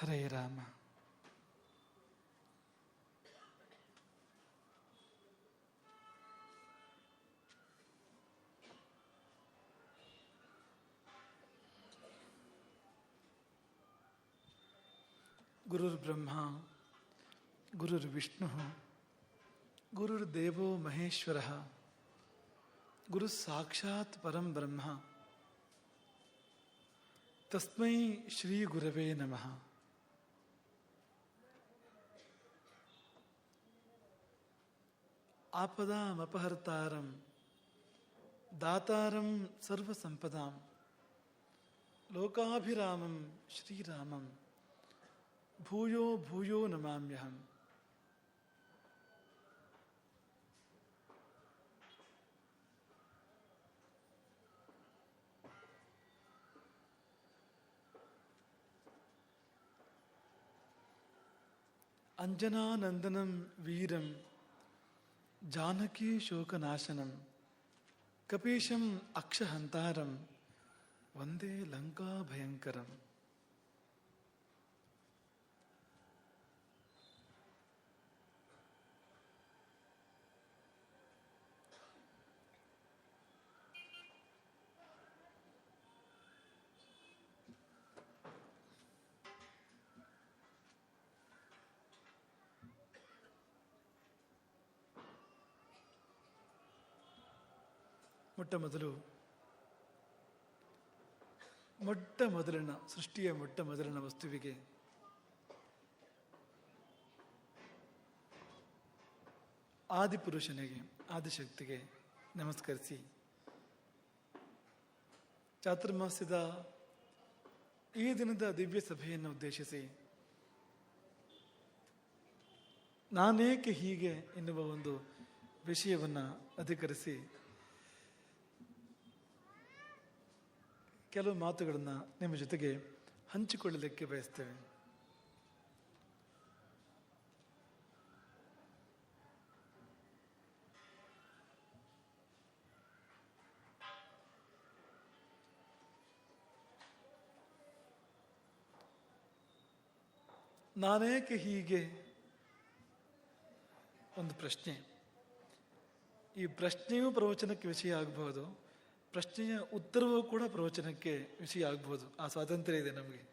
ಹರೇ ರಾಮ. ಗುರುರ್ಬ್ರಹ್ಮ ಗುರುರ್ವಿಷ್ಣು ಗುರುರ್ದೇವೋ ಮಹೇಶ್ವರ ಗುರು ಸಾಕ್ಷಾತ್ ಪರಂ ಬ್ರಹ್ಮ ತಸ್ಮೈ ಶ್ರೀ ಗುರವೇ ನಮಃ. ಆಪದಾಮಪಹರ್ತಾರಂ ದಾತಾರಂ ಸರ್ವಸಂಪದಾಂ ಲೋಕಾಭಿರಾಮಂ ಶ್ರೀರಾಮಂ ಭೂಯೋ ಭೂಯೋ ನಮಾಮ್ಯಹಂ. ಅಂಜನಾನಂದನಂ ವೀರಂ ಜಾನಕಿ ಶೋಕನಾಶನಂ ಕಪೀಶಂ ಅಕ್ಷಹಂತಾರಂ ವಂದೇ ಲಂಕಾ ಭಯಂಕರಂ. ಮೊಟ್ಟಮೊದಲಿನ ಸೃಷ್ಟಿಯ ಮೊಟ್ಟಮೊದಲಿನ ವಸ್ತುವಿಗೆ ಆದಿಪುರುಷನಿಗೆ ಆದಿಶಕ್ತಿಗೆ ನಮಸ್ಕರಿಸಿ, ಚಾತುರ್ಮಾಸ್ಯದ ಈ ದಿನದ ದಿವ್ಯ ಸಭೆಯನ್ನು ಉದ್ದೇಶಿಸಿ ನಾನೇಕೆ ಹೀಗೆ ಎನ್ನುವ ಒಂದು ವಿಷಯವನ್ನು ಅಧಿಕರಿಸಿ ಕೆಲವು ಮಾತುಗಳನ್ನು ನಿಮ್ಮ ಜೊತೆಗೆ ಹಂಚಿಕೊಳ್ಳಲಿಕ್ಕೆ ಬಯಸ್ತೇವೆ. ನಾನೇಕೆ ಹೀಗೆ ಒಂದು ಪ್ರಶ್ನೆ. ಈ ಪ್ರಶ್ನೆಯೂ ಪ್ರವಚನಕ್ಕೆ ವಿಷಯ ಆಗಬಹುದು, ಪ್ರಶ್ನೆಯ ಉತ್ತರವೂ ಕೂಡ ಪ್ರವಚನಕ್ಕೆ ವಿಷಯ ಆಗಬಹುದು. ಆ ಸ್ವಾತಂತ್ರ್ಯ ಇದೆ ನಮಗೆ.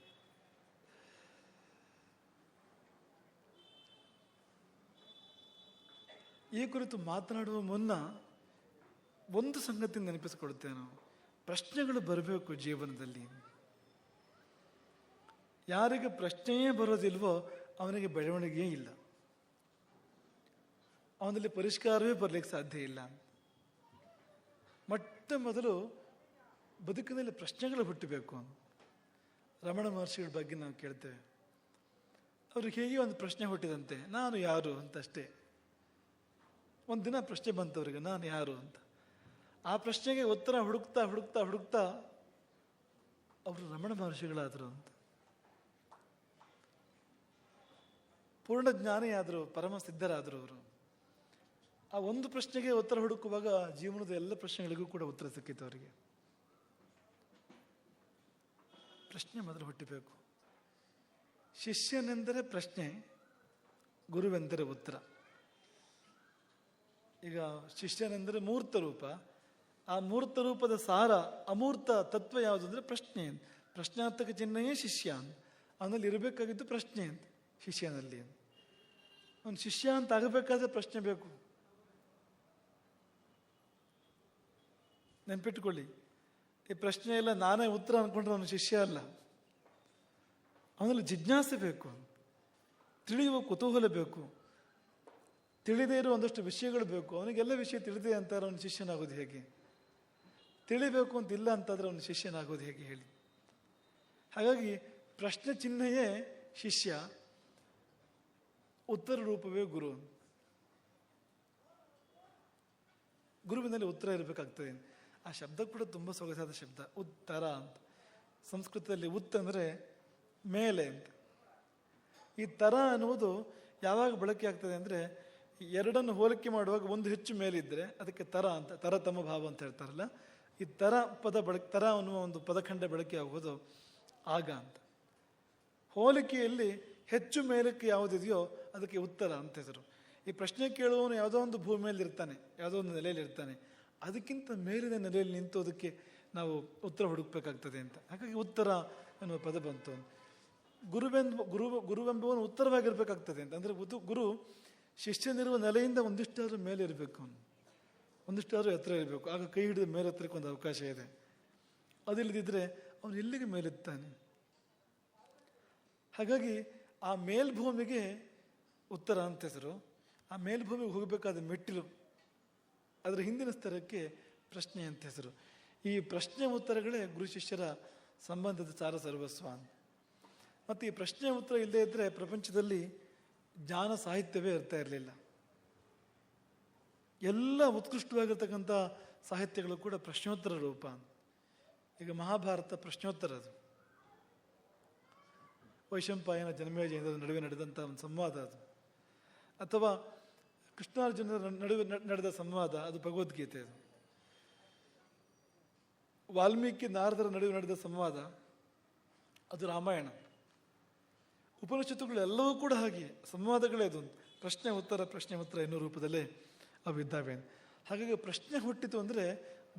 ಈ ಕುರಿತು ಮಾತನಾಡುವ ಮುನ್ನ ಒಂದು ಸಂಗತಿ ನೆನಪಿಸಿಕೊಡುತ್ತೇವೆ. ನಾವು ಪ್ರಶ್ನೆಗಳು ಬರಬೇಕು ಜೀವನದಲ್ಲಿ. ಯಾರಿಗೆ ಪ್ರಶ್ನೆಯೇ ಬರೋದಿಲ್ವೋ ಅವನಿಗೆ ಬೆಳವಣಿಗೆಯೇ ಇಲ್ಲ, ಅವನಲ್ಲಿ ಪರಿಷ್ಕಾರವೇ ಬರಲಿಕ್ಕೆ ಸಾಧ್ಯ ಇಲ್ಲ. ಮೊಟ್ಟ ಮೊದಲು ಬದುಕಿನಲ್ಲಿ ಪ್ರಶ್ನೆಗಳು ಹುಟ್ಟಬೇಕು. ರಮಣ ಮಹರ್ಷಿಗಳ ಬಗ್ಗೆ ನಾವು ಕೇಳ್ತೇವೆ. ಅವ್ರಿಗೆ ಹೇಗೆ ಒಂದು ಪ್ರಶ್ನೆ ಹುಟ್ಟಿದಂತೆ, ನಾನು ಯಾರು ಅಂತಷ್ಟೇ. ಒಂದು ದಿನ ಪ್ರಶ್ನೆ ಬಂತು ಅವರಿಗೆ, ನಾನು ಯಾರು ಅಂತ. ಆ ಪ್ರಶ್ನೆಗೆ ಉತ್ತರ ಹುಡುಕ್ತಾ ಹುಡುಕ್ತಾ ಹುಡುಕ್ತಾ ಅವರು ರಮಣ ಮಹರ್ಷಿಗಳಾದರು ಅಂತ. ಪೂರ್ಣ ಜ್ಞಾನಿಯಾದರು, ಪರಮ ಸಿದ್ಧರಾದರು ಅವರು. ಆ ಒಂದು ಪ್ರಶ್ನೆಗೆ ಉತ್ತರ ಹುಡುಕುವಾಗ ಜೀವನದ ಎಲ್ಲ ಪ್ರಶ್ನೆಗಳಿಗೂ ಕೂಡ ಉತ್ತರ ಸಿಕ್ಕಿತು ಅವರಿಗೆ. ಪ್ರಶ್ನೆ ಮೊದಲು ಹುಟ್ಟಬೇಕು. ಶಿಷ್ಯನೆಂದರೆ ಪ್ರಶ್ನೆ, ಗುರುವೆಂದರೆ ಉತ್ತರ. ಈಗ ಶಿಷ್ಯನೆಂದರೆ ಮೂರ್ತ ರೂಪ. ಆ ಮೂರ್ತ ರೂಪದ ಸಾರ, ಅಮೂರ್ತ ತತ್ವ ಯಾವುದು ಅಂದರೆ ಪ್ರಶ್ನೆ. ಪ್ರಶ್ನಾರ್ಥಕ ಚಿಹ್ನೆಯೇ ಶಿಷ್ಯ. ಅವನಲ್ಲಿ ಇರಬೇಕಾಗಿದ್ದು ಪ್ರಶ್ನೆ ಅಂತ ಶಿಷ್ಯನಲ್ಲಿ. ಅವನು ಶಿಷ್ಯ ಅಂತ ಆಗಬೇಕಾದ್ರೆ ಪ್ರಶ್ನೆ ಬೇಕು. ನೆನ್ಪಿಟ್ಕೊಳ್ಳಿ, ಈ ಪ್ರಶ್ನೆ ಎಲ್ಲ ನಾನೇ ಉತ್ತರ ಅಂದ್ಕೊಂಡ್ರೆ ಅವನು ಶಿಷ್ಯ ಅಲ್ಲ. ಅವನಲ್ಲಿ ಜಿಜ್ಞಾಸೆ ಬೇಕು, ತಿಳಿಯುವ ಕುತೂಹಲ ಬೇಕು, ತಿಳಿದೇ ಇರುವ ಒಂದಷ್ಟು ವಿಷಯಗಳು ಬೇಕು. ಅವನಿಗೆಲ್ಲ ವಿಷಯ ತಿಳಿದೇ ಅಂತಾರೆ, ಅವನು ಶಿಷ್ಯನಾಗೋದು ಹೇಗೆ? ತಿಳಿಬೇಕು ಅಂತ ಇಲ್ಲ ಅಂತಾದ್ರೆ ಅವನು ಶಿಷ್ಯನಾಗೋದು ಹೇಗೆ ಹೇಳಿ? ಹಾಗಾಗಿ ಪ್ರಶ್ನೆ ಚಿಹ್ನೆಯೇ ಶಿಷ್ಯ, ಉತ್ತರ ರೂಪವೇ ಗುರು. ಗುರುವಿನಲ್ಲಿ ಉತ್ತರ ಇರಬೇಕಾಗ್ತದೆ. ಆ ಶಬ್ದ ಕೂಡ ತುಂಬ ಸೊಗಸಾದ ಶಬ್ದ, ಉತ್ತರ ಅಂತ. ಸಂಸ್ಕೃತದಲ್ಲಿ ಉತ್ ಅಂದರೆ ಮೇಲೆ ಅಂತ. ಈ ತರ ಅನ್ನುವುದು ಯಾವಾಗ ಬಳಕೆ ಆಗ್ತದೆ ಅಂದರೆ, ಎರಡನ್ನು ಹೋಲಿಕೆ ಮಾಡುವಾಗ ಒಂದು ಹೆಚ್ಚು ಮೇಲಿದ್ದರೆ ಅದಕ್ಕೆ ತರ ಅಂತ, ತರತಮ ಭಾವ ಅಂತ ಹೇಳ್ತಾರಲ್ಲ. ಈ ತರ ಪದ ತರ ಅನ್ನುವ ಒಂದು ಪದಖಂಡ ಬಳಕೆ ಆಗುವುದು ಆಗ ಅಂತ. ಹೋಲಿಕೆಯಲ್ಲಿ ಹೆಚ್ಚು ಮೇಲಕ್ಕೆ ಯಾವುದಿದೆಯೋ ಅದಕ್ಕೆ ಉತ್ತರ ಅಂತ ಹೆಸರು. ಈ ಪ್ರಶ್ನೆ ಕೇಳುವವನು ಯಾವುದೋ ಒಂದು ಭೂಮಿಯಲ್ಲಿ ಇರ್ತಾನೆ, ಯಾವುದೋ ಒಂದು ನೆಲೆಯಲ್ಲಿ ಇರ್ತಾನೆ, ಅದಕ್ಕಿಂತ ಮೇಲಿನ ನೆಲೆಯಲ್ಲಿ ನಿಂತು ಅದಕ್ಕೆ ನಾವು ಉತ್ತರ ಹುಡುಕಬೇಕಾಗ್ತದೆ ಅಂತ. ಹಾಗಾಗಿ ಉತ್ತರ ಎನ್ನುವ ಪದ ಬಂತು. ಗುರುವೆಂಬುವನು ಉತ್ತರವಾಗಿರ್ಬೇಕಾಗ್ತದೆ ಅಂತ. ಅಂದರೆ ಗುರು ಶಿಷ್ಯನಿರುವ ನೆಲೆಯಿಂದ ಒಂದಿಷ್ಟಾದ್ರೂ ಮೇಲೆ ಇರಬೇಕು, ಅವನು ಒಂದಿಷ್ಟಾದ್ರೂ ಎತ್ತರ ಇರಬೇಕು. ಆಗ ಕೈ ಹಿಡಿದ ಮೇಲೆ ಎತ್ತರಕ್ಕೆ ಒಂದು ಅವಕಾಶ ಇದೆ. ಅದಿಲ್ಲದಿದ್ದರೆ ಅವನು ಎಲ್ಲಿಗೆ ಮೇಲೆತ್ತಾನೆ? ಹಾಗಾಗಿ ಆ ಮೇಲ್ಭೂಮಿಗೆ ಉತ್ತರ ಅಂತ ಹೆಸರು. ಆ ಮೇಲ್ಭೂಮಿಗೆ ಹೋಗಬೇಕಾದ ಮೆಟ್ಟಿಲು, ಅದರ ಹಿಂದಿನ ಸ್ತರಕ್ಕೆ ಪ್ರಶ್ನೆ ಅಂತ ಹೆಸರು. ಈ ಪ್ರಶ್ನೆ ಉತ್ತರಗಳೇ ಗುರು ಶಿಷ್ಯರ ಸಂಬಂಧದ ಸಾರ ಸರ್ವಸ್ವ. ಮತ್ತು ಈ ಪ್ರಶ್ನೆ ಉತ್ತರ ಇಲ್ಲದೇ ಇದ್ದರೆ ಪ್ರಪಂಚದಲ್ಲಿ ಜ್ಞಾನ ಸಾಹಿತ್ಯವೇ ಇರ್ತಾ ಇರಲಿಲ್ಲ. ಎಲ್ಲ ಉತ್ಕೃಷ್ಟವಾಗಿರ್ತಕ್ಕಂಥ ಸಾಹಿತ್ಯಗಳು ಕೂಡ ಪ್ರಶ್ನೋತ್ತರ ರೂಪ. ಈಗ ಮಹಾಭಾರತ ಪ್ರಶ್ನೋತ್ತರ, ಅದು ವೈಶಂಪಾಯನ ಜನಮೇಜಯನ ನಡುವೆ ನಡೆದಂಥ ಒಂದು ಸಂವಾದ ಅದು. ಅಥವಾ ಕೃಷ್ಣಾರ್ಜುನರ ನಡುವೆ ನಡೆದ ಸಂವಾದ, ಅದು ಭಗವದ್ಗೀತೆ. ಅದು ವಾಲ್ಮೀಕಿ ನಾರದರ ನಡುವೆ ನಡೆದ ಸಂವಾದ, ಅದು ರಾಮಾಯಣ. ಉಪನಿಷತ್ತುಗಳೆಲ್ಲವೂ ಕೂಡ ಹಾಗೆ ಸಂವಾದಗಳೇ. ಅದು ಪ್ರಶ್ನೆ ಉತ್ತರ ಎನ್ನುವ ರೂಪದಲ್ಲೇ ಅವಿದ್ದಾವೆ. ಹಾಗಾಗಿ ಪ್ರಶ್ನೆ ಹುಟ್ಟಿತು ಅಂದರೆ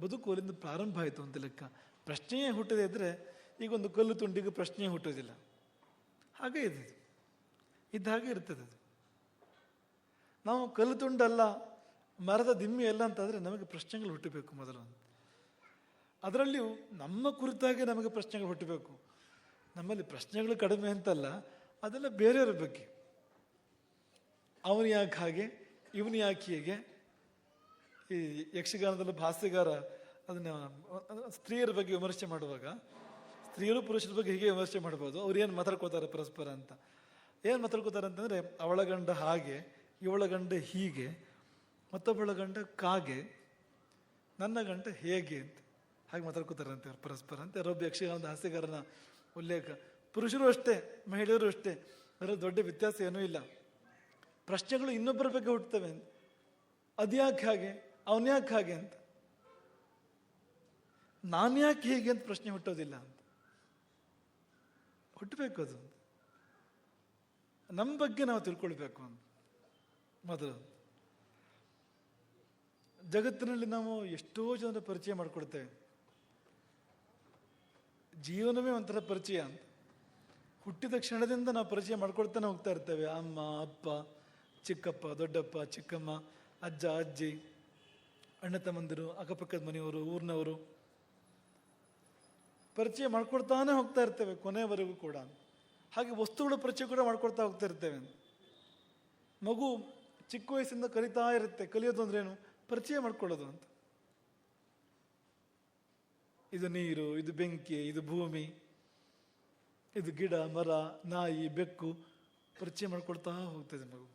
ಬದುಕು ಅಲ್ಲಿಂದ ಪ್ರಾರಂಭ ಆಯಿತು ಅಂತ ಲೆಕ್ಕ. ಪ್ರಶ್ನೆಯೇ ಹುಟ್ಟದೇ ಇದ್ದರೆ ಈಗ ಒಂದು ಕಲ್ಲು ತುಂಡಿಗೆ ಪ್ರಶ್ನೆಯೇ ಹುಟ್ಟೋದಿಲ್ಲ. ಹಾಗೆ ಇದೆ, ಇದ್ದ ಹಾಗೆ ಇರ್ತದೆ ಅದು. ನಾವು ಕಲ್ಲು ತುಂಡಲ್ಲ, ಮರದ ದಿಮ್ಮಿ ಅಲ್ಲ ಅಂತಾದರೆ ನಮಗೆ ಪ್ರಶ್ನೆಗಳು ಹುಟ್ಟಬೇಕು ಮೊದಲು. ಅದರಲ್ಲಿಯೂ ನಮ್ಮ ಕುರಿತಾಗಿ ನಮಗೆ ಪ್ರಶ್ನೆಗಳು ಹುಟ್ಟಬೇಕು. ನಮ್ಮಲ್ಲಿ ಪ್ರಶ್ನೆಗಳು ಕಡಿಮೆ ಅಂತಲ್ಲ, ಅದೆಲ್ಲ ಬೇರೆಯವರ ಬಗ್ಗೆ. ಅವನು ಯಾಕೆ ಹಾಗೆ, ಇವನು ಯಾಕೆ ಹೀಗೆ. ಈ ಯಕ್ಷಗಾನದಲ್ಲಿ ಹಾಸ್ಯಗಾರ ಅದನ್ನು ಸ್ತ್ರೀಯರ ಬಗ್ಗೆ ವಿಮರ್ಶೆ ಮಾಡುವಾಗ, ಸ್ತ್ರೀಯರು ಪುರುಷರ ಬಗ್ಗೆ ಹೀಗೆ ವಿಮರ್ಶೆ ಮಾಡ್ಬೋದು. ಅವ್ರು ಏನು ಮಾತಾಡ್ಕೋತಾರೆ ಪರಸ್ಪರ ಅಂತ. ಏನು ಮಾತಾಡ್ಕೋತಾರೆ ಅಂತಂದರೆ, ಅವಳ ಗಂಡ ಹಾಗೆ, ಇವಳ ಗಂಡ ಹೀಗೆ, ಮತ್ತೊಬ್ಬಳ ಗಂಡ ಕಾಗೆ, ನನ್ನ ಗಂಡ ಹೇಗೆ ಅಂತ ಹಾಗೆ ಮಾತಾಡ್ಕೋತಾರೆ ಅಂತ ಪರಸ್ಪರ ಅಂತ. ಯಾರೊಬ್ಬ ಯಕ್ಷಗಾನದ ಹಾಸ್ಯಗಾರನ ಉಲ್ಲೇಖ. ಪುರುಷರು ಅಷ್ಟೇ, ಮಹಿಳೆಯರು ಅಷ್ಟೇ, ಅದರಲ್ಲಿ ದೊಡ್ಡ ವ್ಯತ್ಯಾಸ ಏನೂ ಇಲ್ಲ. ಪ್ರಶ್ನೆಗಳು ಇನ್ನೊಬ್ಬರ ಬಗ್ಗೆ ಹುಟ್ಟುತ್ತವೆ. ಅದ್ಯಾಕೆ ಹಾಗೆ, ಅವನ್ಯಾಕೆ ಹಾಗೆ ಅಂತ. ನಾನ್ಯಾಕೆ ಹೇಗೆ ಅಂತ ಪ್ರಶ್ನೆ ಹುಟ್ಟೋದಿಲ್ಲ ಅಂತ. ಹುಟ್ಟಬೇಕು. ಅದು ನಮ್ಮ ಬಗ್ಗೆ ನಾವು ತಿಳ್ಕೊಳ್ಬೇಕು ಅಂತ ಮೊದಲು. ಜಗತ್ತಿನಲ್ಲಿ ನಾವು ಎಷ್ಟೋ ಜನರ ಪರಿಚಯ ಮಾಡಿಕೊಡ್ತೇವೆ. ಜೀವನವೇ ಒಂಥರ ಪರಿಚಯ ಅಂತ. ಹುಟ್ಟಿದ ಕ್ಷಣದಿಂದ ನಾವು ಪರಿಚಯ ಮಾಡ್ಕೊಳ್ತಾನೆ ಹೋಗ್ತಾ ಇರ್ತೇವೆ. ಅಮ್ಮ, ಅಪ್ಪ, ಚಿಕ್ಕಪ್ಪ, ದೊಡ್ಡಪ್ಪ, ಚಿಕ್ಕಮ್ಮ, ಅಜ್ಜ, ಅಜ್ಜಿ, ಅಣ್ಣ ತಮ್ಮಂದಿರು, ಅಕ್ಕಪಕ್ಕದ ಮನೆಯವರು, ಊರಿನವರು, ಪರಿಚಯ ಮಾಡ್ಕೊಳ್ತಾನೆ ಹೋಗ್ತಾ ಇರ್ತೇವೆ ಕೊನೆಯವರೆಗೂ ಕೂಡ. ಹಾಗೆ ವಸ್ತುಗಳ ಪರಿಚಯ ಕೂಡ ಮಾಡ್ಕೊಳ್ತಾ ಹೋಗ್ತಾ ಇರ್ತೇವೆ. ಮಗು ಚಿಕ್ಕ ವಯಸ್ಸಿಂದ ಕಲಿತಾ ಇರುತ್ತೆ. ಕಲಿಯೋದು ಅಂದ್ರೇನು? ಪರಿಚಯ ಮಾಡ್ಕೊಳ್ಳೋದು ಅಂತ. ಇದು ನೀರು, ಇದು ಬೆಂಕಿ, ಇದು ಭೂಮಿ, ಇದು ಗಿಡ, ಮರ, ನಾಯಿ, ಬೆಕ್ಕು, ಪರಿಚಯ ಮಾಡ್ಕೊಳ್ತಾ ಹೋಗ್ತದೆ ಮಗು.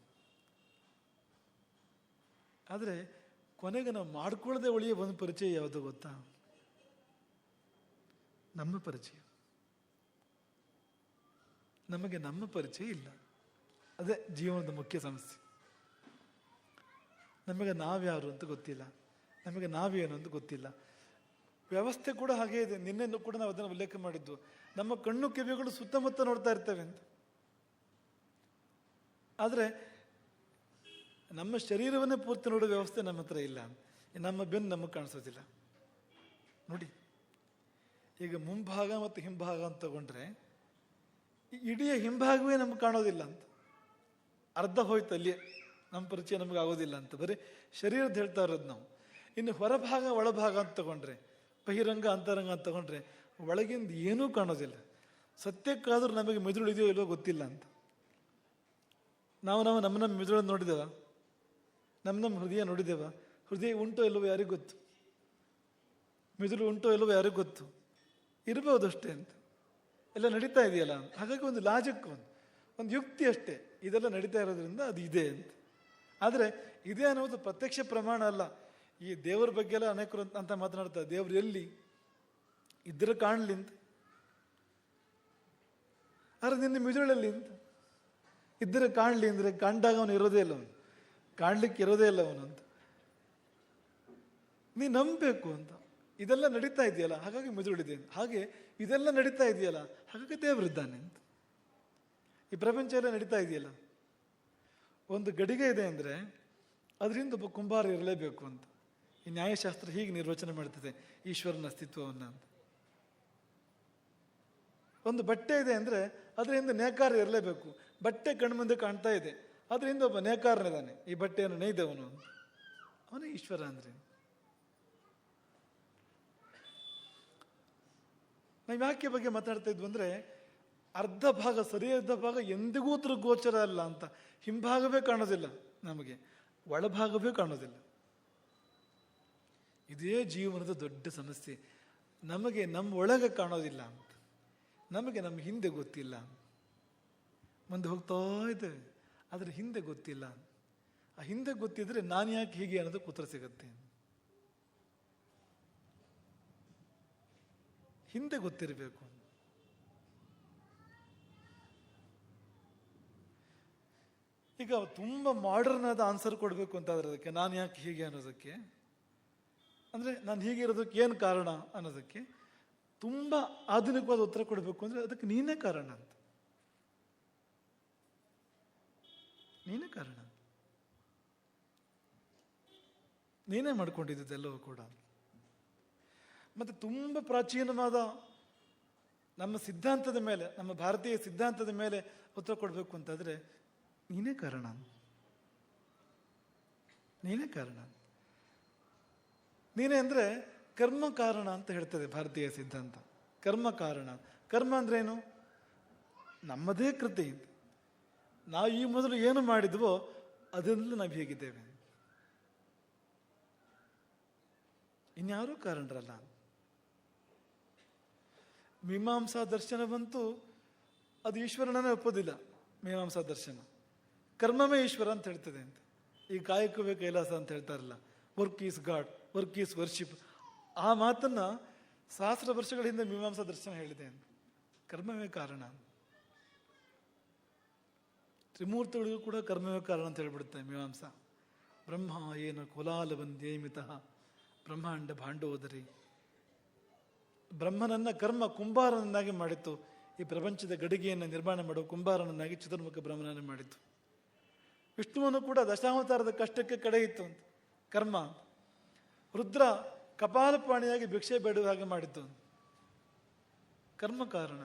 ಆದರೆ ಕೊನೆಗೆ ನಾವು ಮಾಡ್ಕೊಳ್ಳದೆ ಉಳಿಯೋ ಒಂದು ಪರಿಚಯ ಯಾವುದು ಗೊತ್ತಾ? ನಮ್ಮ ಪರಿಚಯ. ನಮಗೆ ನಮ್ಮ ಪರಿಚಯ ಇಲ್ಲ. ಅದೇ ಜೀವನದ ಮುಖ್ಯ ಸಮಸ್ಯೆ. ನಮಗೆ ನಾವ್ಯಾರು ಅಂತ ಗೊತ್ತಿಲ್ಲ, ನಮಗೆ ನಾವೇನು ಅಂತ ಗೊತ್ತಿಲ್ಲ. ವ್ಯವಸ್ಥೆ ಕೂಡ ಹಾಗೇ ಇದೆ. ನಿನ್ನೆ ಕೂಡ ನಾವು ಅದನ್ನು ಉಲ್ಲೇಖ ಮಾಡಿದ್ದು. ನಮ್ಮ ಕಣ್ಣು ಕಿವಿಗಳು ಸುತ್ತಮುತ್ತ ನೋಡ್ತಾ ಇರ್ತವೆ ಅಂತ. ಆದರೆ ನಮ್ಮ ಶರೀರವನ್ನೇ ಪೂರ್ತಿ ನೋಡೋ ವ್ಯವಸ್ಥೆ ನಮ್ಮ ಹತ್ರ ಇಲ್ಲ. ನಮ್ಮ ಬೆನ್ನು ನಮಗೆ ಕಾಣಿಸೋದಿಲ್ಲ. ನೋಡಿ, ಈಗ ಮುಂಭಾಗ ಮತ್ತು ಹಿಂಭಾಗ ಅಂತ ತಗೊಂಡ್ರೆ ಇಡೀ ಹಿಂಭಾಗವೇ ನಮ್ಗೆ ಕಾಣೋದಿಲ್ಲ ಅಂತ. ಅರ್ಧ ಹೋಯ್ತು ಅಲ್ಲಿಯೇ, ನಮ್ಮ ಪರಿಚಯ ನಮಗೆ ಆಗೋದಿಲ್ಲ ಅಂತ. ಬರೀ ಶರೀರದ ಹೇಳ್ತಾ ಇರೋದು ನಾವು. ಇನ್ನು ಹೊರಭಾಗ ಒಳಭಾಗ ಅಂತ ತಗೊಂಡ್ರೆ, ಬಹಿರಂಗ ಅಂತರಂಗ ಅಂತ ತಗೊಂಡ್ರೆ ಒಳಗಿಂದ ಏನೂ ಕಾಣೋದಿಲ್ಲ. ಸತ್ಯಕ್ಕಾದ್ರೂ ನಮಗೆ ಮೆದುಳು ಇದೆಯೋ ಇಲ್ಲೋ ಗೊತ್ತಿಲ್ಲ ಅಂತ. ನಾವು ನಮ್ಮ ಮೆದುಳನ್ನು ನೋಡಿದೇವ? ನಮ್ಮ ಹೃದಯ ನೋಡಿದೇವ? ಹೃದಯ ಉಂಟೋ ಇಲ್ಲವೋ ಯಾರಿಗೂ ಗೊತ್ತು. ಮೆದುಳು ಉಂಟೋ ಇಲ್ಲವೋ ಯಾರಿಗೂ ಗೊತ್ತು. ಇರ್ಬೋದು ಅಷ್ಟೇ ಅಂತ. ಎಲ್ಲ ನಡೀತಾ ಇದೆಯಲ್ಲ. ಹಾಗಾಗಿ ಒಂದು ಲಾಜಿಕ್, ಒಂದು ಯುಕ್ತಿ ಅಷ್ಟೇ. ಇದೆಲ್ಲ ನಡೀತಾ ಇರೋದ್ರಿಂದ ಅದು ಇದೆ ಅಂತ. ಆದರೆ ಇದೆ ಅನ್ನೋದು ಪ್ರತ್ಯಕ್ಷ ಪ್ರಮಾಣ ಅಲ್ಲ. ಈ ದೇವರ ಬಗ್ಗೆ ಎಲ್ಲ ಅನೇಕರು ಅಂತ ಮಾತನಾಡ್ತಾರೆ. ದೇವರು ಎಲ್ಲಿ ಇದ್ರೆ ಕಾಣಲಿ ಅಂತ. ಆದರೆ ನಿನ್ನ ಮಿದುಳಲ್ಲಿ ಅಂತ ಇದ್ದರೆ ಕಾಣಲಿ ಅಂದರೆ ಕಂಡಾಗ ಅವನು ಇರೋದೇ ಇಲ್ಲ, ಅವನು ಕಾಣಲಿಕ್ಕೆ ಇರೋದೇ ಇಲ್ಲ ಅವನು ಅಂತ. ನೀ ನಂಬಬೇಕು ಅಂತ. ಇದೆಲ್ಲ ನಡೀತಾ ಇದೆಯಲ್ಲ, ಹಾಗಾಗಿ ಮಿದುಳಿದೆ ಅಂತ. ಹಾಗೆ ಇದೆಲ್ಲ ನಡೀತಾ ಇದೆಯಲ್ಲ, ಹಾಗಾಗಿ ದೇವರಿದ್ದಾನೆ ಅಂತ. ಈ ಪ್ರಪಂಚ ಎಲ್ಲ ನಡೀತಾ ಇದೆಯಲ್ಲ, ಒಂದು ಗಡಿಗೆ ಇದೆ ಅಂದರೆ ಅದರಿಂದ ಒಬ್ಬ ಕುಂಬಾರ ಇರಲೇಬೇಕು ಅಂತ. ಈ ನ್ಯಾಯಶಾಸ್ತ್ರ ಹೀಗೆ ನಿರ್ವಚನ ಮಾಡ್ತದೆ ಈಶ್ವರನ ಅಸ್ತಿತ್ವವನ್ನು ಅಂತ. ಒಂದು ಬಟ್ಟೆ ಇದೆ ಅಂದರೆ ಅದರಿಂದ ನೇಕಾರ ಇರಲೇಬೇಕು. ಬಟ್ಟೆ ಕಣ್ಮುಂದೆ ಕಾಣ್ತಾ ಇದೆ, ಅದರಿಂದ ಒಬ್ಬ ನೇಕಾರನಿದ್ದಾನೆ, ಈ ಬಟ್ಟೆಯನ್ನು ನೇಯ್ದವನು, ಅವನೇ ಈಶ್ವರ ಅಂದ್ರೆ. ನಾವು ಯಾಕೆ ಬಗ್ಗೆ ಮಾತಾಡ್ತಾ ಇದ್ವು ಅಂದರೆ, ಅರ್ಧ ಭಾಗ, ಸರಿಯಾದ ಭಾಗ ಎಂದಿಗೂ ಗೋಚರ ಅಲ್ಲ ಅಂತ. ಹಿಂಭಾಗವೇ ಕಾಣೋದಿಲ್ಲ ನಮಗೆ, ಒಳಭಾಗವೇ ಕಾಣೋದಿಲ್ಲ. ಇದೇ ಜೀವನದ ದೊಡ್ಡ ಸಮಸ್ಯೆ. ನಮಗೆ ನಮ್ಮ ಒಳಗೆ ಕಾಣೋದಿಲ್ಲ ಅಂತ, ನಮಗೆ ನಮ್ಮ ಹಿಂದೆ ಗೊತ್ತಿಲ್ಲ. ಮುಂದೆ ಹೋಗ್ತಾ ಇದ್ದೇವೆ, ಆದರೆ ಹಿಂದೆ ಗೊತ್ತಿಲ್ಲ. ಆ ಹಿಂದೆ ಗೊತ್ತಿದ್ರೆ ನಾನು ಯಾಕೆ ಹೀಗೆ ಅನ್ನೋದು ಉತ್ತರ ಸಿಗತ್ತೆ. ಹಿಂದೆ ಗೊತ್ತಿರಬೇಕು. ಈಗ ತುಂಬ ಮಾಡರ್ನ್ ಆದ ಆನ್ಸರ್ ಕೊಡಬೇಕು ಅಂತಾದ್ರೆ ಅದಕ್ಕೆ, ನಾನು ಯಾಕೆ ಹೀಗೆ ಅನ್ನೋದಕ್ಕೆ, ಅಂದರೆ ನಾನು ಹೀಗೆ ಇರೋದಕ್ಕೆ ಏನು ಕಾರಣ ಅನ್ನೋದಕ್ಕೆ ತುಂಬ ಆಧುನಿಕವಾದ ಉತ್ತರ ಕೊಡಬೇಕು ಅಂದರೆ ಅದಕ್ಕೆ ನೀನೇ ಕಾರಣ ಅಂತ. ನೀನೇ ಕಾರಣ, ನೀನೇ ಮಾಡ್ಕೊಂಡಿದ್ದೆಲ್ಲವೂ ಕೂಡ. ಮತ್ತು ತುಂಬ ಪ್ರಾಚೀನವಾದ ನಮ್ಮ ಸಿದ್ಧಾಂತದ ಮೇಲೆ, ನಮ್ಮ ಭಾರತೀಯ ಸಿದ್ಧಾಂತದ ಮೇಲೆ ಉತ್ತರ ಕೊಡಬೇಕು ಅಂತಾದರೆ ನೀನೇ ಕಾರಣ, ನೀನೇ ಕಾರಣ. ನೀನೇ ಅಂದರೆ ಕರ್ಮ ಕಾರಣ ಅಂತ ಹೇಳ್ತದೆ ಭಾರತೀಯ ಸಿದ್ಧಾಂತ. ಕರ್ಮ ಕಾರಣ. ಕರ್ಮ ಅಂದ್ರೇನು? ನಮ್ಮದೇ ಕೃತಿ. ನಾವು ಈ ಮೊದಲು ಏನು ಮಾಡಿದ್ವೋ ಅದೆಲ್ಲ ನಾವು ಹೇಗಿದ್ದೇವೆ, ಇನ್ಯಾರೂ ಕಾರಣರಲ್ಲ. ಮೀಮಾಂಸಾ ದರ್ಶನವಂತೂ ಅದು ಈಶ್ವರನೇ ಒಪ್ಪೋದಿಲ್ಲ. ಮೀಮಾಂಸಾ ದರ್ಶನ ಕರ್ಮವೇ ಈಶ್ವರ ಅಂತ ಹೇಳ್ತದೆ ಅಂತ. ಈ ಕಾಯಕವೇ ಕೈಲಾಸ ಅಂತ ಹೇಳ್ತಾರಲ್ಲ, work is god, work is worship. ಆ ಮಾತನ್ನ 1000 ವರ್ಷಗಳ ಹಿಂದೆ ಮೀಮಾಂಸಾ ದರ್ಶನ ಹೇಳಿದೆ ಅಂತ. ಕರ್ಮವೇ ಕಾರಣ. ತ್ರಿಮೂರ್ತಿಗಳಿಗೂ ಕೂಡ ಕರ್ಮವೇ ಕಾರಣ ಅಂತ ಹೇಳ್ಬಿಡುತ್ತೆ ಮೀಮಾಂಸಾ. ಬ್ರಹ್ಮ ಏನು ಕುಲಾಲವಂದ್ಯೇಮಿತಃ ಬ್ರಹ್ಮಾಂಡ ಭಾಂಡೋದರಿ. ಬ್ರಹ್ಮನನ್ನ ಕರ್ಮ ಕುಂಬಾರನನ್ನಾಗಿ ಮಾಡಿತ್ತು. ಈ ಪ್ರಪಂಚದ ಗಡಿಗೆಯನ್ನು ನಿರ್ಮಾಣ ಮಾಡುವ ಕುಂಬಾರನನ್ನಾಗಿ ಚತುರ್ಮುಖ ಬ್ರಹ್ಮನನ್ನು ಮಾಡಿತ್ತು. ವಿಷ್ಣುವನ್ನು ಕೂಡ ದಶಾವತಾರದ ಕಷ್ಟಕ್ಕೆ ಕಡೆ ಇತ್ತು ಅಂತ ಕರ್ಮ. ರುದ್ರ ಕಪಾಲಪಾಣಿಯಾಗಿ ಭಿಕ್ಷೆ ಬೇಡುವ ಹಾಗೆ ಮಾಡಿದ್ದು ಕರ್ಮ ಕಾರಣ.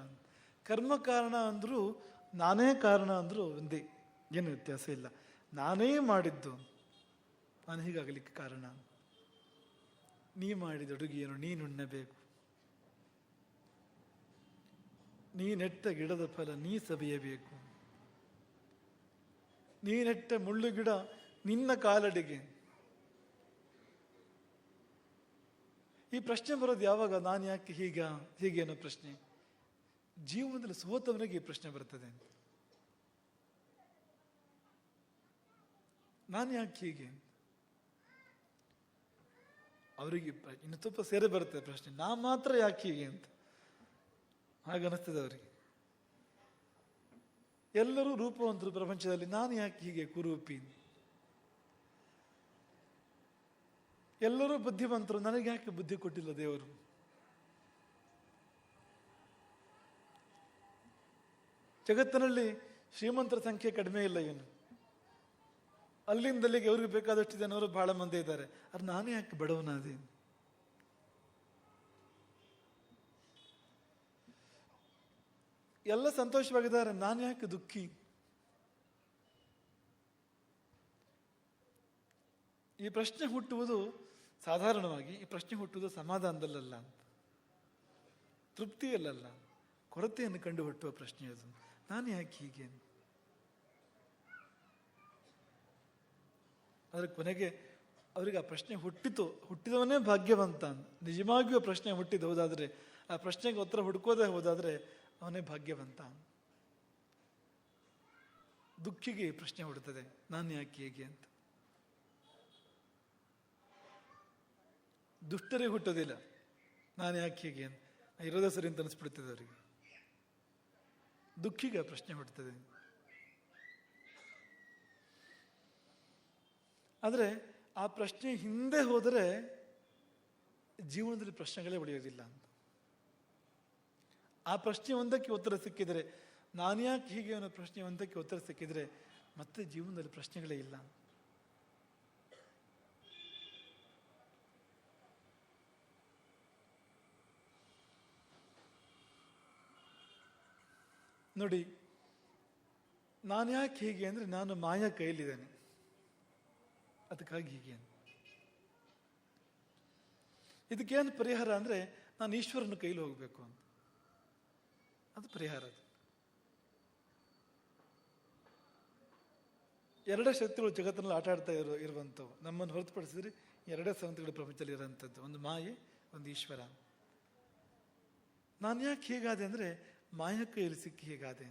ಕರ್ಮ ಕಾರಣ ಅಂದರೂ ನಾನೇ ಕಾರಣ ಅಂದರೂ ಒಂದೇ, ಏನು ವ್ಯತ್ಯಾಸ ಇಲ್ಲ. ನಾನೇ ಮಾಡಿದ್ದು, ನಾನು ಹೀಗಾಗಲಿಕ್ಕೆ ಕಾರಣ. ನೀ ಮಾಡಿದ ಅಡುಗೆಯನ್ನು ನೀನುಣ್ಣಬೇಕು, ನೀ ನೆಟ್ಟ ಗಿಡದ ಫಲ ನೀ ಸವಿಯಬೇಕು, ನೀ ನೆಟ್ಟ ಮುಳ್ಳು ಗಿಡ ನಿನ್ನ ಕಾಲಡಿಗೆ. ಈ ಪ್ರಶ್ನೆ ಬರೋದು ಯಾವಾಗ? ನಾನು ಯಾಕೆ ಹೀಗೆ ಅನ್ನೋ ಪ್ರಶ್ನೆ. ಜೀವನದಲ್ಲಿ ಸೋತವನಿಗೆ ಈ ಪ್ರಶ್ನೆ ಬರ್ತದೆ. ನಾನು ಯಾಕೆ ಹೀಗೆ? ಅವರಿಗೆ ಇನ್ನು ಸ್ವಲ್ಪ ಸೇರೆ ಬರುತ್ತೆ ಪ್ರಶ್ನೆ, ನಾ ಮಾತ್ರ ಯಾಕೆ ಹೀಗೆ ಅಂತ. ಹಾಗನ್ನಿಸ್ತದೆ ಅವರಿಗೆ. ಎಲ್ಲರೂ ರೂಪವಂತರು ಪ್ರಪಂಚದಲ್ಲಿ, ನಾನು ಯಾಕೆ ಹೀಗೆ ಕುರೂಪಿ? ಎಲ್ಲರೂ ಬುದ್ಧಿವಂತರು, ನನಗೆ ಯಾಕೆ ಬುದ್ಧಿ ಕೊಟ್ಟಿಲ್ಲ ದೇವರು? ಜಗತ್ತಿನಲ್ಲಿ ಶ್ರೀಮಂತರ ಸಂಖ್ಯೆ ಕಡಿಮೆ ಇಲ್ಲ ಏನು. ಅಲ್ಲಿಂದಲ್ಲಿಗೆ ಅವ್ರಿಗೆ ಬೇಕಾದಷ್ಟು ಜನರು ಬಹಳ ಮಂದಿ ಇದ್ದಾರೆ. ಅದು ನಾನೇ ಯಾಕೆ ಬಡವನಾದೆ? ಎಲ್ಲ ಸಂತೋಷವಾಗಿದ್ದಾರೆ, ನಾನು ಯಾಕೆ ದುಃಖಿ? ಈ ಪ್ರಶ್ನೆ ಹುಟ್ಟುವುದು ಸಾಧಾರಣವಾಗಿ, ಈ ಪ್ರಶ್ನೆ ಹುಟ್ಟುವುದು ಸಮಾಧಾನದಲ್ಲ, ತೃಪ್ತಿಯಲ್ಲ, ಕೊರತೆಯನ್ನು ಕಂಡು ಹುಟ್ಟುವ ಪ್ರಶ್ನೆ ಅದು. ನಾನು ಯಾಕೆ ಹೀಗೆ? ಆದರೆ ಕೊನೆಗೆ ಅವರಿಗೆ ಆ ಪ್ರಶ್ನೆ ಹುಟ್ಟಿದವನೇ ಭಾಗ್ಯವಂತ. ನಿಜವಾಗಿಯೂ ಪ್ರಶ್ನೆ ಹುಟ್ಟಿದ ಹೋದಾದ್ರೆ, ಆ ಪ್ರಶ್ನೆಗೆ ಉತ್ತರ ಹುಡುಕೋದೇ ಹೋದಾದ್ರೆ ಅವನೇ ಭಾಗ್ಯವಂತ. ದುಃಖಿಗೆ ಪ್ರಶ್ನೆ ಹುಡುತ್ತದೆ, ನಾನು ಯಾಕೆ ಹೇಗೆ ಅಂತ. ದುಷ್ಟರಿಗೆ ಹುಟ್ಟೋದಿಲ್ಲ, ನಾನು ಯಾಕೆ ಹೀಗೆ ಅಂತ. ಇರೋದೇ ಸರಿ ಅಂತ ಅನಿಸ್ಬಿಡ್ತದೆ ಅವರಿಗೆ. ದುಃಖಿಗೆ ಪ್ರಶ್ನೆ ಹುಟ್ಟುತ್ತದೆ. ಆದರೆ ಆ ಪ್ರಶ್ನೆ ಹಿಂದೆ ಹೋದರೆ ಜೀವನದಲ್ಲಿ ಪ್ರಶ್ನೆಗಳೇ ಉಳಿಯೋದಿಲ್ಲ ಅಂತ. ಆ ಪ್ರಶ್ನೆ ಒಂದಕ್ಕೆ ಉತ್ತರ ಸಿಕ್ಕಿದರೆ ನಾನ್ಯಾಕೆ ಹೀಗೆ ಅನ್ನೋ ಪ್ರಶ್ನೆ ಒಂದಕ್ಕೆ ಉತ್ತರ ಸಿಕ್ಕಿದ್ರೆ ಮತ್ತೆ ಜೀವನದಲ್ಲಿ ಪ್ರಶ್ನೆಗಳೇ ಇಲ್ಲ. ನೋಡಿ, ನಾನು ಯಾಕೆ ಹೀಗೆ ಅಂದರೆ ನಾನು ಮಾಯಾ ಕೈಯಲ್ಲಿದ್ದೇನೆ, ಅದಕ್ಕಾಗಿ ಹೀಗೆ. ಇದಕ್ಕೇನು ಪರಿಹಾರ ಅಂದರೆ ನಾನು ಈಶ್ವರನ ಕೈಲಿ ಹೋಗಬೇಕು ಅಂತ, ಅದು ಪರಿಹಾರ. ಅದು ಎರಡೇ ಶಕ್ತಿಗಳು ಜಗತ್ತಿನಲ್ಲಿ ಆಟ ಆಡ್ತಾ ಇರುವಂಥವು. ನಮ್ಮನ್ನು ಹೊರತುಪಡಿಸಿದ್ರೆ ಎರಡೇ ಸಂಗತಿಗಳು ಪ್ರಪಂಚದಲ್ಲಿ ಇರೋಂಥದ್ದು, ಒಂದು ಮಾಯೆ, ಒಂದು ಈಶ್ವರ. ನಾನು ಯಾಕೆ ಹೀಗಾದೆ ಅಂದರೆ ಮಾಯ ಕೈಯಲ್ಲಿ ಸಿಕ್ಕಿ ಹೀಗಾದೆ.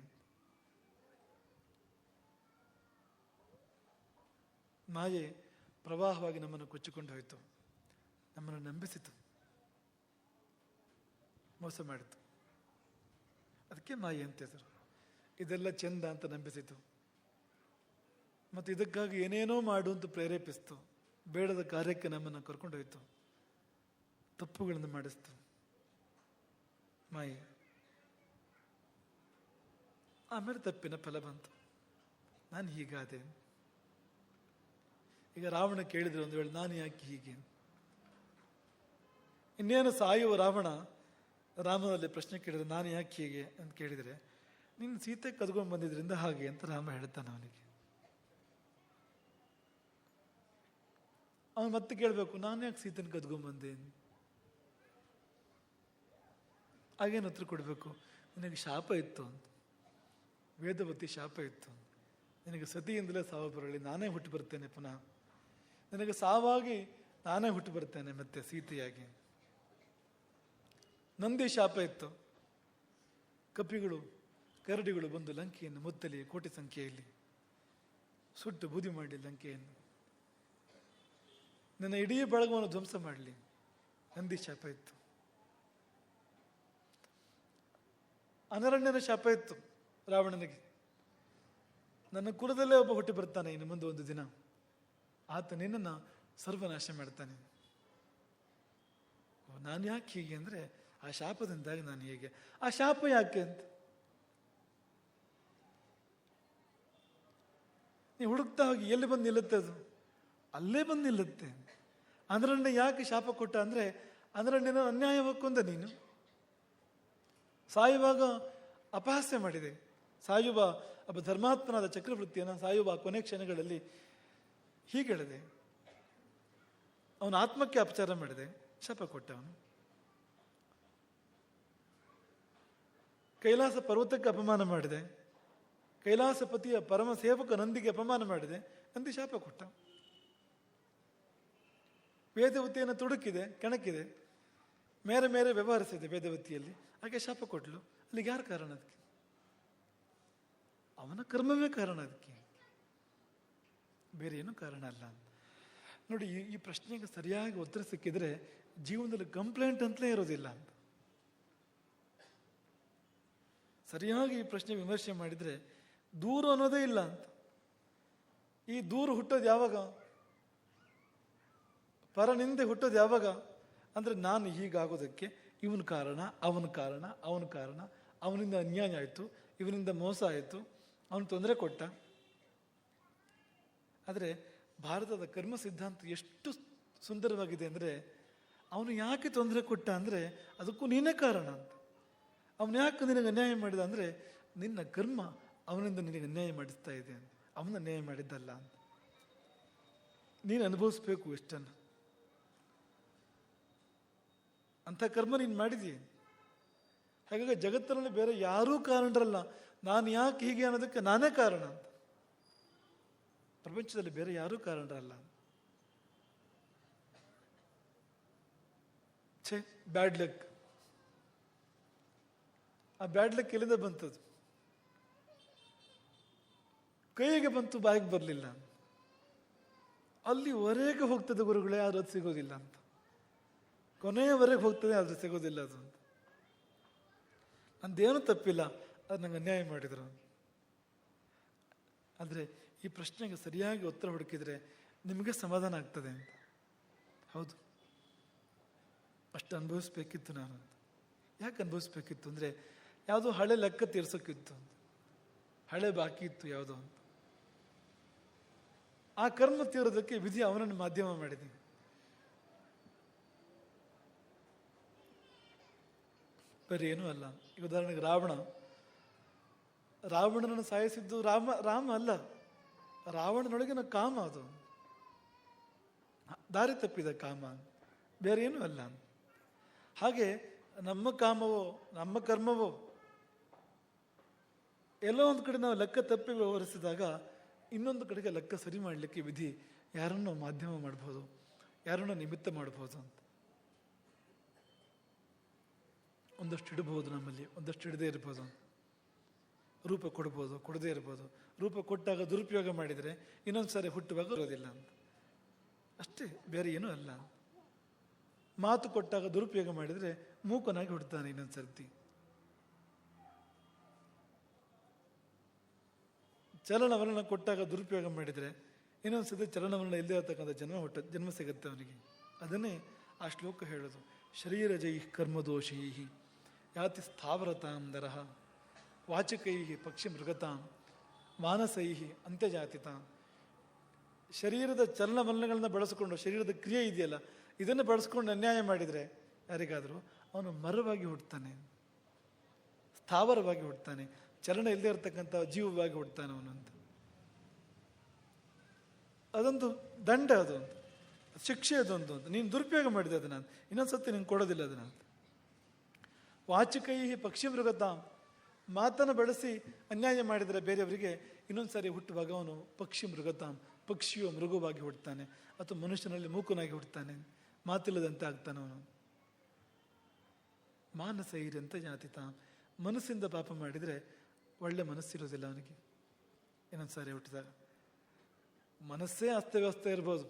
ಮಾಯೆ ಪ್ರವಾಹವಾಗಿ ನಮ್ಮನ್ನು ಕೊಚ್ಚಿಕೊಂಡು ಹೋಯಿತು, ನಮ್ಮನ್ನು ನಂಬಿಸಿತು, ಮೋಸ ಮಾಡಿತು. ಅದಕ್ಕೆ ಮಾಯೆ ಅಂತ ಹೆಸರು. ಇದೆಲ್ಲ ಚೆಂದ ಅಂತ ನಂಬಿಸಿತು, ಮತ್ತು ಇದಕ್ಕಾಗಿ ಏನೇನೋ ಮಾಡು ಅಂತ ಪ್ರೇರೇಪಿಸ್ತು, ಬೇಡದ ಕಾರ್ಯಕ್ಕೆ ನಮ್ಮನ್ನು ಕರ್ಕೊಂಡೋಯ್ತು, ತಪ್ಪುಗಳನ್ನು ಮಾಡಿಸ್ತು ಮಾಯೆ. ಆಮೇಲೆ ತಪ್ಪಿನ ಫಲ ಬಂತು, ನಾನು ಹೀಗಾದೆ. ಈಗ ರಾವಣ ಕೇಳಿದ್ರೆ ಒಂದು ವೇಳೆ ನಾನು ಯಾಕೆ ಹೀಗೆ, ಇನ್ನೇನು ಸಾಯುವ ರಾವಣ ರಾಮನಲ್ಲಿ ಪ್ರಶ್ನೆ ಕೇಳಿದ್ರೆ ನಾನು ಯಾಕೆ ಹೀಗೆ ಅಂತ ಕೇಳಿದರೆ, ನಿನ್ನ ಸೀತೆ ಕದ್ಕೊಂಡು ಬಂದಿದ್ರಿಂದ ಹಾಗೆ ಅಂತ ರಾಮ ಹೇಳ್ತಾನೆ ಅವನಿಗೆ. ಅವನು ಮತ್ತೆ ಕೇಳಬೇಕು, ನಾನು ಯಾಕೆ ಸೀತೆನ ಕದ್ಕೊಂಡ್ಬಂದೆ? ಹಾಗೇನು ಉತ್ತರ ಕೊಡಬೇಕು, ನಿನಗೆ ಶಾಪ ಇತ್ತು ಅಂತ, ವೇದವತಿ ಶಾಪ ಇತ್ತು, ನಿನಗೆ ಸತಿಯಿಂದಲೇ ಸಾವು ಬರಲಿ, ನಾನೇ ಹುಟ್ಟು ಬರ್ತೇನೆ ಪುನಃ, ನಿನಗೆ ಸಾವಾಗಿ ನಾನೇ ಹುಟ್ಟು ಬರ್ತೇನೆ ಮತ್ತೆ ಸೀತೆಯಾಗಿ. ನಂದಿ ಶಾಪ ಇತ್ತು, ಕಪಿಗಳು ಕರಡಿಗಳು ಬಂದು ಲಂಕೆಯನ್ನು ಮುತ್ತಲಿ ಕೋಟಿ ಸಂಖ್ಯೆಯಲ್ಲಿ ಸುಟ್ಟು ಬೂದಿ ಮಾಡಲಿ ಲಂಕೆಯನ್ನು, ನನ್ನ ಇಡೀ ಬಳಗವನ್ನು ಧ್ವಂಸ ಮಾಡಲಿ, ನಂದಿ ಶಾಪ ಇತ್ತು. ಅನರಣ್ಯನ ಶಾಪ ಇತ್ತು ರಾವಣನಿಗೆ, ನನ್ನ ಕುಲದಲ್ಲೇ ಒಬ್ಬ ಹುಟ್ಟಿ ಬರ್ತಾನೆ ಇನ್ನು ಮುಂದೆ ಒಂದು ದಿನ, ಆತ ನಿನ್ನನ್ನು ಸರ್ವನಾಶ ಮಾಡ್ತಾನೆ. ನಾನು ಯಾಕೆ ಹೀಗೆ ಅಂದರೆ ಆ ಶಾಪದಿಂದಾಗಿ ನಾನು ಹೇಗೆ. ಆ ಶಾಪ ಯಾಕೆ ಅಂತ ನೀವು ಹುಡುಕ್ತಾ ಹೋಗಿ ಎಲ್ಲಿ ಬಂದು ನಿಲ್ಲುತ್ತೆ, ಅದು ಅಲ್ಲೇ ಬಂದು ನಿಲ್ಲುತ್ತೆ. ಅನರಣ್ಯ ಯಾಕೆ ಶಾಪ ಕೊಟ್ಟ ಅಂದರೆ ಅನರಣ್ಯನ ಅನ್ಯಾಯ ಹೊಕ್ಕೊಂದ ನೀನು. ಸಾಯುವಾಗ ಅಪಹಾಸ್ಯ ಮಾಡಿದೆ, ಸಾಯುವ ಒಬ್ಬ ಧರ್ಮಾತ್ಮನಾದ ಚಕ್ರವರ್ತಿಯನ್ನು ಸಾಯುವ ಕೊನೆ ಕ್ಷಣಗಳಲ್ಲಿ ಹೀಗೆ ಹೇಳಿದೆ, ಅವನ ಆತ್ಮಕ್ಕೆ ಅಪಚಾರ ಮಾಡಿದೆ, ಶಾಪ ಕೊಟ್ಟ. ಅವನು ಕೈಲಾಸ ಪರ್ವತಕ್ಕೆ ಅಪಮಾನ ಮಾಡಿದೆ, ಕೈಲಾಸಪತಿಯ ಪರಮ ಸೇವಕ ನಂದಿಗೆ ಅಪಮಾನ ಮಾಡಿದೆ, ನಂದಿ ಶಾಪ ಕೊಟ್ಟ. ವೇದವತಿಯನ್ನು ತುಡುಕಿದೆ, ಕೆಣಕಿದೆ, ಮೇರೆ ಮೇರೆ ವ್ಯವಹರಿಸಿದೆ ವೇದವತಿಯಲ್ಲಿ, ಹಾಗೆ ಶಾಪ ಕೊಟ್ಲು. ಅಲ್ಲಿಗೆ ಯಾರು ಕಾರಣ? ಅದಕ್ಕೆ ಅವನ ಕರ್ಮವೇ ಕಾರಣ, ಅದಕ್ಕೆ ಬೇರೆ ಏನೂ ಕಾರಣ ಅಲ್ಲ. ನೋಡಿ, ಈ ಪ್ರಶ್ನೆಗೆ ಸರಿಯಾಗಿ ಉತ್ತರ ಸಿಕ್ಕಿದ್ರೆ ಜೀವನದಲ್ಲಿ ಕಂಪ್ಲೇಂಟ್ ಅಂತಲೇ ಇರೋದಿಲ್ಲ ಅಂತ. ಸರಿಯಾಗಿ ಈ ಪ್ರಶ್ನೆ ವಿಮರ್ಶೆ ಮಾಡಿದರೆ ದೂರು ಅನ್ನೋದೇ ಇಲ್ಲ ಅಂತ. ಈ ದೂರು ಹುಟ್ಟೋದು ಯಾವಾಗ? ಪರನಿಂದೆ ಹುಟ್ಟೋದು ಯಾವಾಗ ಅಂದರೆ ನಾನು ಹೀಗಾಗೋದಕ್ಕೆ ಇವನ ಕಾರಣ, ಅವನ ಕಾರಣ, ಅವನ ಕಾರಣ, ಅವನಿಂದ ಅನ್ಯಾಯ ಆಯಿತು, ಇವನಿಂದ ಮೋಸ ಆಯಿತು, ಅವನು ತೊಂದರೆ ಕೊಟ್ಟ. ಆದರೆ ಭಾರತದ ಕರ್ಮ ಸಿದ್ಧಾಂತ ಎಷ್ಟು ಸುಂದರವಾಗಿದೆ ಅಂದರೆ, ಅವನು ಯಾಕೆ ತೊಂದರೆ ಕೊಟ್ಟ ಅಂದರೆ ಅದಕ್ಕೂ ನೀನೇ ಕಾರಣ ಅಂತ. ಅವನು ಯಾಕೆ ನಿನಗೆ ಅನ್ಯಾಯ ಮಾಡಿದ ಅಂದರೆ ನಿನ್ನ ಕರ್ಮ ಅವನಿಂದ ನಿನಗೆ ಅನ್ಯಾಯ ಮಾಡಿಸ್ತಾ ಇದೆ ಅಂತ, ಅವನ ಅನ್ಯಾಯ ಮಾಡಿದ್ದಲ್ಲ ಅಂತ. ನೀನು ಅನುಭವಿಸ್ಬೇಕು ಇಷ್ಟನ್ನು, ಅಂಥ ಕರ್ಮ ನೀನು ಮಾಡಿದೀಯ. ಹಾಗಾಗಿ ಜಗತ್ತಿನಲ್ಲಿ ಬೇರೆ ಯಾರೂ ಕಾರಣರಲ್ಲ, ನಾನು ಯಾಕೆ ಹೀಗೆ ಅನ್ನೋದಕ್ಕೆ ನಾನೇ ಕಾರಣ ಅಂತ. ಪ್ರಪಂಚದಲ್ಲಿ ಬೇರೆ ಯಾರೂ ಕಾರಣರಲ್ಲ. Bad luck. ಆ ಬ್ಯಾಡ್ ಲಕ್ ಎಲ್ಲಿಂದ ಬಂತದ್ದು? ಕೈಗೆ ಬಂತು, ಬಾಯಿಗೆ ಬರಲಿಲ್ಲ. ಅಲ್ಲಿವರೆಗೆ ಹೋಗ್ತದೆ ಗುರುಗಳೇ, ಆದ್ರೆ ಅದು ಸಿಗೋದಿಲ್ಲ ಅಂತ. ಕೊನೆಯವರೆಗೆ ಹೋಗ್ತದೆ, ಆದ್ರೆ ಸಿಗೋದಿಲ್ಲ ಅದು ಅಂತ. ನಂದೇನು ತಪ್ಪಿಲ್ಲ, ಅದು ನಂಗೆ ಅನ್ಯಾಯ ಮಾಡಿದ್ರು. ಆದರೆ ಈ ಪ್ರಶ್ನೆಗೆ ಸರಿಯಾಗಿ ಉತ್ತರ ಹುಡುಕಿದ್ರೆ ನಿಮಗೆ ಸಮಾಧಾನ ಆಗ್ತದೆ ಅಂತ. ಹೌದು, ಅಷ್ಟು ಅನುಭವಿಸ್ಬೇಕಿತ್ತು ನಾನು ಅಂತ. ಯಾಕೆ ಅನುಭವಿಸ್ಬೇಕಿತ್ತು ಅಂದರೆ ಯಾವುದೋ ಹಳೆ ಲೆಕ್ಕ ತೀರ್ಸೋಕ್ಕಿತ್ತು ಅಂತ. ಹಳೆ ಬಾಕಿ ಇತ್ತು ಯಾವುದೋ ಅಂತ. ಆ ಕರ್ಮ ತೀರೋದಕ್ಕೆ ವಿಧಿ ಅವನನ್ನು ಮಾಧ್ಯಮ ಮಾಡಿದೆ. ಬೇರೆ ಏನೂ ಅಲ್ಲ. ಈ ಉದಾಹರಣೆಗೆ ರಾವಣನನ್ನು ಸಾಯಿಸಿದ್ದು ರಾಮ ಅಲ್ಲ, ರಾವಣನೊಳಗಿನ ಕಾಮ. ಅದು ದಾರಿ ತಪ್ಪಿದ ಕಾಮ, ಬೇರೆ ಏನೂ ಅಲ್ಲ. ಹಾಗೆ ನಮ್ಮ ಕಾಮವೋ ನಮ್ಮ ಕರ್ಮವೋ ಎಲ್ಲೋ ಒಂದು ಕಡೆ ನಾವು ಲೆಕ್ಕ ತಪ್ಪಿ ವ್ಯವಹರಿಸಿದಾಗ ಇನ್ನೊಂದು ಕಡೆಗೆ ಲೆಕ್ಕ ಸರಿ ಮಾಡಲಿಕ್ಕೆ ವಿಧಿ ಯಾರನ್ನೋ ಮಾಧ್ಯಮ ಮಾಡ್ಬೋದು, ಯಾರನ್ನೋ ನಿಮಿತ್ತ ಮಾಡ್ಬೋದು ಅಂತ. ಒಂದಷ್ಟು ಇಡಬಹುದು ನಮ್ಮಲ್ಲಿ, ಒಂದಷ್ಟು ಇಡದೇ ಇರ್ಬೋದು. ರೂಪ ಕೊಡ್ಬೋದು, ಕೊಡದೇ ಇರ್ಬೋದು. ರೂಪ ಕೊಟ್ಟಾಗ ದುರುಪಯೋಗ ಮಾಡಿದರೆ ಇನ್ನೊಂದು ಸಾರಿ ಹುಟ್ಟುವಾಗ ಇರೋದಿಲ್ಲ ಅಂತ ಅಷ್ಟೇ, ಬೇರೆ ಏನೂ ಅಲ್ಲ. ಮಾತು ಕೊಟ್ಟಾಗ ದುರುಪಯೋಗ ಮಾಡಿದರೆ ಮೂಕನಾಗಿ ಹುಡ್ತಾನೆ ಇನ್ನೊಂದು ಸರ್ತಿ. ಚಲನವಲನ ಕೊಟ್ಟಾಗ ದುರುಪಯೋಗ ಮಾಡಿದರೆ ಇನ್ನೊಂದು ಸರ್ತಿ ಚಲನವಲನ ಇಲ್ಲದೆ ಇರತಕ್ಕಂಥ ಜನ್ಮ ಸಿಗುತ್ತೆ ಅವನಿಗೆ. ಅದನ್ನೇ ಆ ಶ್ಲೋಕ ಹೇಳೋದು. ಶರೀರಜೈ ಕರ್ಮದೋಷೈ ಯಾತಿ ಸ್ಥಾವರತಾಂ ನರಃ ವಾಚಕೈ ಪಕ್ಷಿ ಮೃಗತಾಂ ಮಾನಸೈ ಅಂತ್ಯಜಾತಿತಾಂ. ಶರೀರದ ಚಲನವಲನಗಳನ್ನ ಬಳಸಿಕೊಂಡು, ಶರೀರದ ಕ್ರಿಯೆ ಇದೆಯಲ್ಲ ಇದನ್ನು ಬಳಸ್ಕೊಂಡು ಅನ್ಯಾಯ ಮಾಡಿದರೆ ಯಾರಿಗಾದರೂ ಅವನು ಮರವಾಗಿ ಹುಡ್ತಾನೆ, ಸ್ಥಾವರವಾಗಿ ಹುಡ್ತಾನೆ, ಚಲನ ಇಲ್ಲದೆ ಇರತಕ್ಕಂಥ ಜೀವವಾಗಿ ಹುಡ್ತಾನೆ ಅವನು ಅಂತ. ಅದೊಂದು ದಂಡ, ಅದು ಅಂತ ಶಿಕ್ಷೆ, ಅದೊಂದು ಅಂತ. ನೀನು ದುರುಪಯೋಗ ಮಾಡಿದೆ ಅದನ್ನ, ಇನ್ನೊಂದು ಸತಿ ನೀನು ಕೊಡೋದಿಲ್ಲ ಅದನ್ನ ಅಂತ. ವಾಚಕೈ ಪಕ್ಷಿ ಮೃಗತಾಂ, ಮಾತನ್ನು ಬಳಸಿ ಅನ್ಯಾಯ ಮಾಡಿದರೆ ಬೇರೆಯವರಿಗೆ ಇನ್ನೊಂದು ಸಾರಿ ಹುಟ್ಟುವಾಗ ಅವನು ಪಕ್ಷಿ ಮೃಗತಾಂ, ಪಕ್ಷಿಯೋ ಮೃಗವಾಗಿ ಹುಡ್ತಾನೆ, ಅಥವಾ ಮನುಷ್ಯನಲ್ಲಿ ಮೂಕನಾಗಿ ಹುಡ್ತಾನೆ, ಮಾತಿಲ್ಲದಂತೆ ಆಗ್ತಾನೆ ಅವನು. ಮಾನಸೈರಂತ ಜಾತಿತಾಂ, ಮನಸ್ಸಿಂದ ಪಾಪ ಮಾಡಿದರೆ ಒಳ್ಳೆ ಮನಸ್ಸಿರೋದಿಲ್ಲ ಅವನಿಗೆ ಇನ್ನೊಂದು ಸಾರಿ ಹುಟ್ಟಿದಾಗ. ಮನಸ್ಸೇ ಅಸ್ತವ್ಯಸ್ತ ಇರ್ಬೋದು,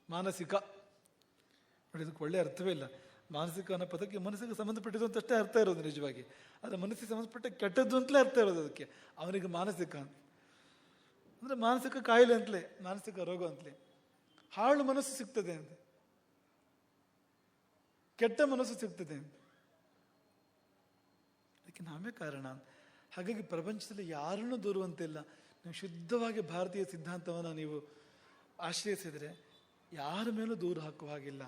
ಮಾನಸಿಕ ನೋಡಿ, ಇದಕ್ಕೆ ಒಳ್ಳೆ ಅರ್ಥವೇ ಇಲ್ಲ. ಮಾನಸಿಕ ಅನ್ನೋ ಪದಕ್ಕೆ ಮನಸ್ಸಿಗೆ ಸಂಬಂಧಪಟ್ಟಿದ್ದು ಅಂತಷ್ಟೇ ಅರ್ಥ ಇರೋದು ನಿಜವಾಗಿ. ಆದರೆ ಮನಸ್ಸಿಗೆ ಸಂಬಂಧಪಟ್ಟ ಕೆಟ್ಟದ್ದು ಅಂತಲೇ ಅರ್ಥ ಇರೋದು ಅದಕ್ಕೆ. ಅವನಿಗೆ ಮಾನಸಿಕ ಅಂದರೆ ಮಾನಸಿಕ ಕಾಯಿಲೆ ಅಂತಲೇ, ಮಾನಸಿಕ ರೋಗ ಅಂತಲೇ. ಹಾಳು ಮನಸ್ಸು ಸಿಗ್ತದೆ ಅಂತ, ಕೆಟ್ಟ ಮನಸ್ಸು ಸಿಗ್ತದೆ ಅಂತ. ಅದಕ್ಕೆ ನಾವೇ ಕಾರಣ. ಹಾಗಾಗಿ ಪ್ರಪಂಚದಲ್ಲಿ ಯಾರನ್ನೂ ದೂರುವಂತಿಲ್ಲ. ನೀವು ಶುದ್ಧವಾಗಿ ಭಾರತೀಯ ಸಿದ್ಧಾಂತವನ್ನು ನೀವು ಆಶ್ರಯಿಸಿದರೆ ಯಾರ ಮೇಲೂ ದೂರ ಹಾಕುವ ಹಾಗಿಲ್ಲ.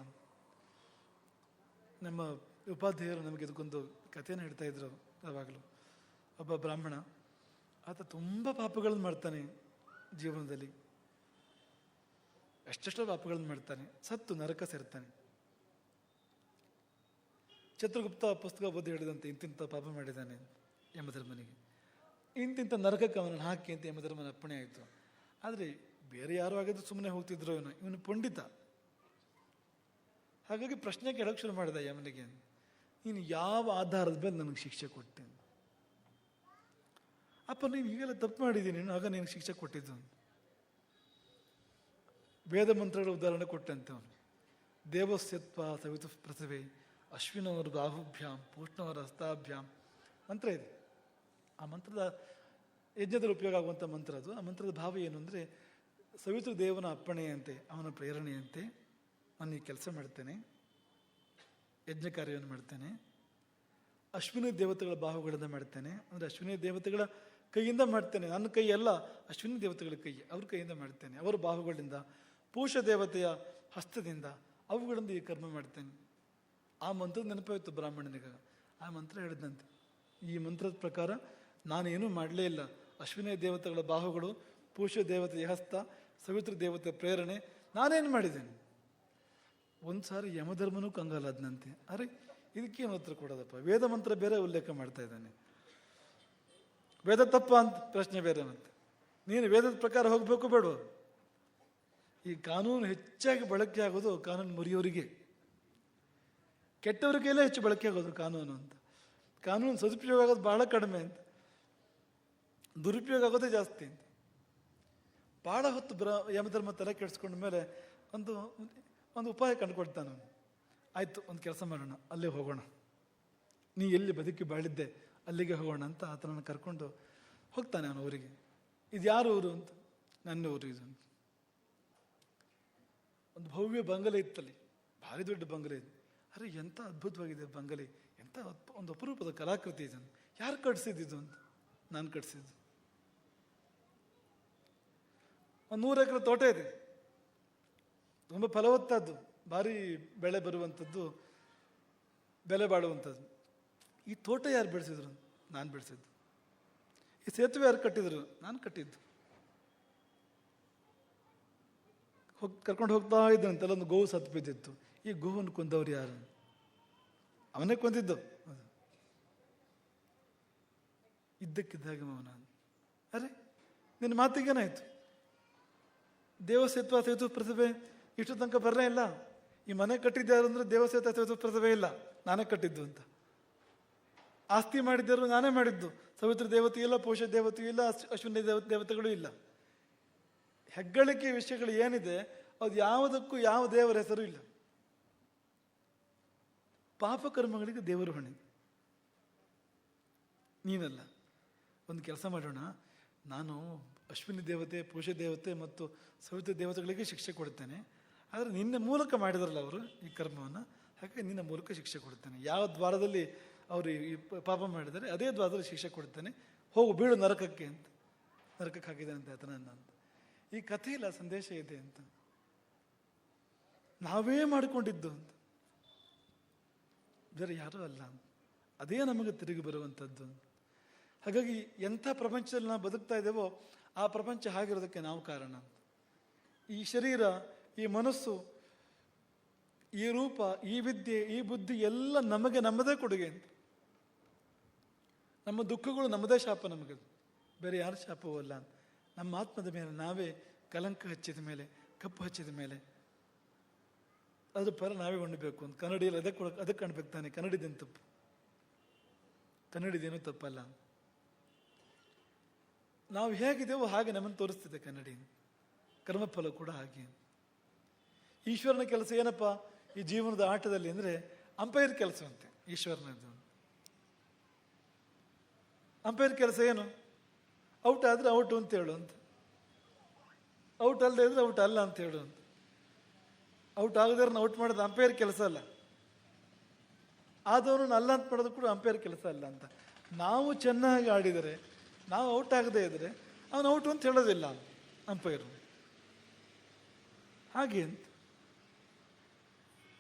ನಮ್ಮ ಉಪಾಧ್ಯಾಯರು ನಮಗೆ ಇದಕ್ಕೊಂದು ಕಥೆಯನ್ನು ಹೇಳ್ತಾ ಇದ್ರು ಯಾವಾಗಲೂ. ಒಬ್ಬ ಬ್ರಾಹ್ಮಣ, ಆತ ತುಂಬ ಪಾಪಗಳನ್ನು ಮಾಡ್ತಾನೆ ಜೀವನದಲ್ಲಿ, ಎಷ್ಟೆಷ್ಟೋ ಪಾಪಗಳನ್ನು ಮಾಡ್ತಾನೆ, ಸತ್ತು ನರಕ ಸೇರ್ತಾನೆ. ಚಿತ್ರಗುಪ್ತ ಪುಸ್ತಕ ಓದಿ ಹೇಳಿದಂತೆ ಇಂತಿಂಥ ಪಾಪ ಮಾಡಿದ್ದಾನೆ ಯಮಧರ್ಮನಿಗೆ, ಇಂತಿಂಥ ನರಕಕ್ಕೆ ಅವನನ್ನು ಹಾಕಿ ಅಂತ ಯಮಧರ್ಮನ ಅಪ್ಪಣೆ ಆಯಿತು. ಆದರೆ ಬೇರೆ ಯಾರು ಆಗಿದ್ರು ಸುಮ್ಮನೆ ಹೋಗ್ತಿದ್ರು, ಇವನು ಪಂಡಿತ. ಹಾಗಾಗಿ ಪ್ರಶ್ನೆ ಕೇಳೋಕ್ಕೆ ಶುರು ಮಾಡಿದ ಯಮನಿಗೆ, ನೀನು ಯಾವ ಆಧಾರದ ಮೇಲೆ ನನಗೆ ಶಿಕ್ಷೆ ಕೊಟ್ಟೆ? ಅಪ್ಪ ನೀನು ಈಗೆಲ್ಲ ತಪ್ಪು ಮಾಡಿದ್ದೀನಿ, ಆಗ ನೀನು ಶಿಕ್ಷೆ ಕೊಟ್ಟಿದ್ದು. ವೇದ ಮಂತ್ರಗಳ ಉದಾಹರಣೆ ಕೊಟ್ಟಂತೆ ಅವನು. ದೇವಸ್ಯತ್ವ ಸವಿತು ಪ್ರತಿಭೆ ಅಶ್ವಿನವರ ಬಾಹುಭ್ಯಾಂ ಪೂಷ್ಣವರ ಹಸ್ತಾಭ್ಯಾಂ ಮಂತ್ರ ಇದೆ. ಆ ಮಂತ್ರದ ಯಜ್ಞದಲ್ಲಿ ಉಪಯೋಗ ಆಗುವಂಥ ಮಂತ್ರ ಅದು. ಆ ಮಂತ್ರದ ಭಾವ ಏನು ಅಂದರೆ, ಸವಿತೃ ದೇವನ ಅಪ್ಪಣೆಯಂತೆ, ಅವನ ಪ್ರೇರಣೆಯಂತೆ ನಾನು ಈ ಕೆಲಸ ಮಾಡ್ತೇನೆ, ಯಜ್ಞ ಕಾರ್ಯವನ್ನು ಮಾಡ್ತೇನೆ. ಅಶ್ವಿನಿ ದೇವತೆಗಳ ಬಾಹುಗಳಿಂದ ಮಾಡ್ತೇನೆ, ಅಂದರೆ ಅಶ್ವಿನಿ ದೇವತೆಗಳ ಕೈಯಿಂದ ಮಾಡ್ತೇನೆ. ನನ್ನ ಕೈ ಅಲ್ಲ, ಅಶ್ವಿನಿ ದೇವತೆಗಳ ಕೈ, ಅವ್ರ ಕೈಯಿಂದ ಮಾಡ್ತೇನೆ, ಅವರ ಬಾಹುಗಳಿಂದ. ಪೂಷ ದೇವತೆಯ ಹಸ್ತದಿಂದ, ಅವುಗಳಿಂದ ಈ ಕರ್ಮ ಮಾಡ್ತೇನೆ. ಆ ಮಂತ್ರದ ನೆನಪಾಯಿತು ಬ್ರಾಹ್ಮಣನಿಗೆ. ಆ ಮಂತ್ರ ಹೇಳಿದಂತೆ, ಈ ಮಂತ್ರದ ಪ್ರಕಾರ ನಾನೇನೂ ಮಾಡಲೇ ಇಲ್ಲ. ಅಶ್ವಿನಿ ದೇವತೆಗಳ ಬಾಹುಗಳು, ಪೂಷ ದೇವತೆಯ ಹಸ್ತ, ಸವಿತೃ ದೇವತೆ ಪ್ರೇರಣೆ, ನಾನೇನು ಮಾಡಿದ್ದೇನೆ? ಒಂದು ಸಾರಿ ಯಮಧರ್ಮನೂ ಕಂಗಾಲಾದ್ನಂತೆ. ಅರೆ ಇದಕ್ಕೇನು ಉತ್ತರ ಕೊಡೋದಪ್ಪ, ವೇದ ಮಂತ್ರ ಬೇರೆ ಉಲ್ಲೇಖ ಮಾಡ್ತಾ ಇದ್ದಾನೆ, ವೇದ ತಪ್ಪ ಅಂತ ಪ್ರಶ್ನೆ ಬೇರೆ. ಮತ್ತೆ ನೀನು ವೇದದ ಪ್ರಕಾರ ಹೋಗಬೇಕು ಬೇಡ? ಈ ಕಾನೂನು ಹೆಚ್ಚಾಗಿ ಬಳಕೆ ಆಗೋದು ಕಾನೂನು ಮುರಿಯೋರಿಗೆ, ಕೆಟ್ಟವ್ರ ಕೈಲೇ ಹೆಚ್ಚು ಬಳಕೆ ಆಗೋದು ಕಾನೂನು ಅಂತ. ಕಾನೂನು ಸದುಪಯೋಗ ಆಗೋದು ಬಹಳ ಕಡಿಮೆ ಅಂತ, ದುರುಪಯೋಗ ಆಗೋದೇ ಜಾಸ್ತಿ ಅಂತ. ಭಾಳ ಹೊತ್ತು ಯಮಧರ್ಮ ತಲೆ ಕೆಡಿಸ್ಕೊಂಡ ಮೇಲೆ ಒಂದು ಉಪಾಯ ಕಂಡುಕೊಡ್ತಾನೆ ಅವನು. ಆಯಿತು, ಒಂದು ಕೆಲಸ ಮಾಡೋಣ, ಅಲ್ಲೇ ಹೋಗೋಣ, ನೀ ಎಲ್ಲಿ ಬದುಕಿ ಬಾಳಿದ್ದೆ ಅಲ್ಲಿಗೆ ಹೋಗೋಣ ಅಂತ ಆತನನ್ನು ಕರ್ಕೊಂಡು ಹೋಗ್ತಾನೆ ಅವನ ಊರಿಗೆ. ಇದು ಯಾರು ಊರು ಅಂತ, ನನ್ನ ಊರು ಇದು ಅಂತ. ಒಂದು ಭವ್ಯ ಬಂಗಲೆ ಇತ್ತಲ್ಲಿ, ಭಾರಿ ದೊಡ್ಡ ಬಂಗಲೆ ಇದೆ. ಅರೆ ಎಂಥ ಅದ್ಭುತವಾಗಿದೆ ಬಂಗಲೆ, ಎಂಥ ಒಂದು ಅಪರೂಪದ ಕಲಾಕೃತಿ ಇದನ್ನು ಯಾರು ಕಟ್ಸಿದ್ದು ಅಂತ. ನಾನು ಕಟ್ಸಿದ್ದು. ಒಂದು 100 ಎಕರೆ ತೋಟ ಇದೆ, ತುಂಬ ಫಲವತ್ತಾದ್ದು, ಭಾರಿ ಬೆಳೆ ಬರುವಂಥದ್ದು, ಬೆಲೆ ಬಾಳುವಂಥದ್ದು. ಈ ತೋಟ ಯಾರು ಬೆಳೆಸಿದ್ರು? ನಾನು ಬೆಳೆಸಿದ್ದು. ಈ ಸೇತುವೆ ಯಾರು ಕಟ್ಟಿದ್ರು? ನಾನು ಕಟ್ಟಿದ್ದು. ಕರ್ಕೊಂಡು ಹೋಗ್ತಾ ಇದ್ದಂತೆ ಅಲ್ಲೊಂದು ಗೋವು ಸತ್ತು ಬಿದ್ದಿತ್ತು. ಈ ಗೋವನ್ನು ಕೊಂದವ್ರು ಯಾರು? ಅವನೇ ಕೊಂದಿದ್ದು. ಇದ್ದಕ್ಕಿದ್ದಾಗ ಮೌನ. ಅರೆ, ನಿನ್ನ ಮಾತಿಗೇನಾಯ್ತು? ದೇವಸೇತ್ವ ಸೇತು ಪ್ರತಿಭೆ ಇಷ್ಟು ತನಕ ಬರಲೇ ಇಲ್ಲ. ಈ ಮನೆ ಕಟ್ಟಿದ್ಯಾರು ಅಂದ್ರೆ ದೇವಸೇತ ಸೇತು ಪ್ರತಿಭೆ ಇಲ್ಲ, ನಾನೇ ಕಟ್ಟಿದ್ದು ಅಂತ. ಆಸ್ತಿ ಮಾಡಿದ್ದರು ನಾನೇ ಮಾಡಿದ್ದು. ಸವಿತ್ರ ದೇವತೆ ಇಲ್ಲ, ಪೋಷ ದೇವತೆ ಇಲ್ಲ, ಅಶ್ವಿನಿ ದೇವತೆಗಳು ಇಲ್ಲ. ಹೆಗ್ಗಳಿಕೆ ವಿಷಯಗಳು ಏನಿದೆ ಅದು ಯಾವುದಕ್ಕೂ ಯಾವ ದೇವರ ಹೆಸರು ಇಲ್ಲ. ಪಾಪಕರ್ಮಗಳಿಗೆ ದೇವರು ಹೊಣೆ, ನೀನಲ್ಲ. ಒಂದು ಕೆಲಸ ಮಾಡೋಣ, ನಾನು ಅಶ್ವಿನಿ ದೇವತೆ, ಪುರುಷ ದೇವತೆ ಮತ್ತು ಸವಿತ್ರ ದೇವತೆಗಳಿಗೆ ಶಿಕ್ಷೆ ಕೊಡ್ತೇನೆ. ಆದರೆ ನಿನ್ನ ಮೂಲಕ ಮಾಡಿದ್ರಲ್ಲ ಅವರು ಈ ಕರ್ಮವನ್ನು, ಹಾಗೆ ನಿನ್ನ ಮೂಲಕ ಶಿಕ್ಷೆ ಕೊಡ್ತೇನೆ. ಯಾವ ದ್ವಾರದಲ್ಲಿ ಅವರು ಈ ಪಾಪ ಮಾಡಿದರೆ ಅದೇ ದ್ವಾರದಲ್ಲಿ ಶಿಕ್ಷೆ ಕೊಡ್ತೇನೆ, ಹೋಗು ಬೀಳು ನರಕಕ್ಕೆ ಅಂತ. ನರಕಕ್ಕೆ ಹಾಕಿದ್ದಾನೆ ಅಂತ ಆತನ ಅಂತ. ಈ ಕಥೆಯಿಲ್ಲ, ಸಂದೇಶ ಇದೆ ಅಂತ. ನಾವೇ ಮಾಡಿಕೊಂಡಿದ್ದು ಅಂತ, ಬೇರೆ ಯಾರೂ ಅಲ್ಲ. ಅದೇ ನಮಗೆ ತಿರುಗಿ ಬರುವಂಥದ್ದು. ಹಾಗಾಗಿ ಎಂಥ ಪ್ರಪಂಚದಲ್ಲಿ ನಾವು ಬದುಕ್ತಾ ಇದ್ದೇವೋ ಆ ಪ್ರಪಂಚ ಹಾಗಿರೋದಕ್ಕೆ ನಾವು ಕಾರಣ. ಈ ಶರೀರ, ಈ ಮನಸ್ಸು, ಈ ರೂಪ, ಈ ವಿದ್ಯೆ, ಈ ಬುದ್ಧಿ ಎಲ್ಲ ನಮಗೆ ನಮ್ಮದೇ ಕೊಡುಗೆ ಅಂತ. ನಮ್ಮ ದುಃಖಗಳು ನಮ್ಮದೇ ಶಾಪ, ನಮಗೆ ಬೇರೆ ಯಾರ ಶಾಪವೂ ಅಲ್ಲ. ನಮ್ಮ ಆತ್ಮದ ಮೇಲೆ ನಾವೇ ಕಲಂಕ ಹಚ್ಚಿದ ಮೇಲೆ, ಕಪ್ಪು ಹಚ್ಚಿದ ಮೇಲೆ ಅದ್ರ ಪರ ನಾವೇ ಉಣ್ಣಬೇಕು ಅಂತ. ಕನ್ನಡಿಯಲ್ಲಿ ಅದಕ್ಕೆ ಕಾಣ್ಬೇಕು ತಾನೆ, ಕನ್ನಡಿದೇನು ತಪ್ಪು? ಕನ್ನಡಿದೇನೂ ತಪ್ಪಲ್ಲ. ನಾವು ಹೇಗಿದ್ದೇವೋ ಹಾಗೆ ನಮ್ಮನ್ನು ತೋರಿಸ್ತಿದೆ ಕನ್ನಡಿ. ಕರ್ಮಫಲ ಕೂಡ ಹಾಗೆ. ಈಶ್ವರನ ಕೆಲಸ ಏನಪ್ಪ ಈ ಜೀವನದ ಆಟದಲ್ಲಿ ಅಂದರೆ ಅಂಪೈರ್ ಕೆಲಸವಂತೆ ಈಶ್ವರನದ್ದು. ಅಂಪೈರ್ ಕೆಲಸ ಏನು? ಔಟ್ ಆದರೆ ಔಟು ಅಂತ ಹೇಳು ಅಂತ, ಔಟ್ ಅಲ್ಲದೆ ಇದ್ರೆ ಔಟ್ ಅಲ್ಲ ಅಂತ ಹೇಳು ಅಂತ. ಔಟ್ ಆಗದವ್ರನ್ನ ಔಟ್ ಮಾಡೋದು ಅಂಪೈರ್ ಕೆಲಸ ಅಲ್ಲ, ಆದವ್ರನ್ನ ಅಲ್ಲ ಅಂತ ಮಾಡೋದು ಕೂಡ ಅಂಪೈರ್ ಕೆಲಸ ಅಲ್ಲ ಅಂತ. ನಾವು ಚೆನ್ನಾಗಿ ಆಡಿದರೆ, ನಾವು ಔಟ್ ಆಗದೇ ಇದ್ರೆ ಅವನು ಔಟು ಅಂತ ಹೇಳೋದಿಲ್ಲ ಅಂಪೈರು. ಹಾಗೆ ಅಂತ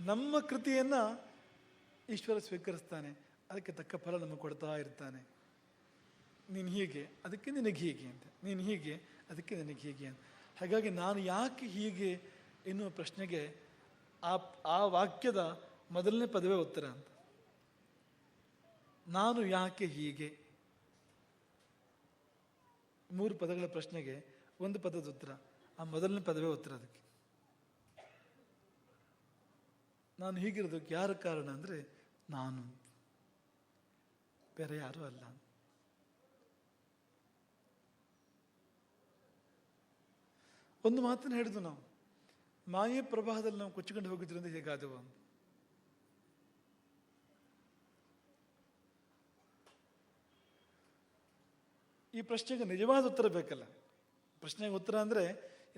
ನಮ್ಮ ಕೃತಿಯನ್ನು ಈಶ್ವರ ಸ್ವೀಕರಿಸ್ತಾನೆ, ಅದಕ್ಕೆ ತಕ್ಕ ಫಲ ನಮಗೆ ಕೊಡ್ತಾ ಇರ್ತಾನೆ. ನೀನು ಹೀಗೆ ಅದಕ್ಕೆ ನಿನಗೆ ಹೀಗೆ ಅಂತ, ನೀನು ಹೀಗೆ ಅದಕ್ಕೆ ನನಗೆ ಹೀಗೆ ಅಂತ. ಹಾಗಾಗಿ ನಾನು ಯಾಕೆ ಹೀಗೆ ಎನ್ನುವ ಪ್ರಶ್ನೆಗೆ ಆ ವಾಕ್ಯದ ಮೊದಲನೇ ಪದವೇ ಉತ್ತರ ಅಂತ. ನಾನು ಯಾಕೆ ಹೀಗೆ, 3 ಪದಗಳ ಪ್ರಶ್ನೆಗೆ ಒಂದು ಪದದ ಉತ್ತರ, ಆ ಮೊದಲನೇ ಪದವೇ ಉತ್ತರ. ಅದಕ್ಕೆ ನಾನು ಹೀಗಿರೋದಕ್ಕೆ ಯಾರ ಕಾರಣ ಅಂದರೆ ನಾನು, ಬೇರೆ ಯಾರೂ ಅಲ್ಲ. ಒಂದು ಮಾತನ್ನು ಹೇಳಿದ್ವು ನಾವು, ಮಾಯೆ ಪ್ರವಾಹದಲ್ಲಿ ನಾವು ಕೊಚ್ಚಿಕೊಂಡು ಹೋಗಿದ್ರಿಂದ ಹೇಗಾದವು ಅಂತ. ಈ ಪ್ರಶ್ನೆಗೆ ನಿಜವಾದ ಉತ್ತರ ಬೇಕಲ್ಲ. ಪ್ರಶ್ನೆಗೆ ಉತ್ತರ ಅಂದರೆ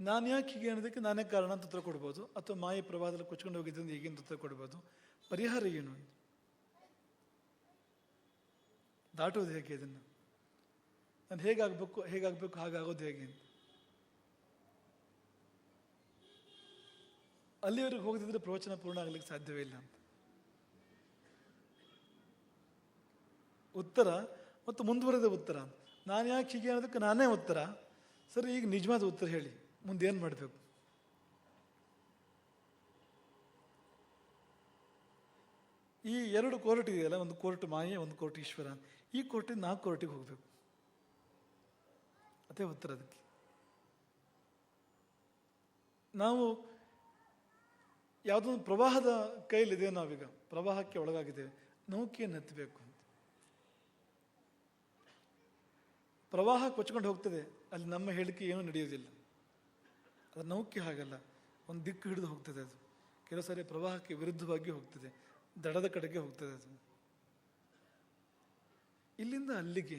ನಾನು ಯಾಕೆ ಹೀಗೆ ಅನ್ನೋದಕ್ಕೆ ನಾನೇ ಕಾರಣ ಅಂತ ಉತ್ತರ ಕೊಡ್ಬೋದು, ಅಥವಾ ಮಾಯೆ ಪ್ರವಾಹದಲ್ಲಿ ಕೊಚ್ಕೊಂಡು ಹೋಗಿದ್ರಿಂದ ಹೀಗೆ ಅಂತ ಉತ್ತರ ಕೊಡ್ಬೋದು. ಪರಿಹಾರ ಏನು? ದಾಟೋದು ಹೇಗೆ ಇದನ್ನು? ನಾನು ಹೇಗಾಗಬೇಕು ಹಾಗಾಗೋದು ಹೇಗೆ ಅಂತ. ಅಲ್ಲಿವರೆಗೆ ಹೋಗದಿದ್ರೆ ಪ್ರವಚನ ಪೂರ್ಣ ಆಗಲಿಕ್ಕೆ ಸಾಧ್ಯವೇ ಇಲ್ಲ ಅಂತ. ಉತ್ತರ ಮತ್ತು ಮುಂದುವರೆದ ಉತ್ತರ. ನಾನು ಯಾಕೆ ಹೀಗೆ ಅನ್ನೋದಕ್ಕೆ ನಾನೇ ಉತ್ತರ. ಸರಿ, ಈಗ ನಿಜವಾದ ಉತ್ತರ ಹೇಳಿ, ಮುಂದೆ ಏನು ಮಾಡಬೇಕು? ಈ 2 ಕೋರ್ಟ್ ಇದೆಯಲ್ಲ, ಒಂದು ಕೋರ್ಟ್ ಮಾಯೆ, ಒಂದು ಕೋರ್ಟ್ ಈಶ್ವರ. ಈ ಕೋರ್ಟಿಂದ 4 ಕೋರ್ಟಿಗೆ ಹೋಗ್ಬೇಕು. ಅದೇ ಉತ್ತರ ಅದಕ್ಕೆ. ನಾವು ಯಾವುದೊಂದು ಪ್ರವಾಹದ ಕೈಲಿದೆ, ನಾವೀಗ ಪ್ರವಾಹಕ್ಕೆ ಒಳಗಾಗಿದ್ದೇವೆ, ನೌಕೆಯನ್ನು ಹತ್ತಬೇಕು ಅಂತ. ಪ್ರವಾಹ ಕೊಚ್ಕೊಂಡು ಹೋಗ್ತದೆ, ಅಲ್ಲಿ ನಮ್ಮ ಹೇಳಿಕೆ ಏನೂ ನಡೆಯೋದಿಲ್ಲ. ಅದು ನೌಕೆ ಹಾಗಲ್ಲ, ಒಂದು ದಿಕ್ಕು ಹಿಡಿದು ಹೋಗ್ತದೆ. ಅದು ಕೆಲವು ಸಾರಿ ಪ್ರವಾಹಕ್ಕೆ ವಿರುದ್ಧವಾಗಿ ಹೋಗ್ತದೆ, ದಡದ ಕಡೆಗೆ ಹೋಗ್ತದೆ. ಅದು ಇಲ್ಲಿಂದ ಅಲ್ಲಿಗೆ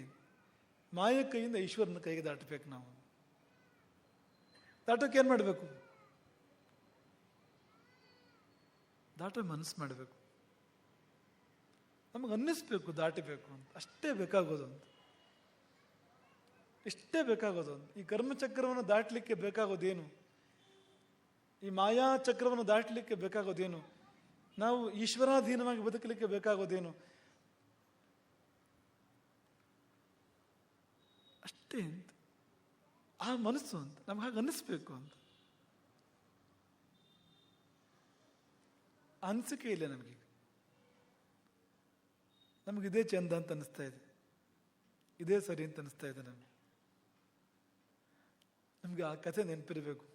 ಮಾಯ ಕೈಯಿಂದ ಈಶ್ವರನ ಕೈಗೆ ದಾಟಬೇಕು. ನಾವು ದಾಟೋಕೆ ಏನು ಮಾಡಬೇಕು? ದಾಟೋ ಮನಸ್ಸು ಮಾಡಬೇಕು. ನಮಗೆ ಅನ್ನಿಸ್ಬೇಕು ದಾಟಬೇಕು ಅಂತ, ಅಷ್ಟೇ ಬೇಕಾಗೋದು ಅಂತ. ಇಷ್ಟೇ ಬೇಕಾಗೋದು. ಈ ಕರ್ಮಚಕ್ರವನ್ನು ದಾಟಲಿಕ್ಕೆ ಬೇಕಾಗೋದೇನು? ಈ ಮಾಯಾ ಚಕ್ರವನ್ನು ದಾಟಲಿಕ್ಕೆ ಬೇಕಾಗೋದೇನು? ನಾವು ಈಶ್ವರಾಧೀನವಾಗಿ ಬದುಕಲಿಕ್ಕೆ ಬೇಕಾಗೋದೇನು? ಅಷ್ಟೇ ಅಂತ. ಆ ಮನಸ್ಸು ಅಂತ ನಮ್ಗೆ ಹಾಗೆ ಅನ್ನಿಸ್ಬೇಕು ಅಂತ ಅನಿಸಿಕೆ ಇಲ್ಲ ನಮಗೆ. ನಮಗಿದೇ ಚಂದ ಅಂತ ಅನಿಸ್ತಾ ಇದೆ, ಇದೇ ಸರಿ ಅಂತ ಅನಿಸ್ತಾ ಇದೆ ನಮ್ಗೆ ಆ ಕಥೆ ನೆನಪಿರಬೇಕು.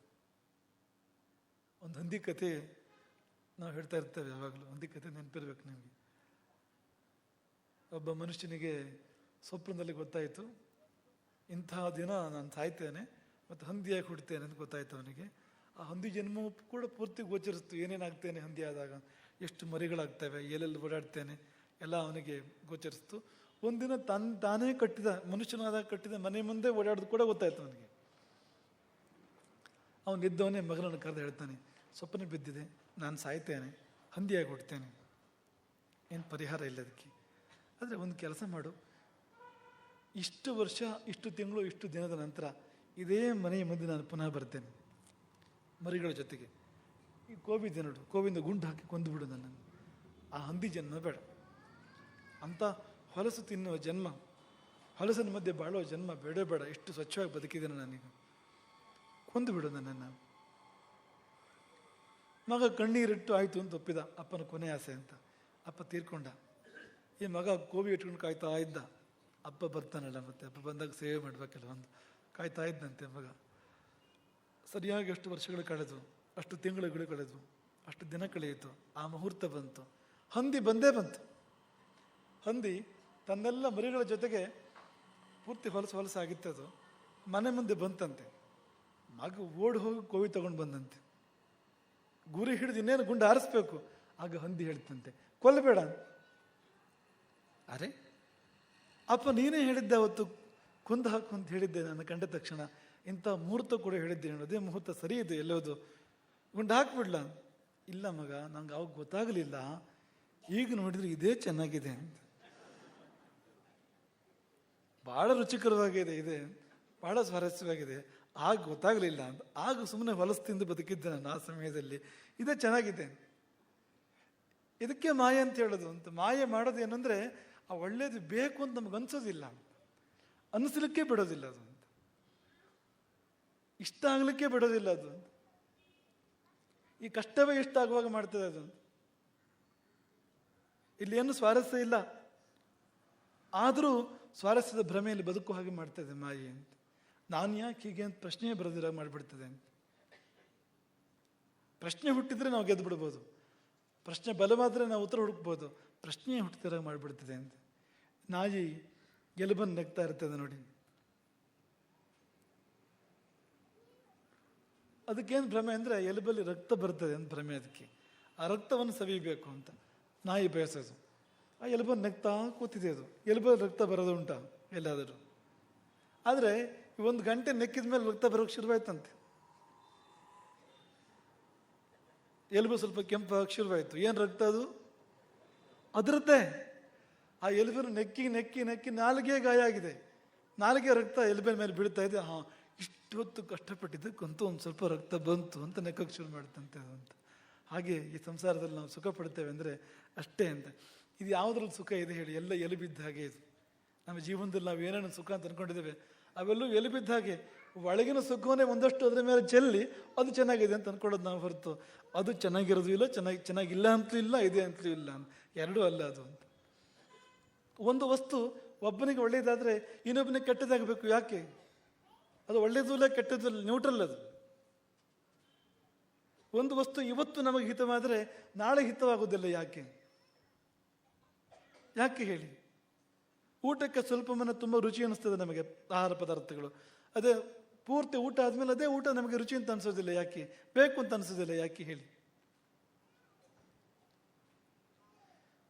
ಒಂದು ಹಂದಿ ಕಥೆ ನಾವು ಹೇಳ್ತಾ ಇರ್ತೇವೆ ಯಾವಾಗಲೂ. ಹಂದಿ ಕಥೆ ನೆನಪಿರ್ಬೇಕು ನಿಮಗೆ. ಒಬ್ಬ ಮನುಷ್ಯನಿಗೆ ಸ್ವಪ್ನದಲ್ಲಿ ಗೊತ್ತಾಯಿತು, ಇಂತಹ ದಿನ ನಾನು ಸಾಯ್ತೇನೆ ಮತ್ತು ಹಂದಿಯಾಗಿ ಹುಡ್ತೇನೆ ಅಂತ ಗೊತ್ತಾಯ್ತು ಅವನಿಗೆ. ಆ ಹಂದಿ ಜನ್ಮವು ಕೂಡ ಪೂರ್ತಿ ಗೋಚರಿಸ್ತು. ಏನೇನಾಗ್ತೇನೆ ಹಂದಿ ಆದಾಗ, ಎಷ್ಟು ಮರಿಗಳಾಗ್ತವೆ, ಎಲ್ಲೆಲ್ಲಿ ಓಡಾಡ್ತೇನೆ ಎಲ್ಲ ಅವನಿಗೆ ಗೋಚರಿಸ್ತು. ಒಂದಿನ ತಾನೇ ಕಟ್ಟಿದ, ಮನುಷ್ಯನಾದಾಗ ಕಟ್ಟಿದ ಮನೆ ಮುಂದೆ ಓಡಾಡೋದು ಕೂಡ ಗೊತ್ತಾಯ್ತು ಅವನಿಗೆ. ಅವನಿದ್ದವನೇ ಮಗನನ್ನು ಕರೆದು ಹೇಳ್ತಾನೆ, ಸ್ವಪ್ನ ಬಿದ್ದಿದೆ, ನಾನು ಸಾಯ್ತೇನೆ, ಹಂದಿಯಾಗಿ ಹುಡ್ತೇನೆ, ಏನು ಪರಿಹಾರ ಇಲ್ಲ ಅದಕ್ಕೆ. ಆದರೆ ಒಂದು ಕೆಲಸ ಮಾಡು, ಇಷ್ಟು ವರ್ಷ, ಇಷ್ಟು ತಿಂಗಳು, ಇಷ್ಟು ದಿನದ ನಂತರ ಇದೇ ಮನೆಯ ಮುಂದೆ ನಾನು ಪುನಃ ಬರ್ತೇನೆ ಮರಿಗಳ ಜೊತೆಗೆ. ಈ ಕೋವಿದೆ ನೋಡು, ಕೋವಿಂದ ಗುಂಡು ಹಾಕಿ ಕೊಂದುಬಿಡು ನನ್ನನ್ನು. ಆ ಹಂದಿ ಜನ್ಮ ಬೇಡ, ಅಂಥ ಹೊಲಸು ತಿನ್ನುವ ಜನ್ಮ, ಹೊಲಸಿನ ಮಧ್ಯೆ ಬಾಳುವ ಜನ್ಮ ಬೇಡ ಬೇಡ. ಎಷ್ಟು ಸ್ವಚ್ಛವಾಗಿ ಬದುಕಿದ್ದೇನೆ ನಾನೀಗ, ಕೊಂದುಬಿಡು ನನ್ನನ್ನು. ಮಗ ಕಣ್ಣೀರಿಟ್ಟು ಆಯಿತು ಅಂತ ಒಪ್ಪಿದ, ಅಪ್ಪನ ಕೊನೆ ಆಸೆ ಅಂತ. ಅಪ್ಪ ತೀರ್ಕೊಂಡ. ಈ ಮಗ ಕೋವಿ ಇಟ್ಕೊಂಡು ಕಾಯ್ತಾ ಇದ್ದ. ಅಪ್ಪ ಬರ್ತಾನಲ್ಲ, ಮತ್ತೆ ಅಪ್ಪ ಬಂದಾಗ ಸೇವೆ ಮಾಡಬೇಕಲ್ಲ, ಒಂದು ಕಾಯ್ತಾ ಇದ್ದಂತೆ ಮಗ. ಸರಿಯಾಗಿ ಅಷ್ಟು ವರ್ಷಗಳು ಕಳೆದು, ಅಷ್ಟು ತಿಂಗಳುಗಳು ಕಳೆದು, ಅಷ್ಟು ದಿನ ಕಳೆಯಿತು. ಆ ಮುಹೂರ್ತ ಬಂತು, ಹಂದಿ ಬಂದೇ ಬಂತು. ಹಂದಿ ತನ್ನೆಲ್ಲ ಮರಿಗಳ ಜೊತೆಗೆ ಪೂರ್ತಿ ಹೊಲಸಾಗಿತ್ತದು, ಮನೆ ಮುಂದೆ ಬಂತಂತೆ. ಮಗ ಓಡಿ ಹೋಗಿ ಕೋವಿ ತಗೊಂಡು ಬಂದಂತೆ. ಗುರಿ ಹಿಡಿದು ಇನ್ನೇನು ಗುಂಡು ಹಾರಿಸ್ಬೇಕು. ಆಗ ಹಂದಿ ಹೇಳ್ತಂತೆ, ಕೊಲ್ಲಬೇಡ. ಅರೆ ಅಪ್ಪ ನೀನೇ ಹೇಳಿದ್ದೆ ಅವತ್ತು ಕೊಂದು ಹಾಕು ಅಂತ ಹೇಳಿದ್ದೆ. ನಾನು ಕಂಡ ತಕ್ಷಣ ಇಂಥ ಮುಹೂರ್ತ ಕೂಡ ಹೇಳಿದ್ದೆ, ಅದೇ ಮುಹೂರ್ತ ಸರಿ ಇದೆ, ಎಲ್ಲೋದು ಗುಂಡು ಹಾಕ್ಬಿಡ್ಲ. ಇಲ್ಲ ಮಗ, ನಂಗೆ ಅವಾಗ ಗೊತ್ತಾಗಲಿಲ್ಲ, ಈಗ ನೋಡಿದ್ರೆ ಇದೇ ಚೆನ್ನಾಗಿದೆ ಅಂತ. ಭಾಳ ರುಚಿಕರವಾಗಿದೆ, ಇದೆ ಭಾಳ ಸ್ವಾರಸ್ಯವಾಗಿದೆ, ಆಗ ಗೊತ್ತಾಗಲಿಲ್ಲ ಅಂತ. ಆಗ ಸುಮ್ಮನೆ ಹೊಲಸು ತಿಂದು ಬದುಕಿದ್ದೆ ನಾನು ಆ ಸಮಯದಲ್ಲಿ, ಇದೇ ಚೆನ್ನಾಗಿದೆ. ಇದಕ್ಕೆ ಮಾಯೆ ಅಂತ ಹೇಳೋದು ಅಂತ. ಮಾಯೆ ಮಾಡೋದು ಏನಂದ್ರೆ, ಆ ಒಳ್ಳೇದು ಬೇಕು ಅಂತ ನಮ್ಗೆ ಅನ್ಸೋದಿಲ್ಲ, ಅನಿಸ್ಲಿಕ್ಕೆ ಬಿಡೋದಿಲ್ಲ ಅದು ಅಂತ, ಇಷ್ಟ ಆಗ್ಲಿಕ್ಕೆ ಬಿಡೋದಿಲ್ಲ ಅದು ಅಂತ. ಈ ಕಷ್ಟವೇ ಇಷ್ಟ ಆಗುವಾಗ ಮಾಡ್ತದೆ ಅದು. ಇಲ್ಲಿ ಏನು ಸ್ವಾರಸ್ಯ ಇಲ್ಲ, ಆದರೂ ಸ್ವಾರಸ್ಯದ ಭ್ರಮೆಯಲ್ಲಿ ಬದುಕುವ ಹಾಗೆ ಮಾಡ್ತದೆ ಮಾಯೆ ಅಂತ. ನಾನು ಯಾಕೆ ಹೀಗೆ ಅಂತ ಪ್ರಶ್ನೆ ಬರೋದಿರ ಮಾಡಿಬಿಡ್ತದೆ ಅಂತ. ಪ್ರಶ್ನೆ ಹುಟ್ಟಿದ್ರೆ ನಾವು ಗೆದ್ದು ಬಿಡ್ಬೋದು, ಪ್ರಶ್ನೆ ಬಲವಾದರೆ ನಾವು ಉತ್ತರ ಹುಡುಕ್ಬೋದು. ಪ್ರಶ್ನೆ ಹುಟ್ಟಿದಾಗ ಮಾಡಿಬಿಡ್ತದೆ ಅಂತ. ನಾಯಿ ಎಲುಬನ್ನು ನೆಗ್ತಾ ಇರ್ತದೆ ನೋಡಿ, ಅದಕ್ಕೇನು ಭ್ರಮೆ ಅಂದರೆ ಎಲುಬಲ್ಲಿ ರಕ್ತ ಬರ್ತದೆ ಅಂತ ಭ್ರಮೆ. ಅದಕ್ಕೆ ಆ ರಕ್ತವನ್ನು ಸವಿಬೇಕು ಅಂತ ನಾಯಿ ಬಯಸೋದು. ಆ ಎಲುಬನ್ನು ನೆಗ್ತಾ ಕೂತಿದೆ ಅದು. ಎಲುಬಲ್ಲಿ ರಕ್ತ ಬರೋದು ಉಂಟಾ ಎಲ್ಲಾದರೂ? ಆದರೆ 1 ಗಂಟೆ ನೆಕ್ಕಿದ ಮೇಲೆ ರಕ್ತ ಬರೋಕ್ಕೆ ಶುರುವಾಯ್ತಂತೆ. ಎಲುಬು ಸ್ವಲ್ಪ ಕೆಂಪಾಗಿ ಶುರುವಾಯಿತು. ಏನು ರಕ್ತ ಅದು? ಅದರದ್ದೇ. ಆ ಎಲುಬನ್ನು ನೆಕ್ಕಿ ನೆಕ್ಕಿ ನೆಕ್ಕಿ ನಾಲಿಗೆ ಗಾಯ ಆಗಿದೆ. ನಾಲಿಗೆ ರಕ್ತ ಎಲುಬಿನ ಮೇಲೆ ಬೀಳ್ತಾ ಇದೆ. ಹಾಂ, ಇಷ್ಟು ಹೊತ್ತು ಕಷ್ಟಪಟ್ಟಿದ್ದಕ್ಕಂತೂ ಒಂದು ಸ್ವಲ್ಪ ರಕ್ತ ಬಂತು ಅಂತ ನೆಕ್ಕಕ್ಕೆ ಶುರು ಮಾಡ್ತಂತೆ ಅದು ಅಂತ. ಹಾಗೆ ಈ ಸಂಸಾರದಲ್ಲಿ ನಾವು ಸುಖ ಪಡ್ತೇವೆ ಅಂದರೆ ಅಷ್ಟೇ ಅಂತ. ಇದು ಯಾವುದ್ರಲ್ಲಿ ಸುಖ ಇದೆ ಹೇಳಿ? ಎಲ್ಲ ಎಲುಬಿದ್ದ ಹಾಗೆ ಇದು. ನಮ್ಮ ಜೀವನದಲ್ಲಿ ನಾವು ಏನೇನು ಸುಖ ಅಂತ ಅಂದ್ಕೊಂಡಿದ್ದೇವೆ ಅವೆಲ್ಲೂ ಎಲುಬಿದ್ದ ಹಾಗೆ. ಒಳಗಿನ ಸುಖವನ್ನೇ ಒಂದಷ್ಟು ಅದರ ಮೇಲೆ ಚೆಲ್ಲಿ ಅದು ಚೆನ್ನಾಗಿದೆ ಅಂತ ಅಂದ್ಕೊಳ್ಳೋದು ನಾವು ಹೊರತು, ಅದು ಚೆನ್ನಾಗಿರೋದು ಇಲ್ಲ, ಚೆನ್ನಾಗಿಲ್ಲ ಅಂತಲೂ ಇಲ್ಲ, ಇದೆ ಅಂತಲೂ ಇಲ್ಲ, ಎರಡೂ ಅಲ್ಲ ಅದು ಅಂತ. ಒಂದು ವಸ್ತು ಒಬ್ಬನಿಗೆ ಒಳ್ಳೆಯದಾದರೆ ಇನ್ನೊಬ್ಬನಿಗೆ ಕೆಟ್ಟದಾಗಬೇಕು. ಯಾಕೆ? ಅದು ಒಳ್ಳೆಯದೂ ಇಲ್ಲ ಕೆಟ್ಟದ್ದು ಇಲ್ಲ, ನ್ಯೂಟ್ರಲ್ ಅದು. ಒಂದು ವಸ್ತು ಇವತ್ತು ನಮಗೆ ಹಿತವಾದರೆ ನಾಳೆ ಹಿತವಾಗುವುದಿಲ್ಲ. ಯಾಕೆ ಹೇಳಿ? ಊಟಕ್ಕೆ ಸ್ವಲ್ಪ ಮನೆ ತುಂಬ ರುಚಿ ಅನ್ನಿಸ್ತದೆ ನಮಗೆ ಆಹಾರ ಪದಾರ್ಥಗಳು. ಅದೇ ಪೂರ್ತಿ ಊಟ ಆದಮೇಲೆ ಅದೇ ಊಟ ನಮಗೆ ರುಚಿ ಅಂತ ಅನಿಸೋದಿಲ್ಲ. ಯಾಕೆ? ಬೇಕು ಅಂತ ಅನಿಸೋದಿಲ್ಲ. ಯಾಕೆ ಹೇಳಿ?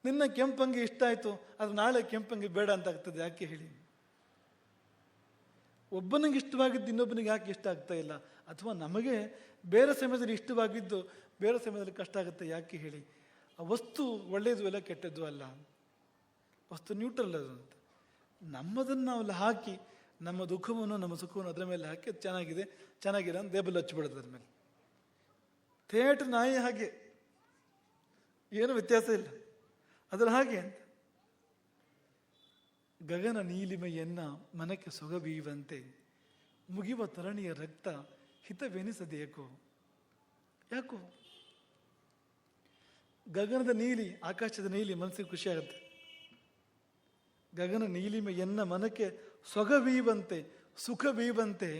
ನಿನ್ನ ಕೆಂಪಂಗಿ ಇಷ್ಟ ಆಯಿತು, ಅದು ನಾಳೆ ಕೆಂಪಂಗಿ ಬೇಡ ಅಂತ ಆಗ್ತದೆ. ಯಾಕೆ ಹೇಳಿ? ಒಬ್ಬನಿಗೆ ಇಷ್ಟವಾಗಿದ್ದು ಇನ್ನೊಬ್ಬನಿಗೆ ಯಾಕೆ ಇಷ್ಟ ಆಗ್ತಾ ಇಲ್ಲ? ಅಥವಾ ನಮಗೆ ಬೇರೆ ಸಮಯದಲ್ಲಿ ಇಷ್ಟವಾಗಿದ್ದು ಬೇರೆ ಸಮಯದಲ್ಲಿ ಕಷ್ಟ ಆಗುತ್ತೆ. ಯಾಕೆ ಹೇಳಿ? ಆ ವಸ್ತು ಒಳ್ಳೆಯದು ಇಲ್ಲ, ಕೆಟ್ಟದ್ದು ಅಲ್ಲ, ವಸ್ತು ನ್ಯೂಟ್ರಲ್ ಅದು ಅಂತ. ನಮ್ಮದನ್ನು ನಾವೆಲ್ಲ ಹಾಕಿ ನಮ್ಮ ದುಃಖವನ್ನು ನಮ್ಮ ಸುಖವನ್ನು ಅದರ ಮೇಲೆ ಹಾಕಿ ಚೆನ್ನಾಗಿದೆ ಚೆನ್ನಾಗಿಲ್ಲ ಅಂತ ಲೇಬಲ್ ಹಚ್ಚಿಬಿಡೋದು ಅದ್ರ ಮೇಲೆ. ಥಿಯೇಟರ್ ನಾಯಿ ಹಾಗೆ, ಏನು ವ್ಯತ್ಯಾಸ ಇಲ್ಲ ಅದರ ಹಾಗೆ ಅಂತ. ಗಗನ ನೀಲಿಮೆಯನ್ನ ಮನಕ್ಕೆ ಸೊಗಬೀವಂತೆ ಮುಗಿವ ತರಣಿಯ ರಕ್ತ ಹಿತವೆನಿಸದೇಕೋ. ಯಾಕೋ ಗಗನದ ನೀಲಿ, ಆಕಾಶದ ನೀಲಿ ಮನಸ್ಸಿಗೆ ಖುಷಿ ಆಗುತ್ತೆ. ಗಗನ ನೀಲಿಮೆಯನ್ನ ಮನಕ್ಕೆ ಸೊಗಬೀವಂತೆ ಸುಖಬೀವಂತೆ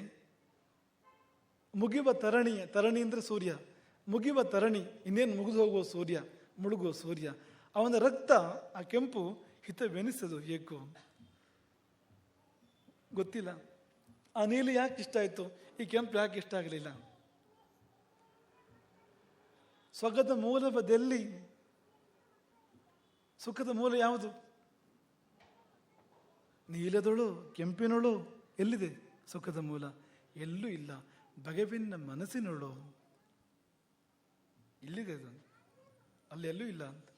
ಮುಗಿವ ತರಣಿಯ, ತರಣಿ ಅಂದ್ರೆ ಸೂರ್ಯ, ಮುಗಿವ ತರಣಿ, ಇನ್ನೇನು ಮುಗಿದು ಹೋಗುವ ಸೂರ್ಯ, ಮುಳುಗುವ ಸೂರ್ಯ, ಅವನ ರಕ್ತ ಆ ಕೆಂಪು ಹಿತವೆನಿಸದು ಏಕೋ. ಗೊತ್ತಿಲ್ಲ ಆ ನೀಲಿ ಯಾಕೆ ಇಷ್ಟ ಆಯ್ತು, ಈ ಕೆಂಪು ಯಾಕೆ ಇಷ್ಟ ಆಗಲಿಲ್ಲ. ಸೊಗದ ಮೂಲವದೆಲ್ಲಿ, ಸುಖದ ಮೂಲ ಯಾವುದು? ನೀಲದೊಳು ಕೆಂಪಿನೊಳು ಎಲ್ಲಿದೆ ಸುಖದ ಮೂಲ? ಎಲ್ಲೂ ಇಲ್ಲ. ಬಗೆವಿನ ಮನಸ್ಸಿನೊಳು ಇಲ್ಲಿದೆ, ಅದು ಅಲ್ಲಿ ಎಲ್ಲೂ ಇಲ್ಲ ಅಂತ.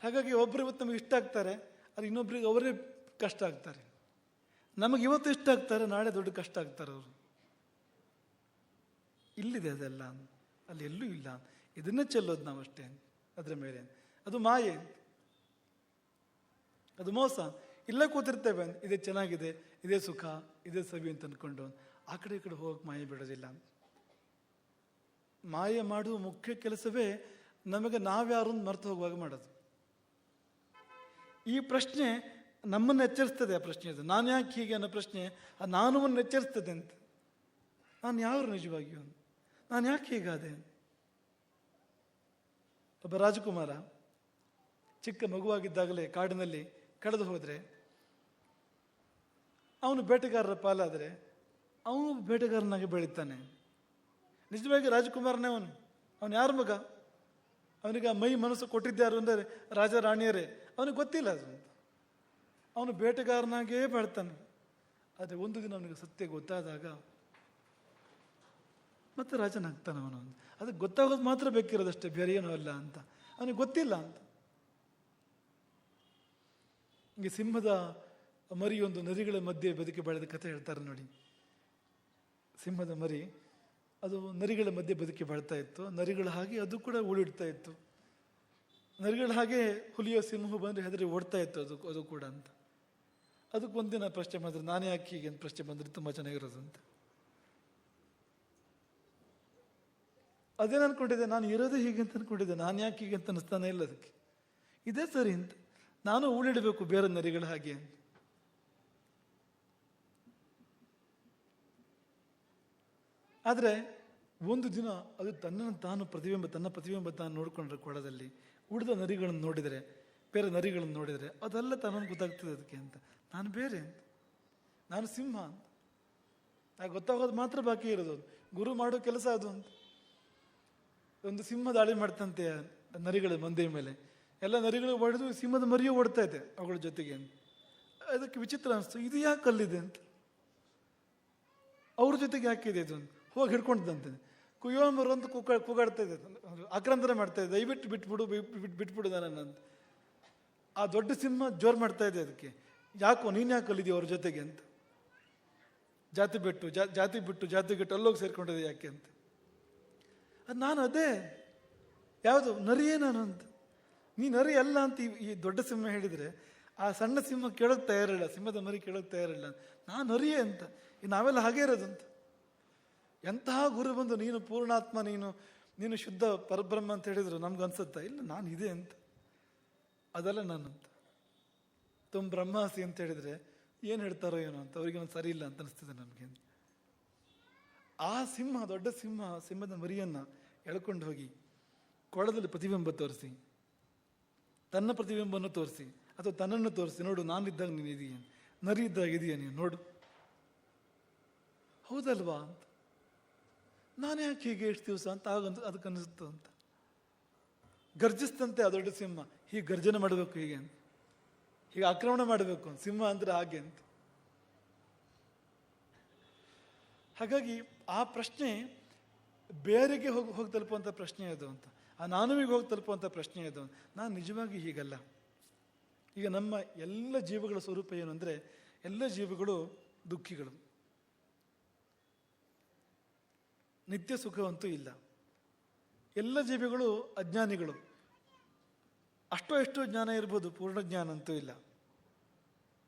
ಹಾಗಾಗಿ ಒಬ್ರು ಇವತ್ತು ನಮಗೆ ಇಷ್ಟ ಆಗ್ತಾರೆ, ಅದು ಇನ್ನೊಬ್ರಿಗೆ ಅವರೇ ಕಷ್ಟ ಆಗ್ತಾರೆ. ನಮಗೆ ಇವತ್ತು ಇಷ್ಟ ಆಗ್ತಾರೆ, ನಾಳೆ ದೊಡ್ಡ ಕಷ್ಟ ಆಗ್ತಾರೆ ಅವರು. ಇಲ್ಲಿದೆ ಅದೆಲ್ಲ, ಅಲ್ಲಿ ಎಲ್ಲೂ ಇಲ್ಲ. ಇದನ್ನೇ ಚೆಲ್ಲೋದು ನಾವು ಅಷ್ಟೇ ಅದರ ಮೇಲೆ. ಅದು ಮಾಯೆ, ಅದು ಮೋಸ. ಇಲ್ಲೇ ಕೂತಿರ್ತೇವೆ, ಇದೇ ಚೆನ್ನಾಗಿದೆ, ಇದೇ ಸುಖ, ಇದೇ ಸವಿ ಅಂತ ಅಂದ್ಕೊಂಡು ಆ ಕಡೆ ಈ ಕಡೆ ಹೋಗಕ್ಕೆ ಮಾಯೆ ಬಿಡೋದಿಲ್ಲ. ಮಾಯೆ ಮಾಡುವ ಮುಖ್ಯ ಕೆಲಸವೇ ನಮಗೆ ನಾವ್ಯಾರು ಮರೆತು ಹೋಗುವಾಗ ಮಾಡೋದು. ಈ ಪ್ರಶ್ನೆ ನಮ್ಮನ್ನು ಎಚ್ಚರಿಸ್ತದೆ. ಆ ಪ್ರಶ್ನೆ ಅದು, ನಾನು ಯಾಕೆ ಹೀಗೆ ಅನ್ನೋ ಪ್ರಶ್ನೆ ಆ ನಾನುವನ್ನು ಎಚ್ಚರಿಸ್ತದೆ ಅಂತ. ನಾನು ಯಾರು ನಿಜವಾಗಿಯೂ, ನಾನು ಯಾಕೆ ಹೀಗಾದೆ? ಒಬ್ಬ ರಾಜಕುಮಾರ ಚಿಕ್ಕ ಮಗುವಾಗಿದ್ದಾಗಲೇ ಕಾಡಿನಲ್ಲಿ ಕಳೆದು ಹೋದರೆ, ಅವನು ಬೇಟೆಗಾರರ ಪಾಲಾದರೆ ಅವನು ಬೇಟೆಗಾರನಾಗಿ ಬೆಳೀತಾನೆ. ನಿಜವಾಗಿ ರಾಜಕುಮಾರನೇ ಅವನು ಯಾರ ಮಗ? ಅವನಿಗೆ ಆ ಮೈ ಮನಸ್ಸು ಕೊಟ್ಟಿದ್ದಾರು ಅಂದರೆ ರಾಜ ರಾಣಿಯರೇ. ಅವನಿಗೆ ಗೊತ್ತಿಲ್ಲ ಅದು. ಅವನು ಬೇಟೆಗಾರನಾಗೇ ಬೆಳ್ತಾನೆ. ಆದರೆ ಒಂದು ದಿನ ಅವನಿಗೆ ಸತ್ಯ ಗೊತ್ತಾದಾಗ ಮತ್ತೆ ರಾಜನಾಗ್ತಾನೆ ಅವನು. ಅದಕ್ಕೆ ಗೊತ್ತಾಗೋದು ಮಾತ್ರ ಬೇಕಿರೋದಷ್ಟೇ, ಬೇರೆ ಏನೂ ಅಲ್ಲ ಅಂತ. ಅವನಿಗೆ ಗೊತ್ತಿಲ್ಲ ಅಂತ. ಹೀಗೆ ಸಿಂಹದ ಮರಿ ಒಂದು ನರಿಗಳ ಮಧ್ಯೆ ಬದುಕಿ ಬೆಳೆದ ಕಥೆ ಹೇಳ್ತಾರೆ ನೋಡಿ. ಸಿಂಹದ ಮರಿ ಅದು ನರಿಗಳ ಮಧ್ಯೆ ಬದುಕಿ ಬಾಳ್ತಾ ಇತ್ತು. ನರಿಗಳ ಹಾಗೆ ಅದು ಕೂಡ ಉಳಿಡ್ತಾ ಇತ್ತು. ನರಿಗಳ ಹಾಗೆ ಹುಲಿಯೋ ಸಿಂಹ ಬಂದರೆ ಹೆದರಿ ಓಡ್ತಾ ಇತ್ತು ಅದು ಕೂಡ ಅಂತ. ಅದಕ್ಕೆ ಒಂದಿನ ಪ್ರಶ್ನೆ ಮಾಡಿದ್ರೆ, ನಾನೇ ಯಾಕೆ ಹೀಗೆ ಅಂತ ಪ್ರಶ್ನೆ ಬಂದರೆ ತುಂಬ ಚೆನ್ನಾಗಿರೋದು ಅಂತ. ಅದೇನು ಅನ್ಕೊಂಡಿದ್ದೆ, ನಾನು ಇರೋದೇ ಹೀಗೆ ಅಂತ ಅನ್ಕೊಂಡಿದ್ದೆ, ನಾನು ಯಾಕೆ ಹೀಗೆ ಅಂತ ಅನಿಸ್ತಾನೆ ಇಲ್ಲ ಅದಕ್ಕೆ. ಇದೇ ಸರಿ ಅಂತ, ನಾನು ಉಳಿಡಬೇಕು ಬೇರೆ ನರಿಗಳ ಹಾಗೆ ಅಂತ. ಆದರೆ ಒಂದು ದಿನ ಅದು ತನ್ನ ಪ್ರತಿಬಿಂಬ ತಾನು ನೋಡ್ಕೊಂಡ್ರೆ ಕೊಳದಲ್ಲಿ ಉಳಿದ ನರಿಗಳನ್ನು ನೋಡಿದರೆ, ಬೇರೆ ನರಿಗಳನ್ನು ನೋಡಿದರೆ ಅದೆಲ್ಲ ತಾನೊಂದು ಗೊತ್ತಾಗ್ತದೆ ಅದಕ್ಕೆ ಅಂತ. ನಾನು ಬೇರೆ ಅಂತ, ನಾನು ಸಿಂಹ ಅಂತ. ಆಗ ಗೊತ್ತಾಗೋದು ಮಾತ್ರ ಬಾಕಿ ಇರೋದು. ಗುರು ಮಾಡೋ ಕೆಲಸ ಅದು ಅಂತ. ಒಂದು ಸಿಂಹ ದಾಳಿ ಮಾಡ್ತಂತೆ ನರಿಗಳ ಮಂದೆ ಮೇಲೆ. ಎಲ್ಲ ನರಿಗಳು ಹೊಡೆದು ಸಿಂಹದ ಮರಿಯೂ ಓಡ್ತಾ ಇದೆ ಅವುಗಳ ಜೊತೆಗೆ. ಅದಕ್ಕೆ ವಿಚಿತ್ರ ಅನಿಸ್ತು, ಇದು ಯಾಕೆ ಅಲ್ಲಿದೆ ಅಂತ. ಅವ್ರ ಜೊತೆಗೆ ಯಾಕಿದೆ ಇದು ಅಂತ ಹೋಗಿ ಹಿಡ್ಕೊಂಡಂತೆ. ಕುಯ್ಯೋಮರು ಅಂತ ಕೂಗಾಡ್ತಾ ಇದೆ, ಆಕ್ರಂದನೆ ಮಾಡ್ತಾ ಇದೆ, ದಯವಿಟ್ಟು ಬಿಟ್ಬಿಡು ನನ್ನನ್ನು. ಆ ದೊಡ್ಡ ಸಿಂಹ ಜೋರು ಮಾಡ್ತಾ ಇದೆ ಅದಕ್ಕೆ, ಯಾಕೋ ನೀನು ಯಾಕೆ ಅಲ್ಲಿದೆಯೋ ಅವ್ರ ಜೊತೆಗೆ ಅಂತ. ಜಾತಿ ಬಿಟ್ಟು ಅಲ್ಲೋಗಿ ಸೇರ್ಕೊಂಡಿದೆ ಯಾಕೆ ಅಂತ. ಅದು ನಾನು ಅದೇ, ಯಾವುದು ನರಿಯೇ ನಾನು ಅಂತ. ನೀ ನರಿ ಅಲ್ಲ ಅಂತ ಈ ದೊಡ್ಡ ಸಿಂಹ ಹೇಳಿದರೆ ಆ ಸಣ್ಣ ಸಿಂಹ ಕೇಳೋಕೆ ತಯಾರಿಲ್ಲ, ಸಿಂಹದ ಮರಿ ಕೇಳೋಕೆ ತಯಾರಿಲ್ಲ. ನಾನು ನರಿಯೇ ಅಂತ. ನಾವೆಲ್ಲ ಹಾಗೇ ಇರೋದು ಅಂತ. ಎಂತಹ ಗುರು ಬಂದು ನೀನು ಪೂರ್ಣಾತ್ಮ, ನೀನು ಶುದ್ಧ ಪರಬ್ರಹ್ಮ ಅಂತ ಹೇಳಿದ್ರು ನಮ್ಗೆ ಅನ್ಸುತ್ತಾ? ಇಲ್ಲ, ನಾನು ಇದೆ ಅಂತ. ಅದಲ್ಲ ನಾನು ಅಂತ. ತುಮ್ ಬ್ರಹ್ಮಾಸಿ ಅಂತ ಹೇಳಿದರೆ ಏನು ಹೇಳ್ತಾರೋ ಏನೋ ಅಂತ ಅವ್ರಿಗೆ ಒಂದು ಸರಿ ಇಲ್ಲ ಅಂತ ಅನಿಸ್ತದೆ ನಮಗೆ. ಆ ಸಿಂಹ, ದೊಡ್ಡ ಸಿಂಹದ ಮರಿಯನ್ನು ಎಳ್ಕೊಂಡು ಹೋಗಿ ಕೊಳದಲ್ಲಿ ಪ್ರತಿಬಿಂಬ ತೋರಿಸಿ, ತನ್ನ ಪ್ರತಿಬಿಂಬವನ್ನು ತೋರಿಸಿ ಅಥವಾ ತನ್ನನ್ನು ತೋರಿಸಿ, ನೋಡು ನಾನಿದ್ದಾಗ ನೀನು ಇದೀಯ, ನರಿ ಇದ್ದಾಗ ಇದೆಯಾ ನೀನು ನೋಡು, ಹೌದಲ್ವಾ ಅಂತ. ನಾನು ಯಾಕೆ ಹೀಗೆ ಎಷ್ಟು ದಿವಸ ಅಂತ ಅದಕ್ಕೆ ಅನ್ನಿಸ್ತು ಅಂತ. ಗರ್ಜಿಸ್ತಂತೆ ಆ ದೊಡ್ಡ ಸಿಂಹ, ಹೀಗೆ ಗರ್ಜನೆ ಮಾಡಬೇಕು ಹೀಗೆ ಅಂತ, ಹೀಗೆ ಆಕ್ರಮಣ ಮಾಡಬೇಕು ಅಂತ. ಸಿಂಹ ಅಂದ್ರೆ ಹಾಗೆ ಅಂತ. ಹಾಗಾಗಿ ಆ ಪ್ರಶ್ನೆ ಬೇರೆಗೆ ಹೋಗಿ ತಲುಪುವಂಥ ಪ್ರಶ್ನೆ ಅದು ಅಂತ. ಆ ನಾನುವಿಗೆ ಹೋಗಿ ತಲುಪುವಂಥ ಪ್ರಶ್ನೆ ಅದು. ನಾನು ನಿಜವಾಗಿ ಹೀಗಲ್ಲ. ಈಗ ನಮ್ಮ ಎಲ್ಲ ಜೀವಗಳ ಸ್ವರೂಪ ಏನು ಅಂದರೆ, ಎಲ್ಲ ಜೀವಿಗಳು ದುಃಖಿಗಳು, ನಿತ್ಯ ಸುಖವಂತೂ ಇಲ್ಲ. ಎಲ್ಲ ಜೀವಿಗಳು ಅಜ್ಞಾನಿಗಳು, ಅಷ್ಟೋ ಎಷ್ಟೋ ಜ್ಞಾನ ಇರ್ಬೋದು, ಪೂರ್ಣ ಜ್ಞಾನ ಅಂತೂ ಇಲ್ಲ.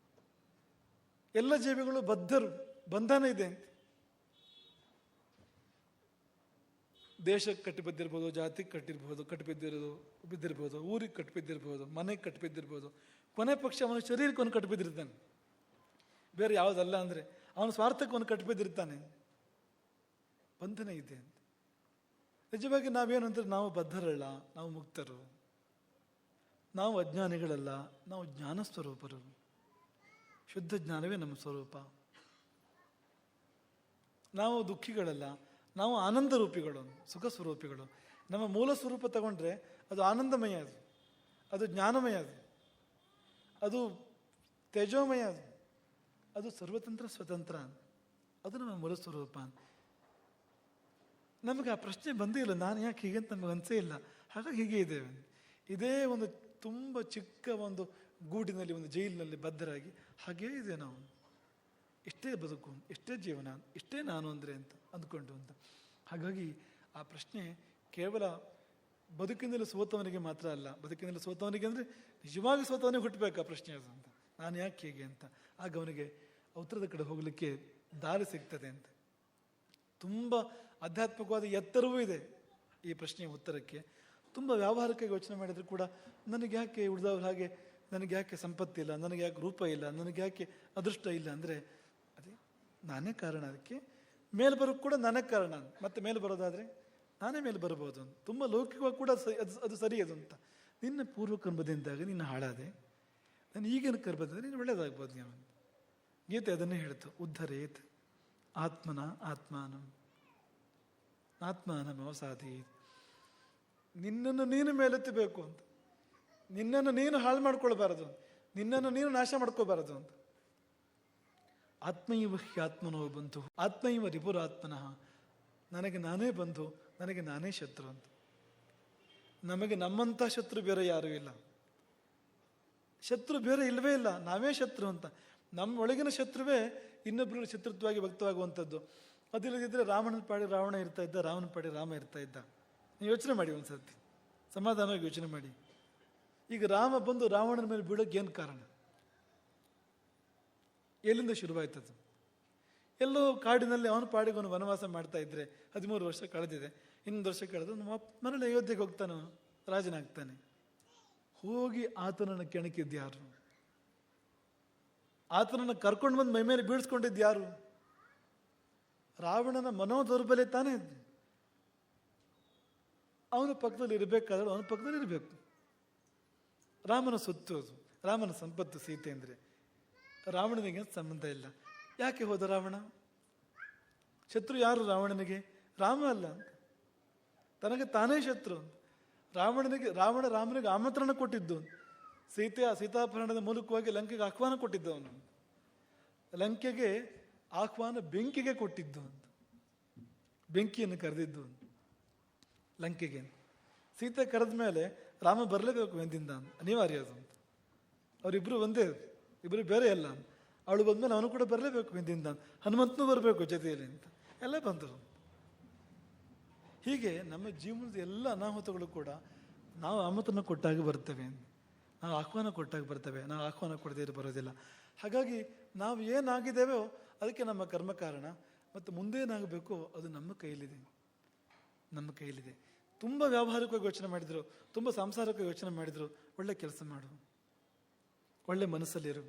ಎಲ್ಲ ಜೀವಿಗಳು ಬದ್ಧರು, ಬಂಧನ ಇದೆ. ದೇಶಕ್ಕೆ ಕಟ್ಟಿಬಿದ್ದಿರ್ಬೋದು, ಜಾತಿಗೆ ಬಿದ್ದಿರ್ಬೋದು, ಊರಿಗೆ ಕಟ್ಟಿಬಿದ್ದಿರ್ಬೋದು, ಮನೆಗೆ ಕಟ್ಟಿಬಿದ್ದಿರ್ಬೋದು, ಕೊನೆ ಪಕ್ಷ ಅವನ ಶರೀರಕ್ಕೆ ಅವನು ಕಟ್ಟಿಬಿದ್ದಿರ್ತಾನೆ. ಬೇರೆ ಯಾವುದಲ್ಲ ಅಂದರೆ ಅವನ ಸ್ವಾರ್ಥಕ್ಕೆ ಅವನು ಕಟ್ಟಿಬಿದ್ದಿರ್ತಾನೆ. ಬಂಧನ ಇದೆ ಅಂತ. ನಿಜವಾಗಿ ನಾವೇನು ಅಂದರೆ, ನಾವು ಬದ್ಧರಲ್ಲ, ನಾವು ಮುಕ್ತರು, ನಾವು ಅಜ್ಞಾನಿಗಳಲ್ಲ, ನಾವು ಜ್ಞಾನ ಸ್ವರೂಪರು. ಶುದ್ಧ ಜ್ಞಾನವೇ ನಮ್ಮ ಸ್ವರೂಪ. ನಾವು ದುಃಖಿಗಳಲ್ಲ, ನಾವು ಆನಂದ ರೂಪಿಗಳು, ಸುಖ ಸ್ವರೂಪಿಗಳು. ನಮ್ಮ ಮೂಲ ಸ್ವರೂಪ ತಗೊಂಡ್ರೆ ಅದು ಆನಂದಮಯ, ಅದು ಜ್ಞಾನಮಯ, ಅದು ತೇಜೋಮಯ, ಅದು ಸರ್ವತಂತ್ರ ಸ್ವತಂತ್ರ, ಅದು ನಮ್ಮ ಮೂಲ ಸ್ವರೂಪ. ನಮಗೆ ಆ ಪ್ರಶ್ನೆ ಬಂದೇ ಇಲ್ಲ, ನಾನು ಯಾಕೆ ಹೀಗೆ ಅಂತ ನಮಗೆ ಅನಿಸೇ ಇಲ್ಲ. ಹಾಗಾಗಿ ಹೀಗೆ ಇದ್ದೇವೆ. ಇದೇ ಒಂದು ತುಂಬ ಚಿಕ್ಕ ಒಂದು ಗೂಡಿನಲ್ಲಿ, ಒಂದು ಜೈಲಿನಲ್ಲಿ ಬದ್ಧರಾಗಿ ಹಾಗೇ ಇದೆ ನಾವು. ಇಷ್ಟೇ ಬದುಕು, ಇಷ್ಟೇ ಜೀವನ, ಇಷ್ಟೇ ನಾನು ಅಂದರೆ ಅಂತ ಅಂದ್ಕೊಂಡು ಅಂತ. ಹಾಗಾಗಿ ಆ ಪ್ರಶ್ನೆ ಕೇವಲ ಬದುಕಿನಲ್ಲಿ ಸೋತವನಿಗೆ ಮಾತ್ರ ಅಲ್ಲ. ಬದುಕಿನಲ್ಲಿ ಸೋತವನಿಗೆ ಅಂದರೆ ನಿಜವಾಗಿ ಸೋತವನಿಗೆ ಹುಟ್ಟಬೇಕು ಆ ಪ್ರಶ್ನೆ ಅದು ಅಂತ. ನಾನು ಯಾಕೆ ಹೀಗೆ ಅಂತ. ಆಗ ಅವನಿಗೆ ಉತ್ತರದ ಕಡೆ ಹೋಗಲಿಕ್ಕೆ ದಾರಿ ಸಿಗ್ತದೆ ಅಂತ. ತುಂಬ ಆಧ್ಯಾತ್ಮಿಕವಾದ ಎತ್ತರವೂ ಇದೆ ಈ ಪ್ರಶ್ನೆಯ ಉತ್ತರಕ್ಕೆ. ತುಂಬ ವ್ಯಾವಹಾರಿಕ ಯೋಚನೆ ಮಾಡಿದರೂ ಕೂಡ, ನನಗೆ ಯಾಕೆ ಉಳಿದವ್ರು ಹಾಗೆ, ನನಗೆ ಯಾಕೆ ಸಂಪತ್ತಿಲ್ಲ, ನನಗೆ ಯಾಕೆ ರೂಪ ಇಲ್ಲ, ನನಗೆ ಯಾಕೆ ಅದೃಷ್ಟ ಇಲ್ಲ ಅಂದರೆ, ಅದೇ ನಾನೇ ಕಾರಣ. ಅದಕ್ಕೆ ಮೇಲೆ ಬರೋಕ್ಕೆ ಕೂಡ ನಾನೇ ಕಾರಣ. ಮತ್ತೆ ಮೇಲೆ ಬರೋದಾದರೆ ನಾನೇ ಮೇಲೆ ಬರ್ಬೋದು ಅಂತ. ತುಂಬ ಲೌಕಿಕವಾಗಿ ಕೂಡ ಅದು ಸರಿ ಅದು ಅಂತ. ನಿನ್ನ ಪೂರ್ವ ಕರ್ಮದಿಂದಾಗ ನೀನು ಹಾಳಾದೆ, ನಾನು ಈಗಿನ ಕರ್ಮದಿಂದ ನೀನು ಒಳ್ಳೇದಾಗ್ಬೋದು. ನೀವು ಗೀತೆ ಅದನ್ನೇ ಹೇಳ್ತು, ಉದ್ಧರೇತ್ ಆತ್ಮನ ಆತ್ಮಾನಂ ಆತ್ಮಾನಂ ಅವಸಾದಿ. ನಿನ್ನನ್ನು ನೀನು ಮೇಲೆತ್ತಬೇಕು ಅಂತ, ನಿನ್ನನ್ನು ನೀನು ಹಾಳು ಮಾಡ್ಕೊಳ್ಬಾರದು, ನಿನ್ನನ್ನು ನೀನು ನಾಶ ಮಾಡ್ಕೋಬಾರದು ಅಂತ. ಆತ್ಮೈವ ಹ್ಯಾತ್ಮನೋ ಬಂಧು ಆತ್ಮೈವ ರಿಪುರಾತ್ಮನಃ. ನನಗೆ ನಾನೇ ಬಂಧು, ನನಗೆ ನಾನೇ ಶತ್ರು ಅಂತ. ನಮಗೆ ನಮ್ಮಂಥ ಶತ್ರು ಬೇರೆ ಯಾರೂ ಇಲ್ಲ. ಶತ್ರು ಬೇರೆ ಇಲ್ಲವೇ ಇಲ್ಲ, ನಾವೇ ಶತ್ರು ಅಂತ. ನಮ್ಮ ಒಳಗಿನ ಶತ್ರುವೇ ಇನ್ನೊಬ್ಬರು ಶತ್ರುತ್ವವಾಗಿ ವ್ಯಕ್ತವಾಗುವಂಥದ್ದು. ಅದಿಲ್ಲದಿದ್ದರೆ ರಾವಣನ ಪಾಡಿ ರಾವಣ ಇರ್ತಾ ಇದ್ದ, ರಾಮನ ಪಾಡಿ ರಾಮ ಇರ್ತಾ ಇದ್ದ. ನೀವು ಯೋಚನೆ ಮಾಡಿ ಒಂದು ಸರ್ತಿ, ಸಮಾಧಾನವಾಗಿ ಯೋಚನೆ ಮಾಡಿ. ಈಗ ರಾಮ ಬಂದು ರಾವಣನ ಮೇಲೆ ಬೀಳೋಕ್ಕೆ ಏನು ಕಾರಣ? ಎಲ್ಲಿಂದ ಶುರುವಾಯ್ತದು? ಎಲ್ಲೋ ಕಾಡಿನಲ್ಲಿ ಅವನ ಪಾಡಿಗೆ ಅವನು ವನವಾಸ ಮಾಡ್ತಾ ಇದ್ರೆ 13 ವರ್ಷ ಕಳೆದಿದೆ. ಇನ್ನೊಂದು ವರ್ಷ ಕಳೆದು ಮರಳಿ ಅಯೋಧ್ಯೆಗೆ ಹೋಗ್ತಾನೆ, ರಾಜನಾಗ್ತಾನೆ. ಹೋಗಿ ಆತನನ್ನು ಕೆಣಕಿದ್ದು ಯಾರು? ಆತನನ್ನು ಕರ್ಕೊಂಡು ಬಂದು ಮೈ ಮೇಲೆ ಬೀಳಿಸ್ಕೊಂಡಿದ್ದು ಯಾರು? ರಾವಣನ ಮನೋದೌರ್ಬಲ್ಯ ತಾನೇ. ಅವನ ಪಕ್ಕದಲ್ಲಿ ಇರಬೇಕಾದ್ರೆ ಅವನ ಪಕ್ಕದಲ್ಲಿ ಇರಬೇಕು. ರಾಮನ ಸೊತ್ತು ಅದು, ರಾಮನ ಸಂಪತ್ತು ಸೀತೆ ಅಂದರೆ. ರಾವಣನಿಗೆ ಸಂಬಂಧ ಇಲ್ಲ. ಯಾಕೆ ಹೋದ ರಾವಣ? ಶತ್ರು ಯಾರು ರಾವಣನಿಗೆ? ರಾಮ ಅಲ್ಲ ಅಂತ, ತನಗೆ ತಾನೇ ಶತ್ರು ಅಂತ. ರಾಮನಿಗೆ ಆಮಂತ್ರಣ ಕೊಟ್ಟಿದ್ದು. ಸೀತಾಪಹರಣದ ಮೂಲಕವಾಗಿ ಲಂಕೆಗೆ ಆಹ್ವಾನ ಕೊಟ್ಟಿದ್ದವನು. ಲಂಕೆಗೆ ಆಹ್ವಾನ ಬೆಂಕಿಗೆ ಕೊಟ್ಟಿದ್ದು ಅಂತ, ಬೆಂಕಿಯನ್ನು ಕರೆದಿದ್ದು ಲಂಕೆಗೆ. ಸೀತೆ ಕರೆದ ಮೇಲೆ ರಾಮ ಬರಲೇಬೇಕು ಎಂದಿಂದ ಅನಿವಾರ್ಯ ಅದು ಅಂತ. ಅವರಿಬ್ಬರು ಒಂದೇ, ಇಬ್ಬರು ಬೇರೆ ಅಲ್ಲ. ಅವಳು ಬಂದ್ಮೇಲೆ ಅವನು ಕೂಡ ಬರಲೇಬೇಕು ಎಂದಿಂದ, ಹನುಮಂತನೂ ಬರಬೇಕು ಜೊತೆಯಲ್ಲಿ ಅಂತ ಎಲ್ಲ ಬಂದರು. ಹೀಗೆ ನಮ್ಮ ಜೀವನದ ಎಲ್ಲ ಅನಾಹುತಗಳು ಕೂಡ ನಾವು ಆಮಂತ್ರಣ ಕೊಟ್ಟಾಗ ಬರ್ತವೆ, ನಾವು ಆಹ್ವಾನ ಕೊಟ್ಟಾಗ ಬರ್ತವೆ, ನಾವು ಆಹ್ವಾನ ಕೊಡದೇ ಬರೋದಿಲ್ಲ. ಹಾಗಾಗಿ ನಾವು ಏನಾಗಿದ್ದೇವೋ ಅದಕ್ಕೆ ನಮ್ಮ ಕರ್ಮ ಕಾರಣ. ಮತ್ತು ಮುಂದೇನಾಗಬೇಕು ಅದು ನಮ್ಮ ಕೈಯಲ್ಲಿದೆ, ನಮ್ಮ ಕೈಯಲ್ಲಿದೆ. ತುಂಬ ವ್ಯಾವಹಾರಿಕವಾಗಿ ಯೋಚನೆ ಮಾಡಿದರು, ತುಂಬ ಸಾಂಸಾರಿಕ ಯೋಚನೆ ಮಾಡಿದರು. ಒಳ್ಳೆ ಕೆಲಸ ಮಾಡು, ಒಳ್ಳೆ ಮನಸ್ಸಲ್ಲಿರು,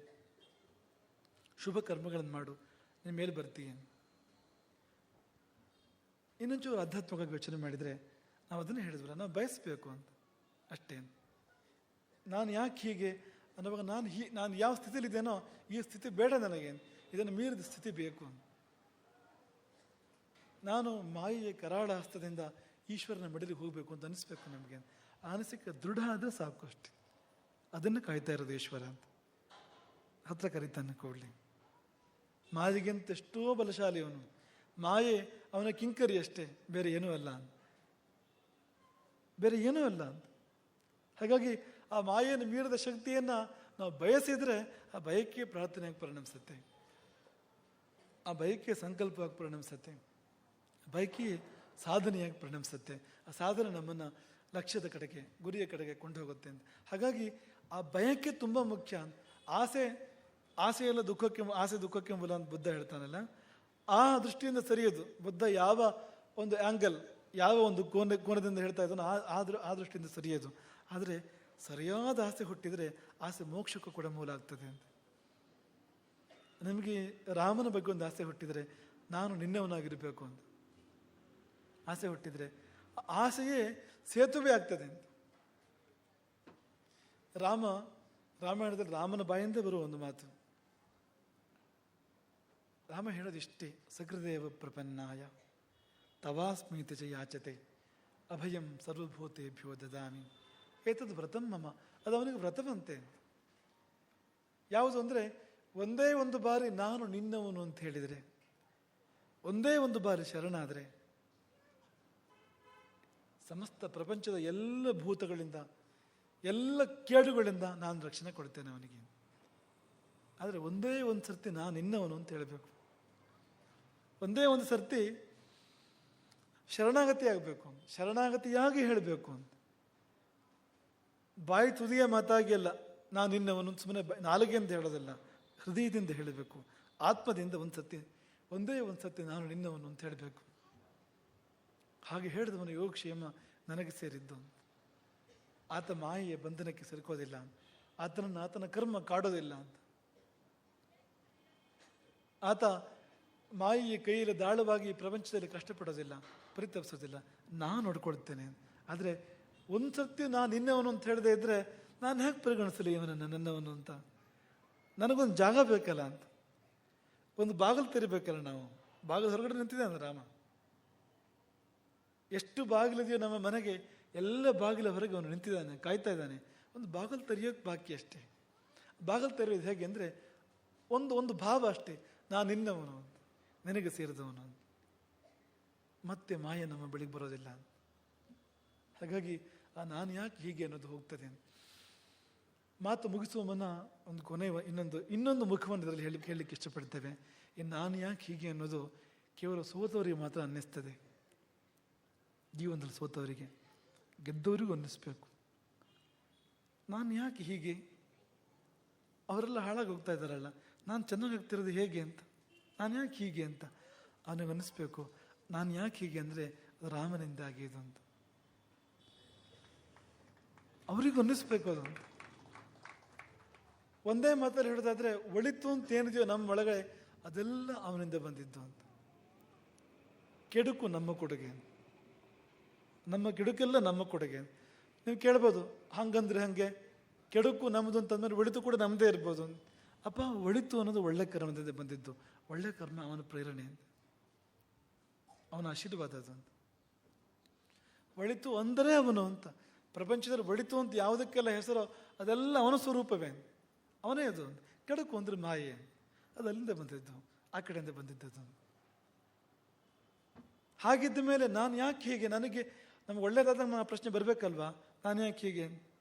ಶುಭ ಕರ್ಮಗಳನ್ನು ಮಾಡು, ನಿನ್ನ ಮೇಲೆ ಬರ್ತೀಯ. ಇನ್ನೊಂಚೂರು ಆಧ್ಯಾತ್ಮಿಕವಾಗಿ ಯೋಚನೆ ಮಾಡಿದರೆ ನಾವು ಅದನ್ನೇ ಹೇಳಿದ್ವಲ್ಲ, ನಾವು ಬಯಸಬೇಕು ಅಂತ ಅಷ್ಟೇ. ನಾನು ಯಾಕೆ ಹೀಗೆ ಅನ್ನುವಾಗ ನಾನು ಯಾವ ಸ್ಥಿತಿಲಿದ್ದೇನೋ ಈ ಸ್ಥಿತಿ ಬೇಡ ನನಗೆ, ಇದನ್ನು ಮೀರಿದ ಸ್ಥಿತಿ ಬೇಕು. ನಾನು ಮಾಯೆಯ ಕರಾಳ ಹಸ್ತದಿಂದ ಈಶ್ವರನ ಮಡಿಲಿಗೆ ಹೋಗಬೇಕು ಅಂತ ಅನಿಸ್ಬೇಕು ನಮಗೆ. ಅನಿಸಿಕೆ ದೃಢ ಆದರೆ ಸಾಕು ಅಷ್ಟೆ. ಅದನ್ನು ಕಾಯ್ತಾ ಇರೋದು ಈಶ್ವರ ಅಂತ ಹತ್ರ ಕರೀತಾನೆ ಕೂಡಲೇ. ಮಾಯೆಗಿಂತ ಎಷ್ಟೋ ಬಲಶಾಲಿ ಅವನು. ಮಾಯೆ ಅವನ ಕಿಂಕರಿ ಅಷ್ಟೇ, ಬೇರೆ ಏನೂ ಅಲ್ಲ, ಬೇರೆ ಏನೂ ಅಲ್ಲ ಅಂತ. ಹಾಗಾಗಿ ಆ ಮಾಯೆಯನ್ನು ಮೀರಿದ ಶಕ್ತಿಯನ್ನು ನಾವು ಬಯಸಿದರೆ ಆ ಬಯಕೆ ಪ್ರಾರ್ಥನೆಯಾಗಿ ಪರಿಣಮಿಸುತ್ತೆ, ಆ ಬಯಕೆ ಸಂಕಲ್ಪವಾಗಿ ಪರಿಣಮಿಸುತ್ತೆ, ಬಯಕೆ ಸಾಧನೆಯಾಗಿ ಪರಿಣಮಿಸುತ್ತೆ. ಆ ಸಾಧನೆ ನಮ್ಮನ್ನು ಲಕ್ಷ್ಯದ ಕಡೆಗೆ, ಗುರಿಯ ಕಡೆಗೆ ಕೊಂಡು ಹೋಗುತ್ತೆ ಅಂತ. ಹಾಗಾಗಿ ಆ ಬಯಕೆ ತುಂಬ ಮುಖ್ಯ. ಆಸೆಯೆಲ್ಲ ದುಃಖಕ್ಕೆ ಮೂಲ ಅಂತ ಬುದ್ಧ ಹೇಳ್ತಾನಲ್ಲ, ಆ ದೃಷ್ಟಿಯಿಂದ ಸರಿಯೋದು. ಬುದ್ಧ ಯಾವ ಒಂದು ಆ್ಯಂಗಲ್, ಯಾವ ಒಂದು ಕೋನದಿಂದ ಹೇಳ್ತಾ ಇದ್ದಾನೋ ಆ ದೃಷ್ಟಿಯಿಂದ ಸರಿಯೋದು. ಆದರೆ ಸರಿಯಾದ ಆಸೆ ಹುಟ್ಟಿದರೆ ಆಸೆ ಮೋಕ್ಷಕ್ಕೂ ಕೂಡ ಮೂಲ ಆಗ್ತದೆ ಅಂತ. ನಮಗೆ ರಾಮನ ಬಗ್ಗೆ ಒಂದು ಆಸೆ ಹುಟ್ಟಿದರೆ ನಾನು ನಿನ್ನವನಾಗಿರಬೇಕು ಅಂತ ಆಸೆ ಹುಟ್ಟಿದರೆ ಆಸೆಯೇ ಸೇತುವೆ ಆಗ್ತದೆ ಅಂತ. ರಾಮಾಯಣದಲ್ಲಿ ರಾಮನ ಬಾಯಿಂದ ಬರುವ ಒಂದು ಮಾತು, ರಾಮ ಹೇಳೋದಿಷ್ಟೇ, ಸಕೃದೇವ ಪ್ರಪನ್ನಾಯ ತವಾಸ್ಮೀತಿ ಚ ಯಾಚತೆ ಅಭಯಂ ಸರ್ವಭೂತೇಭ್ಯೋ ದದಾಮಿ ಏತದ್ ವ್ರತಂ ಮಮ. ಅದು ಅವನಿಗೆ ವ್ರತವಂತೆ. ಯಾವುದು ಅಂದರೆ, ಒಂದೇ ಒಂದು ಬಾರಿ ನಾನು ನಿನ್ನವನು ಅಂತ ಹೇಳಿದರೆ, ಒಂದೇ ಒಂದು ಬಾರಿ ಶರಣಾದರೆ ಸಮಸ್ತ ಪ್ರಪಂಚದ ಎಲ್ಲ ಭೂತಗಳಿಂದ, ಎಲ್ಲ ಕೇಡುಗಳಿಂದ ನಾನು ರಕ್ಷಣೆ ಕೊಡ್ತೇನೆ ಅವನಿಗೆ. ಆದರೆ ಒಂದೇ ಒಂದು ಸರ್ತಿ ನಾನು ನಿನ್ನವನು ಅಂತ ಹೇಳಬೇಕು, ಒಂದೇ ಒಂದು ಸರ್ತಿ ಶರಣಾಗತಿ ಆಗಬೇಕು, ಶರಣಾಗತಿಯಾಗಿ ಹೇಳಬೇಕು ಅಂತ. ಬಾಯಿ ತುದಿಯ ಮಾತಾಗಿ ಅಲ್ಲ ನಾನು ನಿನ್ನವನು ಸುಮ್ಮನೆ ನಾಲಿಗೆಯಿಂದ ಹೇಳೋದಲ್ಲ, ಹೃದಯದಿಂದ ಹೇಳಬೇಕು, ಆತ್ಮದಿಂದ ಒಂದೇ ಒಂದು ಸತಿ ನಾನು ನಿನ್ನವನು ಅಂತ ಹೇಳಬೇಕು. ಹಾಗೆ ಹೇಳಿದವನು ಯೋಗಕ್ಷೇಮ ನನಗೆ ಸೇರಿದ್ದು. ಆತ ಮಾಯೆಯ ಬಂಧನಕ್ಕೆ ಸಿಲುಕೋದಿಲ್ಲ, ಆತನ ಕರ್ಮ ಕಾಡೋದಿಲ್ಲ ಅಂತ. ಆತ ಮಾಯೆಯ ಕೈಯಲ್ಲಿ ದಾಳವಾಗಿ ಪ್ರಪಂಚದಲ್ಲಿ ಕಷ್ಟಪಡೋದಿಲ್ಲ, ಪರಿತಪಿಸೋದಿಲ್ಲ, ನಾನು ನೋಡ್ಕೊಳ್ತೇನೆ. ಆದರೆ ಒಂದು ಸರ್ತಿ ನಾನು ನಿನ್ನವನು ಅಂತ ಹೇಳದೆ ಇದ್ರೆ ನಾನು ಹೇಗೆ ಪರಿಗಣಿಸಲಿ ಇವನನ್ನು ನನ್ನವನು ಅಂತ? ನನಗೊಂದು ಜಾಗ ಬೇಕಲ್ಲ ಅಂತ, ಒಂದು ಬಾಗಿಲು ತೆರಿಬೇಕಲ್ಲ. ನಾವು ಬಾಗಿಲು ಹೊರಗಡೆ ನಿಂತಿದ್ದಾನೆ ರಾಮ. ಎಷ್ಟು ಬಾಗಿಲಿದೆಯೋ ನಮ್ಮ ಮನೆಗೆ, ಎಲ್ಲ ಬಾಗಿಲ ಹೊರಗೆ ಅವನು ನಿಂತಿದ್ದಾನೆ, ಕಾಯ್ತಾ ಇದ್ದಾನೆ. ಒಂದು ಬಾಗಿಲು ತೆರೆಯೋಕೆ ಬಾಕಿ ಅಷ್ಟೇ. ಬಾಗಿಲು ತೆರೆಯೋದು ಹೇಗೆ ಅಂದರೆ, ಒಂದು ಭಾವ ಅಷ್ಟೇ, ನಾನು ನಿನ್ನವನು, ನಿನಗೆ ಸೇರಿದವನು. ಮತ್ತೆ ಮಾಯೆ ನಮ್ಮ ಬಳಿಗೆ ಬರೋದಿಲ್ಲ. ಹಾಗಾಗಿ ನಾನು ಯಾಕೆ ಹೀಗೆ ಅನ್ನೋದು ಹೋಗ್ತದೆ. ಮಾತು ಮುಗಿಸುವ ಮುನ್ನ ಒಂದು ಕೊನೆಯ ಇನ್ನೊಂದು ಮುಖವನ್ನು ಇದರಲ್ಲಿ ಹೇಳಲಿಕ್ಕೆ ಇಷ್ಟಪಡ್ತೇವೆ. ನಾನು ಯಾಕೆ ಹೀಗೆ ಅನ್ನೋದು ಕೇವಲ ಸೋತವರಿಗೆ ಮಾತ್ರ ಅನ್ನಿಸ್ತದೆ. ಜೀವನದಲ್ಲಿ ಸೋತವರಿಗೆ, ಗೆದ್ದವರಿಗೂ ಅನ್ನಿಸ್ಬೇಕು. ನಾನು ಯಾಕೆ ಹೀಗೆ, ಅವರೆಲ್ಲ ಹಾಳಾಗಿ ಹೋಗ್ತಾ ಇದ್ದಾರಲ್ಲ, ನಾನು ಚೆನ್ನಾಗಿ ಆಗ್ತಿರೋದು ಹೇಗೆ ಅಂತ, ನಾನು ಯಾಕೆ ಹೀಗೆ ಅಂತ ಅವನಿಗೆ ಅನ್ನಿಸ್ಬೇಕು. ನಾನು ಯಾಕೆ ಹೀಗೆ ಅಂದರೆ ಅದು ರಾಮನಿಂದಾಗಿ ಇದು ಅಂತ ಅವರಿಗೂ ಅನ್ನಿಸ್ಬೇಕು. ಅದು ಒಂದೇ ಮಾತಲ್ಲಿ ಹೇಳೋದಾದ್ರೆ, ಒಳಿತು ಅಂತ ಏನಿದೆಯೋ ನಮ್ಮ ಒಳಗಡೆ ಅದೆಲ್ಲ ಅವನಿಂದ ಬಂದಿದ್ದು ಅಂತ. ಕೆಡುಕು ನಮ್ಮ ಕೊಡುಗೆ, ನಮ್ಮ ಕೆಡುಕೆಲ್ಲ ನಮ್ಮ ಕೊಡುಗೆ. ನೀವು ಕೇಳ್ಬೋದು, ಹಂಗಂದ್ರೆ ಹಂಗೆ, ಕೆಡುಕು ನಮ್ಮದು ಅಂತಂದ್ರೆ ಒಳಿತು ಕೂಡ ನಮ್ಮದೇ ಇರ್ಬೋದು. ಅಪ್ಪ, ಒಳಿತು ಅನ್ನೋದು ಒಳ್ಳೆ ಕರ್ಮದಿಂದ ಬಂದಿದ್ದು, ಒಳ್ಳೆ ಕರ್ಮ ಅವನ ಪ್ರೇರಣೆ ಅಂತ, ಅವನ ಆಶೀರ್ವಾದ ಅದು ಅಂತ. ಒಳಿತು ಅಂದರೆ ಅವನು ಅಂತ. ಪ್ರಪಂಚದಲ್ಲಿ ಒಳಿತು ಅಂತ ಯಾವುದಕ್ಕೆಲ್ಲ ಹೆಸರು ಅದೆಲ್ಲ ಅವನ ಸ್ವರೂಪವೇ, ಅವನೇ ಅದು. ಕೆಡುಕು ಅಂದ್ರೆ ಮಾಯೆ, ಅದು ಅಲ್ಲಿಂದ ಬಂದಿದ್ದು, ಆ ಕಡೆಯಿಂದ ಬಂದಿದ್ದದು. ಹಾಗಿದ್ದ ಮೇಲೆ ನಾನು ಯಾಕೆ ಹೀಗೆ, ನಮ್ಗೆ ಒಳ್ಳೇದಾದಾಗ ಆ ಪ್ರಶ್ನೆ ಬರಬೇಕಲ್ವಾ, ನಾನು ಯಾಕೆ ಹೀಗೆ,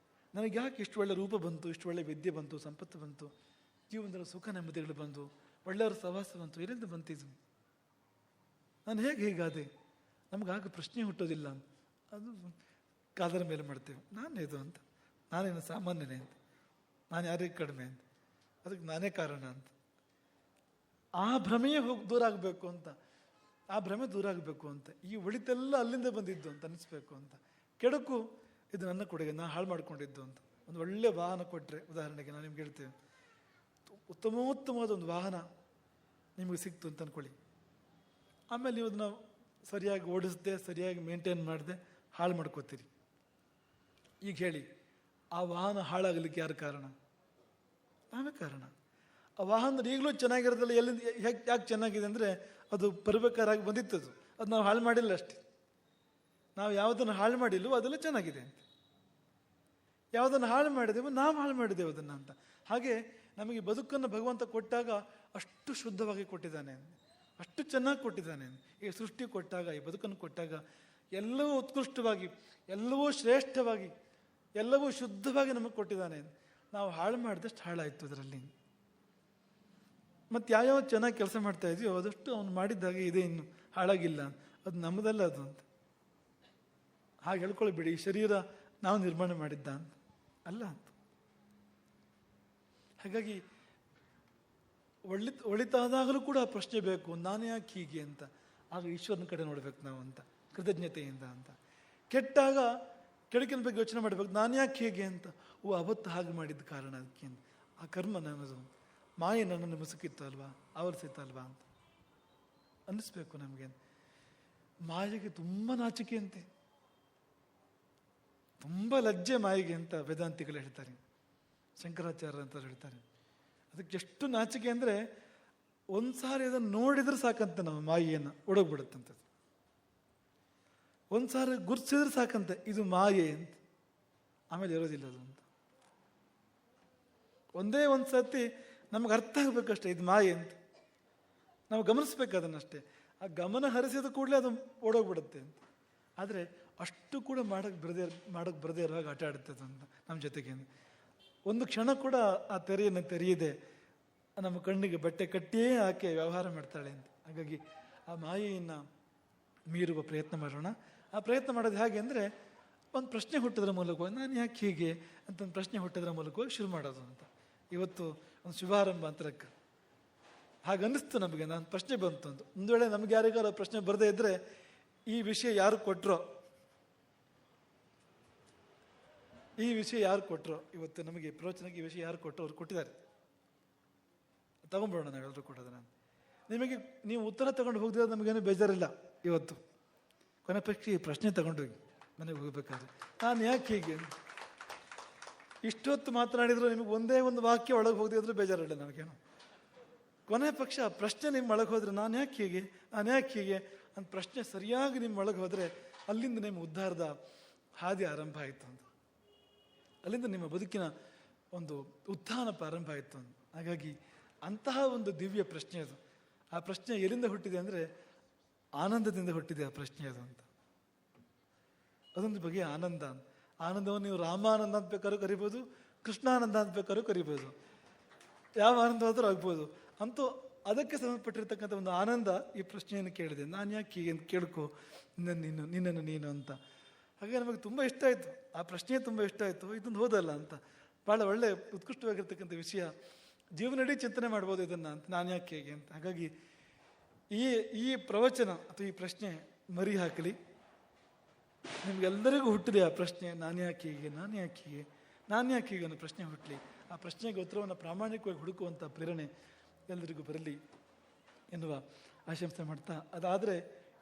ನನಗೆ ಯಾಕೆ ಇಷ್ಟು ಒಳ್ಳೆ ರೂಪ ಬಂತು, ಇಷ್ಟು ಒಳ್ಳೆ ವಿದ್ಯೆ ಬಂತು, ಸಂಪತ್ತು ಬಂತು, ಜೀವನದಲ್ಲಿ ಸುಖ ನೆಮ್ಮದಿಗಳು ಬಂದು, ಒಳ್ಳೆಯವರ ಸಹವಾಸ ಬಂತು, ಎಲ್ಲಿಂದ ಬಂತಿದ್ದು, ನಾನು ಹೇಗೆ ಹೀಗಾದೆ? ನಮಗಾಗ ಪ್ರಶ್ನೆ ಹುಟ್ಟೋದಿಲ್ಲ. ಅದು ಕಾದರ ಮೇಲೆ ಮಾಡ್ತೇವೆ, ನಾನೇ ಇದು ಅಂತ, ನಾನೇನು ಸಾಮಾನ್ಯನೇ ಅಂತ, ನಾನು ಯಾರಿಗೆ ಕಡಿಮೆ ಅಂತ, ಅದಕ್ಕೆ ನಾನೇ ಕಾರಣ ಅಂತ. ಆ ಭ್ರಮೆಯೇ ದೂರ ಆಗಬೇಕು ಅಂತ, ಆ ಭ್ರಮೆ ದೂರ ಆಗಬೇಕು ಅಂತ, ಈ ಒಳಿತೆಲ್ಲ ಅಲ್ಲಿಂದ ಬಂದಿದ್ದು ಅಂತ ಅನಿಸ್ಬೇಕು ಅಂತ. ಕೆಡುಕು ಇದು ನನ್ನ ಕೊಡುಗೆ, ನಾನು ಹಾಳು ಮಾಡ್ಕೊಂಡಿದ್ದು ಅಂತ. ಒಂದು ಒಳ್ಳೆ ವಾಹನ ಕೊಟ್ಟರೆ, ಉದಾಹರಣೆಗೆ ನಾನು ನಿಮ್ಗೆ ಹೇಳ್ತೇವೆ, ಉತ್ತಮೋತ್ತಮವಾದ ಒಂದು ವಾಹನ ನಿಮಗೆ ಸಿಕ್ತು ಅಂತ ಅಂದ್ಕೊಳ್ಳಿ. ಆಮೇಲೆ ನೀವು ಅದನ್ನು ಸರಿಯಾಗಿ ಓಡಿಸ್ದೆ, ಸರಿಯಾಗಿ ಮೇಂಟೈನ್ ಮಾಡಿದೆ, ಹಾಳು ಮಾಡ್ಕೋತೀರಿ. ಈಗ ಹೇಳಿ, ಆ ವಾಹನ ಹಾಳಾಗಲಿಕ್ಕೆ ಯಾರು ಕಾರಣ? ನಾವೇ ಕಾರಣ. ಆ ವಾಹನ ಈಗಲೂ ಚೆನ್ನಾಗಿರೋದಿಲ್ಲ. ಎಲ್ಲಿಂದ ಯಾಕೆ ಚೆನ್ನಾಗಿದೆ ಅಂದರೆ, ಅದು ಬರ್ಬೇಕಾರಾಗಿ ಬಂದಿತ್ತದು, ಅದು ನಾವು ಹಾಳು ಮಾಡಿಲ್ಲ ಅಷ್ಟೇ. ನಾವು ಯಾವುದನ್ನು ಹಾಳು ಮಾಡಿಲ್ವೋ ಅದೆಲ್ಲ ಚೆನ್ನಾಗಿದೆ ಅಂತ. ಯಾವುದನ್ನು ಹಾಳು ಮಾಡಿದೆವೋ ನಾವು ಹಾಳು ಮಾಡಿದೆವು ಅದನ್ನು ಅಂತ. ಹಾಗೆ ನಮಗೆ ಬದುಕನ್ನು ಭಗವಂತ ಕೊಟ್ಟಾಗ ಅಷ್ಟು ಶುದ್ಧವಾಗಿ ಕೊಟ್ಟಿದ್ದಾನೆ, ಅಷ್ಟು ಚೆನ್ನಾಗಿ ಕೊಟ್ಟಿದ್ದಾನೆ. ಈ ಸೃಷ್ಟಿ ಕೊಟ್ಟಾಗ, ಈ ಬದುಕನ್ನು ಕೊಟ್ಟಾಗ ಎಲ್ಲವೂ ಉತ್ಕೃಷ್ಟವಾಗಿ, ಎಲ್ಲವೂ ಶ್ರೇಷ್ಠವಾಗಿ, ಎಲ್ಲವೂ ಶುದ್ಧವಾಗಿ ನಮಗೆ ಕೊಟ್ಟಿದ್ದಾನೆ. ನಾವು ಹಾಳು ಮಾಡಿದಷ್ಟು ಹಾಳಾಯಿತು ಅದರಲ್ಲಿ. ಮತ್ತು ಯಾವ್ಯಾವ ಚೆನ್ನಾಗಿ ಕೆಲಸ ಮಾಡ್ತಾ ಇದೆಯೋ ಅದಷ್ಟು ಅವನು ಮಾಡಿದ್ದಾಗೆ ಇದೆ, ಇನ್ನು ಹಾಳಾಗಿಲ್ಲ, ಅದು ನಮ್ಮದಲ್ಲ ಅದು ಅಂತ. ಹಾಗೆ ಹೇಳ್ಕೊಳ್ಬೇಡಿ ಈ ಶರೀರ ನಾವು ನಿರ್ಮಾಣ ಮಾಡಿದ್ದ ಅಂತ ಅಲ್ಲ ಅಂತ. ಹಾಗಾಗಿ ಒಳಿತಾದಾಗಲೂ ಕೂಡ ಪ್ರಶ್ನೆ ಬೇಕು, ನಾನು ಯಾಕೆ ಹೀಗೆ ಅಂತ. ಆಗ ಈಶ್ವರನ ಕಡೆ ನೋಡ್ಬೇಕು ನಾವು ಅಂತ, ಕೃತಜ್ಞತೆಯಿಂದ ಅಂತ. ಕೆಟ್ಟಾಗ ಕೆಡಕಿನ ಬಗ್ಗೆ ಯೋಚನೆ ಮಾಡಬೇಕು, ನಾನು ಯಾಕೆ ಹೀಗೆ ಅಂತ. ಅವತ್ತು ಹಾಗೆ ಮಾಡಿದ್ದ ಕಾರಣ ಅದಕ್ಕೆ, ಆ ಕರ್ಮ ನನ್ನದು, ಮಾಯೆ ನನ್ನನ್ನು ಮುಸುಕಿತ್ತು ಅಲ್ವಾ, ಆವರಿಸಿತ್ತು ಅಲ್ವಾ ಅಂತ ಅನ್ನಿಸ್ಬೇಕು ನಮಗೆ. ಮಾಯೆಗೆ ತುಂಬ ನಾಚಿಕೆ ಅಂತೆ, ತುಂಬ ಲಜ್ಜೆ ಮಾಯೆಗೆ ಅಂತ ವೇದಾಂತಿಗಳು ಹೇಳ್ತಾರೆ, ಶಂಕರಾಚಾರ್ಯ ಅಂತ ಹೇಳ್ತಾರೆ. ಅದಕ್ಕೆ ಎಷ್ಟು ನಾಚಿಕೆ ಅಂದರೆ ಒಂದು ಸಾರಿ ಅದನ್ನು ನೋಡಿದ್ರೆ ಸಾಕಂತೆ ನಾವು ಮಾಯೆಯನ್ನು ಒಡಗ್ಬಿಡುತ್ತಂಥದ್ದು. ಒಂದು ಸಾರಿ ಗುರ್ಸಿದ್ರೆ ಸಾಕಂತೆ ಇದು ಮಾಯೆ ಅಂತ, ಆಮೇಲೆ ಇರೋದಿಲ್ಲ ಅದು ಅಂತ. ಒಂದೇ ಒಂದು ಸರ್ತಿ ನಮಗೆ ಅರ್ಥ ಆಗಬೇಕಷ್ಟೇ ಇದು ಮಾಯೆ ಅಂತ, ನಾವು ಗಮನಿಸ್ಬೇಕು ಅದನ್ನಷ್ಟೇ. ಆ ಗಮನ ಹರಿಸಿದ ಕೂಡಲೇ ಅದು ಓಡೋಗ್ಬಿಡುತ್ತೆ ಅಂತ. ಆದರೆ ಅಷ್ಟು ಕೂಡ ಮಾಡೋಕ್ಕೆ ಬರದೇ ಇರುವಾಗ ಆಟ ಆಡುತ್ತೆ ಅದು ಅಂತ ನಮ್ಮ ಜೊತೆಗೆ. ಒಂದು ಕ್ಷಣ ಕೂಡ ಆ ತೆರೆಯನ್ನು ತೆರೆಯದೆ ನಮ್ಮ ಕಣ್ಣಿಗೆ ಬಟ್ಟೆ ಕಟ್ಟಿಯೇ ಆಕೆ ವ್ಯವಹಾರ ಮಾಡ್ತಾಳೆ ಅಂತ. ಹಾಗಾಗಿ ಆ ಮಾಯೆಯನ್ನು ಮೀರುವ ಪ್ರಯತ್ನ ಮಾಡೋಣ. ಆ ಪ್ರಯತ್ನ ಮಾಡೋದು ಹೇಗೆ ಅಂದರೆ, ಒಂದು ಪ್ರಶ್ನೆ ಹುಟ್ಟಿದ್ರ ಮೂಲಕವಾಗಿ ನಾನು ಯಾಕೆ ಹೀಗೆ ಅಂತ ಒಂದು ಪ್ರಶ್ನೆ ಹುಟ್ಟಿದ್ರ ಮೂಲಕವಾಗಿ ಶುರು ಮಾಡೋದು ಅಂತ. ಇವತ್ತು ಒಂದು ಶುಭಾರಂಭ ಅಂತರಕ್ಕೆ ಹಾಗೆ ಅನ್ನಿಸ್ತು ನಮಗೆ. ನಾನು ಪ್ರಶ್ನೆ ಬಂತು ಅಂತ. ಒಂದು ವೇಳೆ ನಮ್ಗೆ ಯಾರಿಗಾರ ಪ್ರಶ್ನೆ ಬರದೇ ಇದ್ದರೆ, ಈ ವಿಷಯ ಯಾರು ಕೊಟ್ಟರೋ, ಈ ವಿಷಯ ಯಾರು ಕೊಟ್ಟರೋ, ಇವತ್ತು ನಮಗೆ ಪ್ರವಚನಕ್ಕೆ ಈ ವಿಷಯ ಯಾರು ಕೊಟ್ಟರು, ಅವ್ರು ಕೊಟ್ಟಿದ್ದಾರೆ, ತಗೊಂಡ್ಬಿಡೋಣ ನಾವೆಲ್ಲರೂ ಕೊಡೋದನ್ನ. ನಿಮಗೆ ನೀವು ಉತ್ತರ ತಗೊಂಡು ಹೋಗಿದ್ರೆ ನಮಗೇನು ಬೇಜಾರಿಲ್ಲ. ಇವತ್ತು ಕೊನೆ ಪಕ್ಷಿ ಈ ಪ್ರಶ್ನೆ ತಗೊಂಡೋಗಿ ಮನೆಗೆ ಹೋಗ್ಬೇಕಾದ್ರೆ ನಾನು ಯಾಕೆ ಹೀಗೆ ಇಷ್ಟೊತ್ತು ಮಾತನಾಡಿದ್ರು ನಿಮಗೆ ಒಂದೇ ಒಂದು ವಾಕ್ಯ ಒಳಗೆ ಹೋಗದಿದ್ರು ಬೇಜಾರಿಲ್ಲ ನಮಗೇನು. ಕೊನೆ ಪಕ್ಷ ಆ ಪ್ರಶ್ನೆ ನಿಮ್ಮ ಒಳಗೆ ಹೋದರೆ ನಾನು ಯಾಕೆ ಹೀಗೆ, ನಾನು ಯಾಕೆ ಹೀಗೆ ಅಂತ ಪ್ರಶ್ನೆ ಸರಿಯಾಗಿ ನಿಮ್ಮ ಒಳಗೆ ಹೋದರೆ ಅಲ್ಲಿಂದ ನಿಮ್ಮ ಉದ್ಧಾರದ ಹಾದಿ ಆರಂಭ ಆಯಿತು ಅಂತ. ಅಲ್ಲಿಂದ ನಿಮ್ಮ ಬದುಕಿನ ಒಂದು ಉತ್ಥಾನ ಪ್ರಾರಂಭ ಆಯಿತು ಅಂತ. ಹಾಗಾಗಿ ಅಂತಹ ಒಂದು ದಿವ್ಯ ಪ್ರಶ್ನೆ ಅದು. ಆ ಪ್ರಶ್ನೆ ಎಲ್ಲಿಂದ ಹುಟ್ಟಿದೆ ಅಂದರೆ ಆನಂದದಿಂದ ಹುಟ್ಟಿದೆ ಆ ಪ್ರಶ್ನೆ ಅದು ಅಂತ. ಅದೊಂದು ಬಗೆಯ ಆನಂದ. ಆನಂದವನ್ನು ನೀವು ರಾಮಾನಂದ ಅಂತ ಬೇಕಾದ್ರೂ ಕರಿಬೋದು, ಕೃಷ್ಣಾನಂದ ಅಂತ ಬೇಕಾದ್ರೂ ಕರಿಬೋದು, ಯಾವ ಆನಂದವಾದರೂ ಆಗ್ಬೋದು. ಅಂತೂ ಅದಕ್ಕೆ ಸಂಬಂಧಪಟ್ಟಿರ್ತಕ್ಕಂಥ ಒಂದು ಆನಂದ ಈ ಪ್ರಶ್ನೆಯನ್ನು ಕೇಳಿದೆ, ನಾನು ಯಾಕೆ ಹೀಗೆ ಅಂತ ಕೇಳ್ಕೊ, ನಿನ್ನನ್ನು ನೀನು ಅಂತ. ಹಾಗೆ ನಮಗೆ ತುಂಬ ಇಷ್ಟ ಆಯಿತು, ಆ ಪ್ರಶ್ನೆ ತುಂಬ ಇಷ್ಟ ಆಯಿತು. ಇದೊಂದು ಹೋದಲ್ಲ ಅಂತ, ಭಾಳ ಒಳ್ಳೆ ಉತ್ಕೃಷ್ಟವಾಗಿರ್ತಕ್ಕಂಥ ವಿಷಯ, ಜೀವನಡಿ ಚಿಂತನೆ ಮಾಡ್ಬೋದು ಇದನ್ನು ಅಂತ, ನಾನು ಯಾಕೆ ಹೇಗೆ ಅಂತ. ಹಾಗಾಗಿ ಈ ಪ್ರವಚನ ಅಥವಾ ಈ ಪ್ರಶ್ನೆ ಮರಿ ಹಾಕಲಿ, ನಿಮ್ಗೆಲ್ಲರಿಗೂ ಹುಟ್ಟಿದೆ ಆ ಪ್ರಶ್ನೆ, ನಾನು ಯಾಕೆ ಹೀಗೆ, ನಾನು ಯಾಕೆ ಹೀಗೆ, ನಾನು ಯಾಕೆ ಹೀಗೆ ಅನ್ನೋ ಪ್ರಶ್ನೆ ಹುಟ್ಟಲಿ. ಆ ಪ್ರಶ್ನೆಗೆ ಉತ್ತರವನ್ನು ಪ್ರಾಮಾಣಿಕವಾಗಿ ಹುಡುಕುವಂಥ ಪ್ರೇರಣೆ ಎಲ್ಲರಿಗೂ ಬರಲಿ ಎನ್ನುವ ಆಶಂಸೆ ಮಾಡ್ತಾ, ಅದಾದರೆ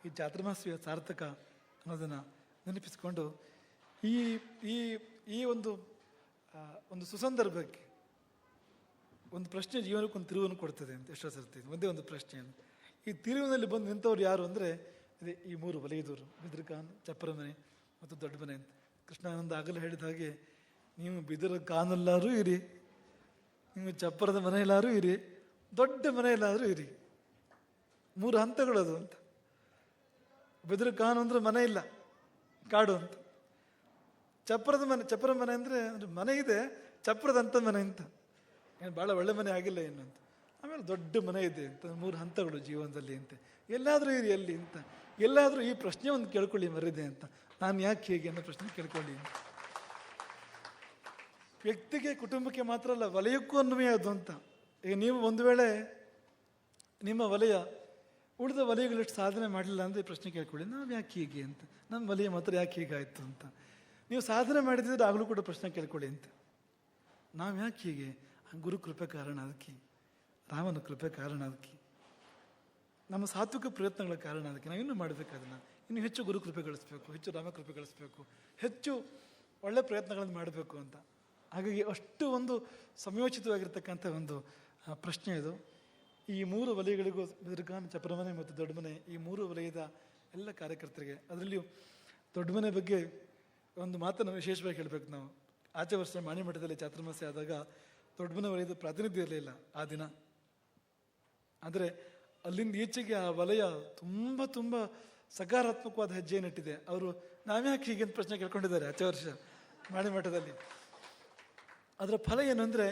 ಈ ಚಾತುರ್ಮಾಸ್ಯ ಸಾರ್ಥಕ ಅನ್ನೋದನ್ನು ನೆನಪಿಸಿಕೊಂಡು ಈ ಈ ಈ ಒಂದು ಸುಸಂದರ್ಭಕ್ಕೆ ಒಂದು ಪ್ರಶ್ನೆ ಜೀವನಕ್ಕೊಂದು ತಿರುವನ್ನು ಕೊಡ್ತದೆ ಅಂತ ಎಷ್ಟೋ ಸರ್ತಿ. ಒಂದೇ ಒಂದು ಪ್ರಶ್ನೆಯನ್ನು ಈ ತಿರುವಿನಲ್ಲಿ ಬಂದು ನಿಂತವ್ರು ಯಾರು ಅಂದರೆ ಇದೇ ಈ ಮೂರು ವಲಯದವರು, ಬಿದಿರು ಖಾನ್, ಚಪ್ಪರ ಮನೆ ಮತ್ತು ದೊಡ್ಡ ಮನೆ ಅಂತ. ಕೃಷ್ಣಾನಂದ ಆಗಲೇ ಹೇಳಿದ ಹಾಗೆ, ನೀವು ಬಿದಿರು ಖಾನಲ್ಲಾರೂ ಇರಿ, ನೀವು ಚಪ್ಪರದ ಮನೆಯಲ್ಲಾರೂ ಇರಿ, ದೊಡ್ಡ ಮನೆಯಲ್ಲಾದರೂ ಇರಿ. ಮೂರು ಹಂತಗಳದು ಅಂತ. ಬಿದಿರು ಖಾನ್ ಅಂದ್ರೆ ಮನೆ ಇಲ್ಲ, ಕಾಡು ಅಂತ. ಚಪ್ಪರ ಮನೆ ಅಂದರೆ ಮನೆ ಇದೆ, ಚಪ್ಪರದಂಥ ಮನೆ ಅಂತ, ಏನು ಭಾಳ ಒಳ್ಳೆ ಮನೆ ಆಗಿಲ್ಲ ಏನು ಅಂತ. ಆಮೇಲೆ ದೊಡ್ಡ ಮನೆ ಇದೆ ಅಂತ. ಮೂರು ಹಂತಗಳು ಜೀವನದಲ್ಲಿ ಅಂತೆ. ಎಲ್ಲಾದರೂ ಇರಿ ಅಲ್ಲಿ ಅಂತ. ಎಲ್ಲಾದರೂ ಈ ಪ್ರಶ್ನೆ ಒಂದು ಕೇಳ್ಕೊಳ್ಳಿ ಮರಿದೆ ಅಂತ, ನಾನು ಯಾಕೆ ಹೇಗೆ ಅನ್ನೋ ಪ್ರಶ್ನೆ ಕೇಳ್ಕೊಳ್ಳಿ ಅಂತ. ವ್ಯಕ್ತಿಗೆ, ಕುಟುಂಬಕ್ಕೆ ಮಾತ್ರ ಅಲ್ಲ, ವಲಯಕ್ಕೂ ಅನ್ವಯ ಅದು ಅಂತ. ಈಗ ನೀವು ಒಂದು ವೇಳೆ ನಿಮ್ಮ ವಲಯ ಉಳಿದ ವಲಯಗಳಷ್ಟು ಸಾಧನೆ ಮಾಡಲಿಲ್ಲ ಅಂದರೆ ಪ್ರಶ್ನೆ ಕೇಳ್ಕೊಳ್ಳಿ, ನಾವು ಯಾಕೆ ಹೀಗೆ ಅಂತ, ನಮ್ಮ ವಲಯ ಮಾತ್ರ ಯಾಕೆ ಹೀಗಾಯಿತು ಅಂತ. ನೀವು ಸಾಧನೆ ಮಾಡಿದ್ರೆ ಆಗಲೂ ಕೂಡ ಪ್ರಶ್ನೆ ಕೇಳ್ಕೊಳ್ಳಿ ಅಂತ, ನಾವು ಯಾಕೆ ಹೀಗೆ. ಗುರು ಕೃಪೆ ಕಾರಣ ಅದಕ್ಕೆ, ರಾಮನ ಕೃಪೆ ಕಾರಣ ಅದಕ್ಕೆ, ನಮ್ಮ ಸಾತ್ವಿಕ ಪ್ರಯತ್ನಗಳ ಕಾರಣ ಅದಕ್ಕೆ. ನಾವು ಇನ್ನೂ ಮಾಡಬೇಕು ಅದನ್ನು, ಇನ್ನು ಹೆಚ್ಚು ಗುರು ಕೃಪೆ ಗಳಿಸ್ಬೇಕು, ಹೆಚ್ಚು ರಾಮಕೃಪೆ ಗಳಿಸ್ಬೇಕು, ಹೆಚ್ಚು ಒಳ್ಳೆ ಪ್ರಯತ್ನಗಳನ್ನು ಮಾಡಬೇಕು ಅಂತ. ಹಾಗಾಗಿ ಅಷ್ಟು ಒಂದು ಸಂಯೋಚಿತವಾಗಿರ್ತಕ್ಕಂಥ ಒಂದು ಪ್ರಶ್ನೆ ಇದು. ಈ ಮೂರು ವಲಯಗಳಿಗೂ, ಬಿದಿರು ಖಾನ್, ಚಪ್ಪರ ಮನೆ ಮತ್ತು ದೊಡ್ಡ ಮನೆ, ಈ ಮೂರು ವಲಯದ ಎಲ್ಲ ಕಾರ್ಯಕರ್ತರಿಗೆ, ಅದರಲ್ಲಿಯೂ ದೊಡ್ಡ ಮನೆ ಬಗ್ಗೆ ಒಂದು ಮಾತನ್ನು ವಿಶೇಷವಾಗಿ ಹೇಳಬೇಕು ನಾವು. ಆಚೆ ವರ್ಷ ಮಾಣಿಮಠದಲ್ಲಿ ಚಾತುರ್ಮಾಸ್ಯ ಆದಾಗ ದೊಡ್ಡ ಮನೆ ವಲಯದ ಪ್ರಾತಿನಿಧ್ಯ ಇರಲಿಲ್ಲ ಆ ದಿನ. ಆದರೆ ಅಲ್ಲಿಂದ ಈಚೆಗೆ ಆ ವಲಯ ತುಂಬ ತುಂಬ ಸಕಾರಾತ್ಮಕವಾದ ಹೆಜ್ಜೆಯನ್ನಿಟ್ಟಿದೆ. ಅವರು ನಾವ್ಯಾಕೆ ಹೀಗೆ ಅಂತ ಪ್ರಶ್ನೆ ಕೇಳ್ಕೊಂಡಿದ್ದಾರೆ ಆಚೆ ವರ್ಷ ಮಾಣಿಮಠದಲ್ಲಿ. ಅದರ ಫಲ ಏನು ಅಂದರೆ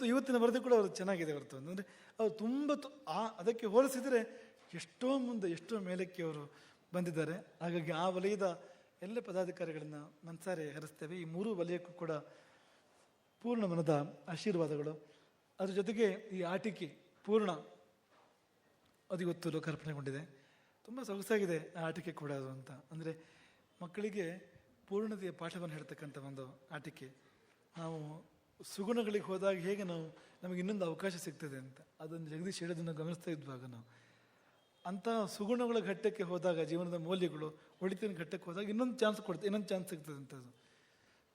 ಇವತ್ತಿನ ವರದಿ ಕೂಡ ಅವರು ಚೆನ್ನಾಗಿದೆ ಹೊರತು ಅಂದರೆ ಅವರು ತುಂಬ ಅದಕ್ಕೆ ಹೋಲಿಸಿದರೆ ಎಷ್ಟೋ ಮುಂದೆ ಎಷ್ಟೋ ಮೇಲಕ್ಕೆ ಅವರು ಬಂದಿದ್ದಾರೆ. ಹಾಗಾಗಿ ಆ ವಲಯದ ಎಲ್ಲ ಪದಾಧಿಕಾರಿಗಳನ್ನು ಮನಸಾರೆ ಹರಿಸ್ತೇವೆ. ಈ 3 ವಲಯಕ್ಕೂ ಕೂಡ ಪೂರ್ಣ ಮನದ ಆಶೀರ್ವಾದಗಳು. ಅದ್ರ ಜೊತೆಗೆ ಈ ಆಟಿಕೆ ಪೂರ್ಣ ಅದು ಇವತ್ತು ಲೋಕಾರ್ಪಣೆಗೊಂಡಿದೆ. ತುಂಬ ಸೊಗಸಾಗಿದೆ ಆ ಆಟಿಕೆ ಕೂಡ ಅದು ಅಂತ. ಅಂದರೆ ಮಕ್ಕಳಿಗೆ ಪೂರ್ಣತೆಯ ಪಾಠವನ್ನು ಹೇಳ್ತಕ್ಕಂಥ ಒಂದು ಆಟಿಕೆ. ನಾವು ಸುಗುಣಗಳಿಗೆ ಹೋದಾಗ ಹೇಗೆ ನಮಗೆ ಇನ್ನೊಂದು ಅವಕಾಶ ಸಿಗ್ತದೆ ಅಂತ ಅದನ್ನು ಜಗದೀಶ್ ಹೇಳೋದನ್ನು ಗಮನಿಸ್ತಾ ಇದ್ವಾಗ ನಾವು ಅಂಥ ಸುಗುಣಗಳ ಘಟ್ಟಕ್ಕೆ ಹೋದಾಗ ಜೀವನದ ಮೌಲ್ಯಗಳು ಒಳಿತಿನ ಘಟ್ಟಕ್ಕೆ ಹೋದಾಗ ಇನ್ನೊಂದು ಚಾನ್ಸ್ ಸಿಗ್ತದೆ ಅಂತದ್ದು.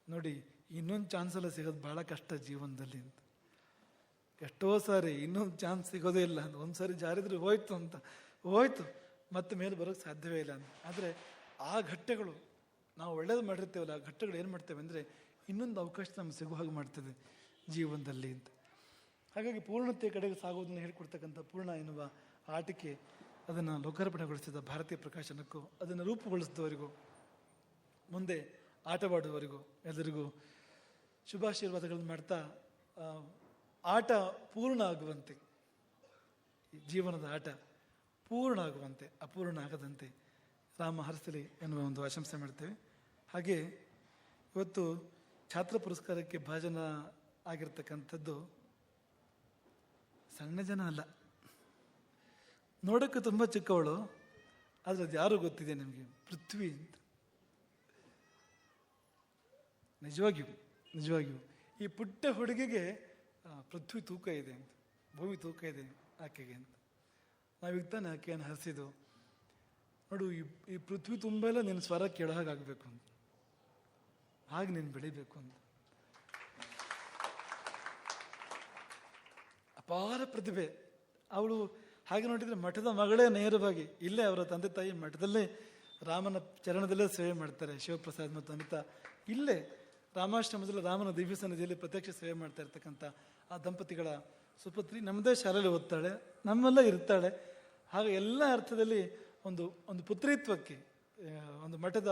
ನೋಡಿ, ಇನ್ನೊಂದು ಚಾನ್ಸ್ ಎಲ್ಲ ಸಿಗೋದು ಭಾಳ ಕಷ್ಟ ಜೀವನದಲ್ಲಿ ಅಂತ. ಎಷ್ಟೋ ಸಾರಿ ಇನ್ನೊಂದು ಚಾನ್ಸ್ ಸಿಗೋದೇ ಇಲ್ಲ ಅಂತ, ಒಂದು ಸಾರಿ ಜಾರಿದ್ರೆ ಹೋಯ್ತು ಮತ್ತೆ ಮೇಲೆ ಬರೋಕ್ಕೆ ಸಾಧ್ಯವೇ ಇಲ್ಲ ಅಂತ. ಆದರೆ ಆ ಘಟ್ಟಗಳು ನಾವು ಒಳ್ಳೇದು ಮಾಡಿರ್ತೇವಲ್ಲ, ಆ ಘಟ್ಟಗಳು ಏನು ಮಾಡ್ತೇವೆ ಅಂದರೆ ಇನ್ನೊಂದು ಅವಕಾಶ ನಮ್ಗೆ ಸಿಗೋ ಹಾಗೆ ಮಾಡ್ತದೆ ಜೀವನದಲ್ಲಿ ಅಂತ. ಹಾಗಾಗಿ ಪೂರ್ಣತೆಯ ಕಡೆಗೆ ಸಾಗೋದನ್ನು ಹೇಳ್ಕೊಡ್ತಕ್ಕಂಥ ಪೂರ್ಣ ಎನ್ನುವ ಆಟಿಕೆ ಅದನ್ನು ಲೋಕಾರ್ಪಣೆಗೊಳಿಸಿದ ಭಾರತೀಯ ಪ್ರಕಾಶನಕ್ಕೂ ಅದನ್ನು ರೂಪುಗೊಳಿಸಿದವರಿಗೂ ಮುಂದೆ ಆಟವಾಡುವವರಿಗೂ ಎಲ್ಲರಿಗೂ ಶುಭಾಶೀರ್ವಾದಗಳನ್ನು ಮಾಡ್ತಾ ಆಟ ಪೂರ್ಣ ಆಗುವಂತೆ, ಜೀವನದ ಆಟ ಪೂರ್ಣ ಆಗುವಂತೆ, ಅಪೂರ್ಣ ಆಗದಂತೆ ರಾಮ ಹರಿಸಲಿ ಎನ್ನುವ ಒಂದು ಆಶಂಸೆ ಮಾಡ್ತೇವೆ. ಹಾಗೆ ಇವತ್ತು ಛಾತ್ರ ಪುರಸ್ಕಾರಕ್ಕೆ ಭಾಜನ ಆಗಿರ್ತಕ್ಕಂಥದ್ದು ಸಣ್ಣ ಜನ ಅಲ್ಲ. ನೋಡೋಕ್ಕೆ ತುಂಬ ಚಿಕ್ಕವಳು, ಆದರೆ ಅದು ಯಾರು ಗೊತ್ತಿದೆ ನಿಮಗೆ? ಪೃಥ್ವಿ ಅಂತ. ನಿಜವಾಗಿಯೂ ಈ ಪುಟ್ಟ ಹುಡುಗಿಗೆ ಪೃಥ್ವಿ ತೂಕ ಇದೆ ಅಂತ, ಭೂಮಿ ತೂಕ ಇದೆ ಆಕೆಗೆ ಅಂತ. ನಾವೀಗ ತಾನೆ ಆಕೆಯನ್ನು ಹರಿಸಿದ್ದು. ನೋಡು, ಈ ಪೃಥ್ವಿ ತುಂಬ ಎಲ್ಲ ನಿನ್ನ ಸ್ವರ ಕೇಳೋ ಹಾಗಾಗಬೇಕು ಅಂತ, ಹಾಗೆ ನೀನು ಬೆಳಿಬೇಕು ಅಂತ. ಅಪಾರ ಪ್ರತಿಭೆ ಅವಳು. ಹಾಗೆ ನೋಡಿದರೆ ಮಠದ ಮಗಳೇ ನೇರವಾಗಿ ಇಲ್ಲೇ ಅವರ ತಂದೆ ತಾಯಿ ಮಠದಲ್ಲೇ ರಾಮನ ಚರಣದಲ್ಲೇ ಸೇವೆ ಮಾಡ್ತಾರೆ. ಶಿವಪ್ರಸಾದ್ ಮತ್ತು ಅನಿತಾ ಇಲ್ಲೇ ರಾಮಾಶ್ರಮದಲ್ಲಿ ರಾಮನ ದಿವ್ಯ ಸನ್ನಿಧಿಯಲ್ಲಿ ಪ್ರತ್ಯಕ್ಷ ಸೇವೆ ಮಾಡ್ತಾ ಇರ್ತಕ್ಕಂಥ ಆ ದಂಪತಿಗಳ ಸುಪುತ್ರಿ ನಮ್ಮದೇ ಶಾಲೆಯಲ್ಲಿ ಓದ್ತಾಳೆ, ನಮ್ಮೆಲ್ಲ ಇರ್ತಾಳೆ. ಹಾಗೆ ಎಲ್ಲ ಅರ್ಥದಲ್ಲಿ ಒಂದು ಪುತ್ರಿತ್ವಕ್ಕೆ, ಒಂದು ಮಠದ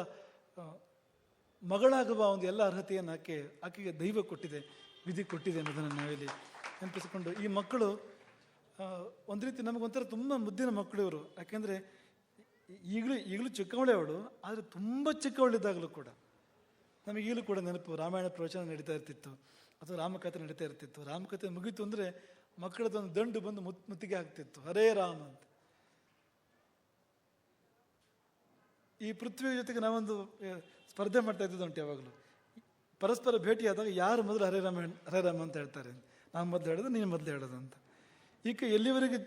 ಮಗಳಾಗುವ ಒಂದು ಎಲ್ಲ ಅರ್ಹತೆಯನ್ನು ಆಕೆಗೆ ದೈವ ಕೊಟ್ಟಿದೆ, ವಿಧಿ ಕೊಟ್ಟಿದೆ ಅನ್ನೋದನ್ನು ನಾವಿಲ್ಲಿ ನೆನಪಿಸಿಕೊಂಡು, ಈ ಮಕ್ಕಳು ಒಂದು ರೀತಿ ನಮಗೊಂಥರ ತುಂಬ ಮುದ್ದಿನ ಮಕ್ಕಳು ಇವರು. ಯಾಕೆಂದರೆ ಈಗಲೂ ಚಿಕ್ಕವಳೇ ಅವಳು, ಆದರೆ ತುಂಬ ಚಿಕ್ಕವಳಿದ್ದಾಗಲೂ ಕೂಡ ನಮಗೀಗಲೂ ಕೂಡ ನೆನಪು ರಾಮಾಯಣ ಪ್ರವಚನ ನಡೀತಾ ಇರ್ತಿತ್ತು ಅಥವಾ ರಾಮಕಥೆ ನಡೀತಾ ಇರ್ತಿತ್ತು. ರಾಮಕಥೆ ಮುಗೀತು ಅಂದರೆ ಮಕ್ಕಳದೊಂದು ದಂಡು ಬಂದು ಮುತ್ತಿಗೆ ಆಗ್ತಿತ್ತು, ಹರೇ ರಾಮ ಅಂತ. ಈ ಪೃಥ್ವಿಯ ಜೊತೆಗೆ ನಾವೊಂದು ಸ್ಪರ್ಧೆ ಮಾಡ್ತಾ ಇದ್ದಿದ್ದು ಉಂಟು. ಯಾವಾಗಲೂ ಪರಸ್ಪರ ಭೇಟಿಯಾದಾಗ ಯಾರು ಮೊದಲು ಹರೇ ರಾಮ ಅಂತ ಹೇಳ್ತಾರೆ, ನಾನು ಮೊದಲು ಹೇಳೋದು ನೀನು ಮೊದಲು ಹೇಳೋದು ಅಂತ. ಈಕೆ ಎಲ್ಲಿವರೆಗೆ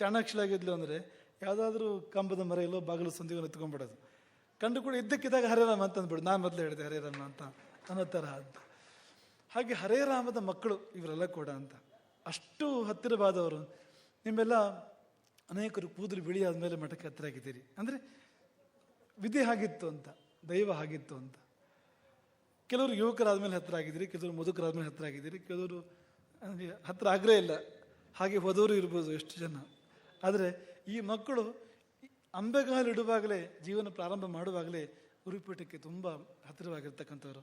ಚಾಣಾಕ್ಷಲಾಗಿದ್ಲು ಅಂದರೆ ಯಾವುದಾದ್ರೂ ಕಂಬದ ಮರ ಎಲ್ಲೋ ಬಾಗಿಲು ಸಂದಿಗೂ ಎತ್ಕೊಂಡ್ಬಿಡೋದು, ಕಂಡು ಕೂಡ ಇದ್ದಕ್ಕಿದ್ದಾಗ ಹರೇ ರಾಮ ಅಂತ ಅಂದ್ಬಿಡು, ನಾನು ಮೊದಲು ಹೇಳಿದೆ ಹರೇ ರಾಮ ಅಂತ ಅನ್ನೋ ಥರ ಅಂತ. ಹಾಗೆ ಹರೇ ರಾಮದ ಮಕ್ಕಳು ಇವರೆಲ್ಲ ಕೂಡ ಅಂತ. ಅಷ್ಟು ಹತ್ತಿರವಾದವರು. ನಿಮ್ಮೆಲ್ಲ ಅನೇಕರು ಕೂದಲು ಬಿಳಿ ಆದಮೇಲೆ ಮಠಕ್ಕೆ ಹತ್ತಿರ ಆಗಿದ್ದೀರಿ ಅಂದರೆ ವಿಧಿ ಹಾಗಿತ್ತು ಅಂತ, ದೈವ ಹಾಗಿತ್ತು ಅಂತ. ಕೆಲವರು ಯುವಕರಾದ್ಮೇಲೆ ಹತ್ತಿರ ಆಗಿದ್ದೀರಿ, ಕೆಲವರು ಮುದುಕರಾದ್ಮೇಲೆ ಹತ್ತಿರ ಆಗಿದ್ದೀರಿ, ಕೆಲವರು ಹತ್ತಿರ ಆಗಲೇ ಇಲ್ಲ, ಹಾಗೆ ಹೋದವರು ಇರ್ಬೋದು ಎಷ್ಟು ಜನ. ಆದರೆ ಈ ಮಕ್ಕಳು ಅಂಬೆಗಾಲಿಡುವಾಗಲೇ, ಜೀವನ ಪ್ರಾರಂಭ ಮಾಡುವಾಗಲೇ ಗುರುಪೀಠಕ್ಕೆ ತುಂಬ ಹತ್ತಿರವಾಗಿರ್ತಕ್ಕಂಥವ್ರು.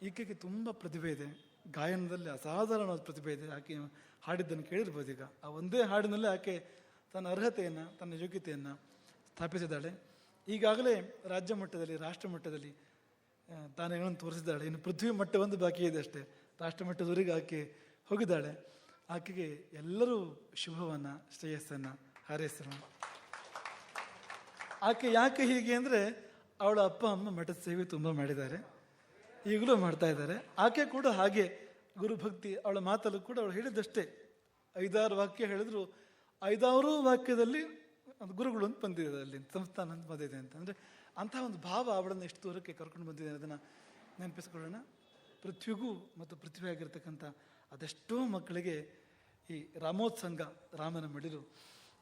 ಈಕೆಗೆ ತುಂಬ ಪ್ರತಿಭೆ ಇದೆ, ಗಾಯನದಲ್ಲಿ ಅಸಾಧಾರಣವಾದ ಪ್ರತಿಭೆ ಇದೆ. ಆಕೆ ಹಾಡಿದ್ದನ್ನು ಕೇಳಿರ್ಬೋದು. ಈಗ ಆ ಒಂದೇ ಹಾಡಿನಲ್ಲೇ ಆಕೆ ತನ್ನ ಅರ್ಹತೆಯನ್ನು, ತನ್ನ ಯೋಗ್ಯತೆಯನ್ನು ಸ್ಥಾಪಿಸಿದ್ದಾಳೆ. ಈಗಾಗಲೇ ರಾಜ್ಯ ಮಟ್ಟದಲ್ಲಿ, ರಾಷ್ಟ್ರ ಮಟ್ಟದಲ್ಲಿ ತಾನೇಗಳನ್ನು ತೋರಿಸಿದ್ದಾಳೆ. ಇನ್ನು ಪೃಥ್ವಿ ಮಟ್ಟ ಒಂದು ಬಾಕಿ ಇದೆ ಅಷ್ಟೇ, ರಾಷ್ಟ್ರ ಮಟ್ಟದವರೆಗೆ ಆಕೆ ಹೋಗಿದ್ದಾಳೆ. ಆಕೆಗೆ ಎಲ್ಲರೂ ಶುಭವನ್ನು, ಶ್ರೇಯಸ್ಸನ್ನು ಹಾರೈಸೋಣ. ಆಕೆ ಯಾಕೆ ಹೀಗೆ ಅಂದರೆ ಅವಳ ಅಪ್ಪ ಅಮ್ಮ ಮಠದ ಸೇವೆ ತುಂಬ ಮಾಡಿದ್ದಾರೆ, ಈಗಲೂ ಮಾಡ್ತಾ ಇದ್ದಾರೆ. ಆಕೆ ಕೂಡ ಹಾಗೆ ಗುರುಭಕ್ತಿ. ಅವಳ ಮಾತಲ್ಲೂ ಕೂಡ ಅವಳು ಹೇಳಿದಷ್ಟೇ 5-6 ವಾಕ್ಯ ಹೇಳಿದ್ರು, 5-6 ವಾಕ್ಯದಲ್ಲಿ ಅದು ಗುರುಗಳು ಅಂತ ಬಂದಿದೆ, ಅಲ್ಲಿ ಸಂಸ್ಥಾನ ಅಂತ ಬಂದಿದೆ ಅಂತ. ಅಂದರೆ ಅಂತಹ ಒಂದು ಭಾವ ಅವಳನ್ನು ಎಷ್ಟು ದೂರಕ್ಕೆ ಕರ್ಕೊಂಡು ಬಂದಿದೆ ಅನ್ನೋದನ್ನು ನೆನಪಿಸ್ಕೊಳ್ಳೋಣ. ಪೃಥ್ವಿಗೂ ಮತ್ತು ಪೃಥ್ವಿ ಆಗಿರ್ತಕ್ಕಂಥ ಅದೆಷ್ಟೋ ಮಕ್ಕಳಿಗೆ ಈ ರಾಮೋತ್ಸಂಗ, ರಾಮನ ಮಡಿಲು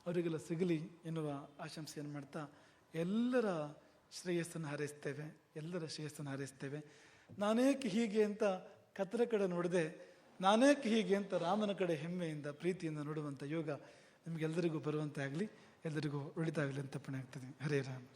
ಅವರಿಗೆಲ್ಲ ಸಿಗಲಿ ಎನ್ನುವ ಆಶಂಸೆಯನ್ನು ಮಾಡ್ತಾ ಎಲ್ಲರ ಶ್ರೇಯಸ್ಸನ್ನು ಹಾರೈಸ್ತೇವೆ. ನಾನೇಕೆ ಹೀಗೆ ಅಂತ ಕತ್ತರ ಕಡೆ ನೋಡದೆ, ನಾನೇಕೆ ಹೀಗೆ ಅಂತ ರಾಮನ ಕಡೆ ಹೆಮ್ಮೆಯಿಂದ, ಪ್ರೀತಿಯಿಂದ ನೋಡುವಂಥ ಯೋಗ ನಿಮಗೆಲ್ಲರಿಗೂ ಬರುವಂತೆ ಆಗಲಿ, ಎಲ್ಲರಿಗೂ ಒಳಿತಾಗಲಿ ಅಂತ ಪಣೆ ಆಗ್ತದೆ. ಹರೇ ರಾಮ.